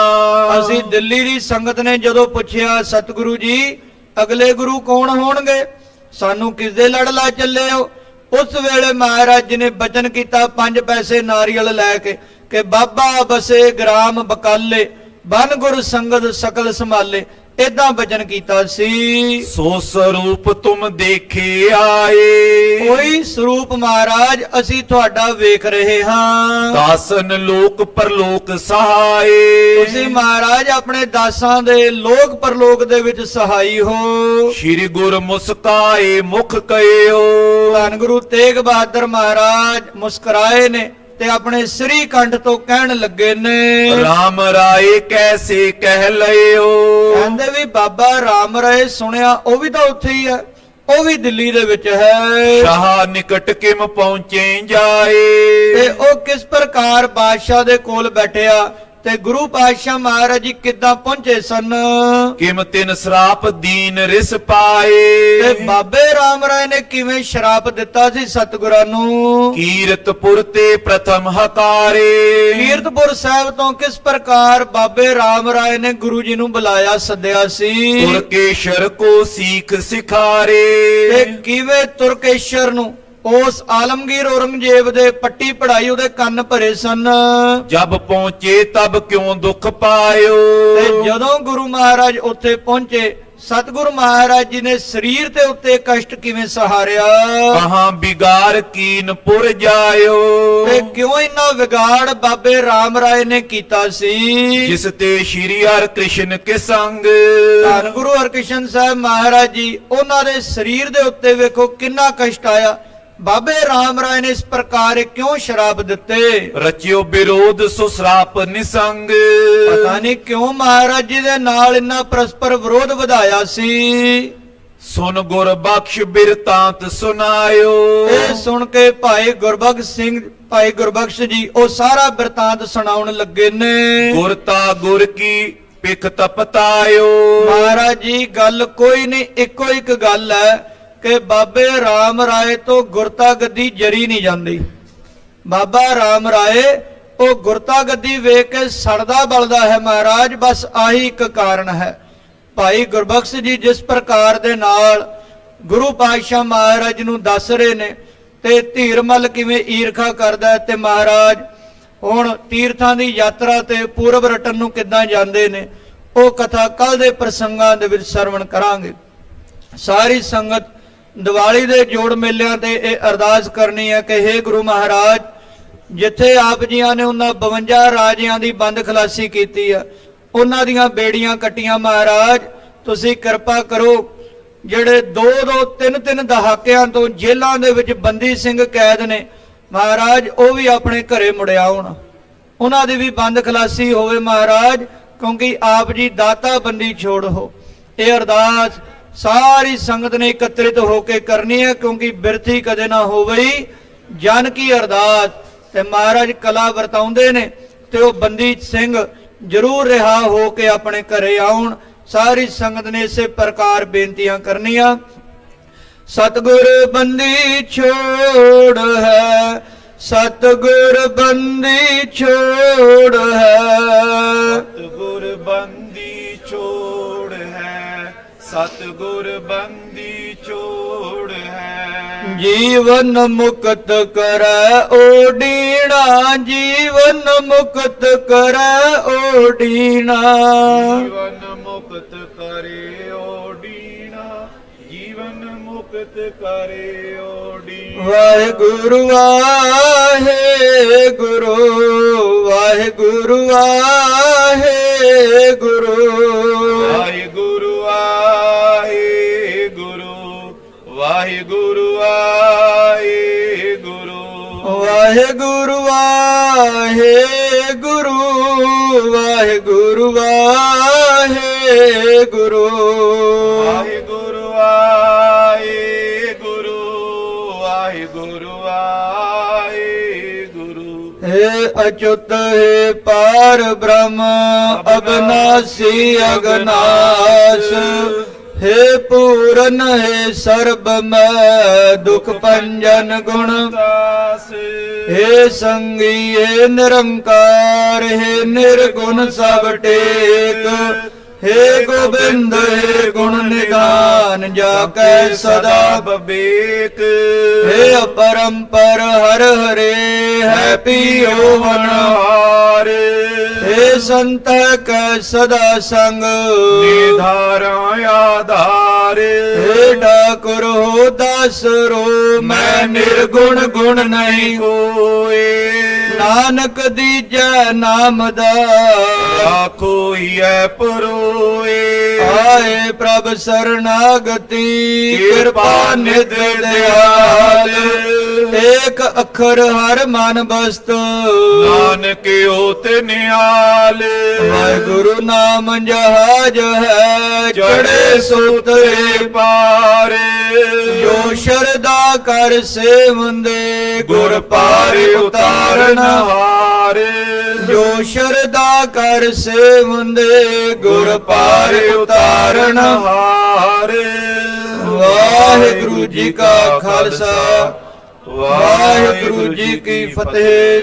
ਅਸੀਂ ਦਿੱਲੀ ਦੀ ਸੰਗਤ ਨੇ ਜਦੋਂ ਪੁੱਛਿਆ, ਸਤਿਗੁਰੂ ਜੀ ਅਗਲੇ ਗੁਰੂ ਕੌਣ ਹੋਣਗੇ, ਸਾਨੂੰ ਕਿਸ ਦੇ ਲੜ ਲਾ ਚੱਲੇ ਹੋ? ਉਸ ਵੇਲੇ ਮਹਾਰਾਜ ਜੀ ਨੇ ਬਚਨ ਕੀਤਾ 5 ਪੈਸੇ ਨਾਰੀਅਲ ਲੈ ਕੇ ਕਿ ਬਾਬਾ ਬਸੇ ਗ੍ਰਾਮ ਬਕਾਲੇ ਬਨ ਗੁਰ ਸੰਗਤ ਸਕਲ ਸੰਭਾਲੇ। ਏਦਾਂ ਬਚਨ ਕੀਤਾ ਸੀ। ਸੋ ਸਰੂਪ ਤੁਮ ਦੇਖੇ ਆਏ। ਕੋਈ ਸਰੂਪ ਮਹਾਰਾਜ ਅਸੀਂ ਤੁਹਾਡਾ ਵੇਖ ਰਹੇ ਹਾਂ। ਦਾਸਨ ਲੋਕ ਪਰਲੋਕ ਸਹਾਏ। ਤੁਸੀਂ ਮਹਾਰਾਜ ਆਪਣੇ ਦਾਸਾਂ ਦੇ ਲੋਕ ਪਰਲੋਕ ਦੇ ਵਿੱਚ ਸਹਾਈ ਹੋ। ਸ਼੍ਰੀ ਗੁਰ ਮੁਸਕਾਏ ਮੁਖ ਕਹਿਓ। ਧੰਨ ਗੁਰੂ ਤੇਗ ਬਹਾਦਰ ਮਹਾਰਾਜ ਮੁਸਕਰਾਏ ਨੇ ਤੇ ਆਪਣੇ ਸ੍ਰੀ ਕੰਠ ਤੋਂ ਕਹਿਣ ਲੱਗੇ ਨੇ, ਰਾਮ ਰਾਏ ਕੈਸੇ ਕਹਿ ਲਇਓ। ਕਹਿੰਦੇ ਵੀ ਬਾਬਾ ਰਾਮ ਰਾਏ ਸੁਣਿਆ ਉਹ ਵੀ ਤਾਂ ਉੱਥੇ ਹੀ ਹੈ, ਉਹ ਵੀ ਦਿੱਲੀ ਦੇ ਵਿੱਚ ਹੈ। ਸ਼ਾਹ ਨਿਕਟ ਕਿਮ ਪਹੁੰਚੇ ਜਾਏ। ਤੇ ਉਹ ਕਿਸ ਪ੍ਰਕਾਰ ਬਾਦਸ਼ਾਹ ਦੇ ਕੋਲ ਬੈਠਿਆ ਤੇ ਗੁਰੂ ਪਾਤਸ਼ਾਹ ਮਹਾਰਾਜ ਜੀ ਕਿੱਦਾਂ ਪਹੁੰਚੇ ਸਨ। ਕਿਮ ਤਿਨ ਸਰਾਪ ਦੀਨ ਰਿਸ ਪਾਏ। ਤੇ ਬਾਬੇ ਰਾਮ ਰਾਏ ਨੇ ਕਿਵੇਂ ਸ਼ਰਾਪ ਦਿੱਤਾ ਸੀ ਸਤਿਗੁਰਾਂ ਨੂੰ। ਕੀਰਤਪੁਰ ਤੇ ਪ੍ਰਥਮ ਹਕਾਰੇ। ਕੀਰਤਪੁਰ ਸਾਹਿਬ ਤੋਂ ਕਿਸ ਪ੍ਰਕਾਰ ਬਾਬੇ ਰਾਮ ਰਾਏ ਨੇ ਗੁਰੂ ਜੀ ਨੂੰ ਬੁਲਾਇਆ, ਸੱਦਿਆ ਸੀ। ਤੁਰਕੇਸ਼ਰ ਕੋ ਸੀਖ ਸਿਖਾਰੇ। ਤੇ ਕਿਵੇਂ ਤੁਰਕੇਸ਼ਰ ਨੂੰ, ਉਸ ਆਲਮਗੀਰ ਔਰੰਗਜ਼ੇਬ ਦੇ ਪੱਟੀ ਪੜਾਈ ਉਹਦੇ ਕੰਨ ਭਰੇ ਸਨ। ਜਬ ਪਹੁੰਚੇ ਤਬ ਕਿਉਂ ਦੁੱਖ ਪਾਇਓ। ਤੇ ਜਦੋਂ ਗੁਰੂ ਮਹਾਰਾਜ ਉੱਥੇ ਪਹੁੰਚੇ ਸਤਿਗੁਰੂ ਮਹਾਰਾਜ ਜੀ ਨੇ ਸਰੀਰ ਤੇ ਉੱਤੇ ਕਸ਼ਟ ਕਿਵੇਂ ਸਹਾਰਿਆ। ਕਹਾਂ ਬਿਗਾਰ ਕੀਨਪੁਰ ਜਾਇਓ। ਤੇ ਕਿਉਂ ਇੰਨਾ ਵਿਗਾੜ ਬਾਬੇ ਰਾਮ ਰਾਏ ਨੇ ਕੀਤਾ ਸੀ। ਜਿਸ ਤੇ ਸ਼੍ਰੀ ਹਰਿ ਕ੍ਰਿਸ਼ਨ ਕੇ ਸੰਗ। ਧੰਨ ਗੁਰੂ ਹਰਕ੍ਰਿਸ਼ਨ ਸਾਹਿਬ ਮਹਾਰਾਜ ਜੀ ਉਹਨਾਂ ਦੇ ਸਰੀਰ ਦੇ ਉੱਤੇ ਵੇਖੋ ਕਿੰਨਾ ਕਸ਼ਟ ਆਇਆ। ਬਾਬੇ ਰਾਮ ਰਾਏ ਨੇ ਇਸ ਪ੍ਰਕਾਰ ਕਿਉਂ ਸ਼ਰਾਪ ਦਿੱਤੇ। ਰਚਿਓ ਵਿਰੋਧ ਸੋ ਸਰਾਪ ਨਿਸੰਗ। ਪਤਾ ਨਹੀਂ ਕਿਉਂ ਮਹਾਰਾਜ ਜੀ ਦੇ ਨਾਲ ਇੰਨਾ ਪਰਸਪਰ ਵਿਰੋਧ ਵਧਾਇਆ ਸੀ। ਸੁਨ ਗੁਰ ਬਖਸ਼ ਬਿਰਤਾਂਤ ਸੁਨਾਇਓ। ਇਹ ਸੁਣ ਕੇ ਭਾਈ ਗੁਰਬਖਸ਼ ਜੀ ਉਹ ਸਾਰਾ ਬਿਰਤਾਂਤ ਸੁਣਾਉਣ ਲੱਗੇ ਨੇ। ਗੁਰਤਾ ਗੁਰ ਕੀ ਪਿਖ ਤਪਤਾਇਓ। ਮਹਾਰਾਜ ਜੀ ਗੱਲ ਕੋਈ ਨਹੀਂ, ਇੱਕੋ ਇੱਕ ਗੱਲ ਹੈ ਕਿ ਬਾਬੇ ਰਾਮ ਰਾਏ ਤੋਂ ਗੁਰਤਾ ਗੱਦੀ ਜਰੀ ਨਹੀਂ ਜਾਂਦੀ। ਬਾਬਾ ਰਾਮ ਰਾਏ ਉਹ ਗੁਰਤਾ ਗੱਦੀ ਵੇਖ ਕੇ ਸੜਦਾ ਬਲਦਾ ਹੈ ਮਹਾਰਾਜ, ਬਸ ਆਹੀ ਇੱਕ ਕਾਰਨ ਹੈ। ਭਾਈ ਗੁਰਬਖਸ਼ ਜੀ ਜਿਸ ਪ੍ਰਕਾਰ ਦੇ ਨਾਲ ਗੁਰੂ ਪਾਤਸ਼ਾਹ ਮਹਾਰਾਜ ਨੂੰ ਦੱਸ ਰਹੇ ਨੇ ਤੇ ਧੀਰਮਲ ਕਿਵੇਂ ਈਰਖਾ ਕਰਦਾ ਤੇ ਮਹਾਰਾਜ ਹੁਣ ਤੀਰਥਾਂ ਦੀ ਯਾਤਰਾ ਤੇ ਪੂਰਬ ਰਟਨ ਨੂੰ ਕਿੱਦਾਂ ਜਾਂਦੇ ਨੇ, ਉਹ ਕਥਾ ਕੱਲ ਦੇ ਪ੍ਰਸੰਗਾਂ ਦੇ ਵਿੱਚ ਸਰਵਣ ਕਰਾਂਗੇ। ਸਾਰੀ ਸੰਗਤ ਦੀਵਾਲੀ ਦੇ ਜੋੜ ਮੇਲਿਆਂ ਤੇ ਇਹ ਅਰਦਾਸ ਕਰਨੀ ਹੈ ਕਿ हे ਗੁਰੂ ਮਹਾਰਾਜ, ਜਿੱਥੇ ਆਪ ਜੀਆਂ ਨੇ ਉਹਨਾਂ 52 ਰਾਜਿਆਂ ਦੀ ਬੰਦ ਖਲਾਸੀ ਕੀਤੀ ਆ, ਉਹਨਾਂ ਦੀਆਂ ਬੇੜੀਆਂ ਕੱਟੀਆਂ ਮਹਾਰਾਜ, ਤੁਸੀਂ ਕਿਰਪਾ ਕਰੋ ਜਿਹੜੇ 2-2 3-3 ਦਹਾਕਿਆਂ ਤੋਂ ਜੇਲ੍ਹਾਂ ਦੇ ਵਿੱਚ ਬੰਦੀ ਸਿੰਘ ਕੈਦ ਨੇ ਮਹਾਰਾਜ, ਉਹ ਵੀ ਆਪਣੇ ਘਰੇ ਮੁੜ ਆਉਣ, ਉਹਨਾਂ ਦੀ ਵੀ ਬੰਦ ਖਲਾਸੀ ਹੋਵੇ ਮਹਾਰਾਜ, ਕਿਉਂਕਿ ਆਪ ਜੀ ਦਾਤਾ ਬੰਦੀ ਛੋੜ ਹੋ। ਇਹ ਅਰਦਾਸ ਸਾਰੀ ਸੰਗਤ ਨੇ ਇਕੱਤਰਿਤ ਹੋ ਕੇ ਕਰਨੀ ਹੈ, ਕਿਉਂਕਿ ਬਿਰਥੀ ਕਦੇ ਨਾ ਹੋਵੇ ਜਨ ਕੀ ਅਰਦਾਸ। ਤੇ ਮਹਾਰਾਜ ਕਲਾ ਵਰਤਾਉਂਦੇ ਨੇ ਤੇ ਉਹ ਬੰਦੀ ਸਿੰਘ ਜ਼ਰੂਰ ਰਿਹਾ ਹੋ ਕੇ ਆਪਣੇ ਘਰੇ ਆਉਣ। ਸਾਰੀ ਸੰਗਤ ਨੇ ਇਸੇ ਪ੍ਰਕਾਰ ਬੇਨਤੀਆਂ ਕਰਨੀਆਂ। ਸਤਿਗੁਰ ਬੰਦੀ ਛੋੜ ਹੈ ਸਤਿਗੁਰ ਬੰਦੀ ਛੋੜ ਹੈ। ਸਤਿਗੁਰ ਬੰਦੀ ਛੋੜ ਹੈ, ਸਤਿਗੁਰ ਬੰਦੀ ਛੋੜ ਹੈ। ਜੀਵਨ ਮੁਕਤ ਕਰੈ ਓਡੀਣਾ, ਜੀਵਨ ਮੁਕਤ ਕਰੈ ਓਡੀਣਾ। ਜੀਵਨ ਮੁਕਤ ਕਰੇ ਓਡੀਣਾ, ਜੀਵਨ ਮੁਕਤ ਕਰੇ ਓਡੀਣਾ। ਵਾਹਿਗੁਰੂ ਵਾਹਿਗੁਰੂ, ਵਾਹਿਗੁਰੂ ਵਾਹਿਗੁਰੂ। ਵਾਹਿਗੁਰੂ ਵਾਹਿਗੁਰੂ, ਵਾਹਿਗੁਰੂ ਵਾਹਿਗੁਰੂ। ਵਾਹਿਗੁਰੂ ਵਾਹਿਗੁਰੂ, ਵਾਹਿਗੁਰੂ ਵਾਹਿਗੁਰੂ। ਵਾਹਿਗੁਰੂ ਵਾਹਿਗੁਰੂ, ਵਾਹਿਗੁਰੂ ਵਾਹਿਗੁਰੂ। हे अच्युत हे पार ब्रह्म अविनाशी अगनाश, हे पूरन हे सर्ब मैं दुख भंजन गुण दास हे संगी हे निरंकार हे निर्गुण सब टेक, हे गोबिंद हे गुण निधान जाकै सदा बबेक। हे अपरंपर हर हरे है पियो मनहार हे संत कै सदा संग निधारा आधार। हे ठाकुर हो दास रो मैं निर्गुण गुण नहीं कोए नानक दीजै नाम दा आखो है परोए। आए प्रभ शरणागति कृपा निध दयाल। एक अखर हर मन बस्त नानक होत निहाल। वाहिगुरु नाम जहाज है चढ़े सुतरे पार। जो शरदा कर सेवंदे गुर पार उतारन हार। जो शरदा कर सेवंदे गुर पार उतारन हार। वाहिगुरु जी का खालसा वाहिगुरु जी की फतेह।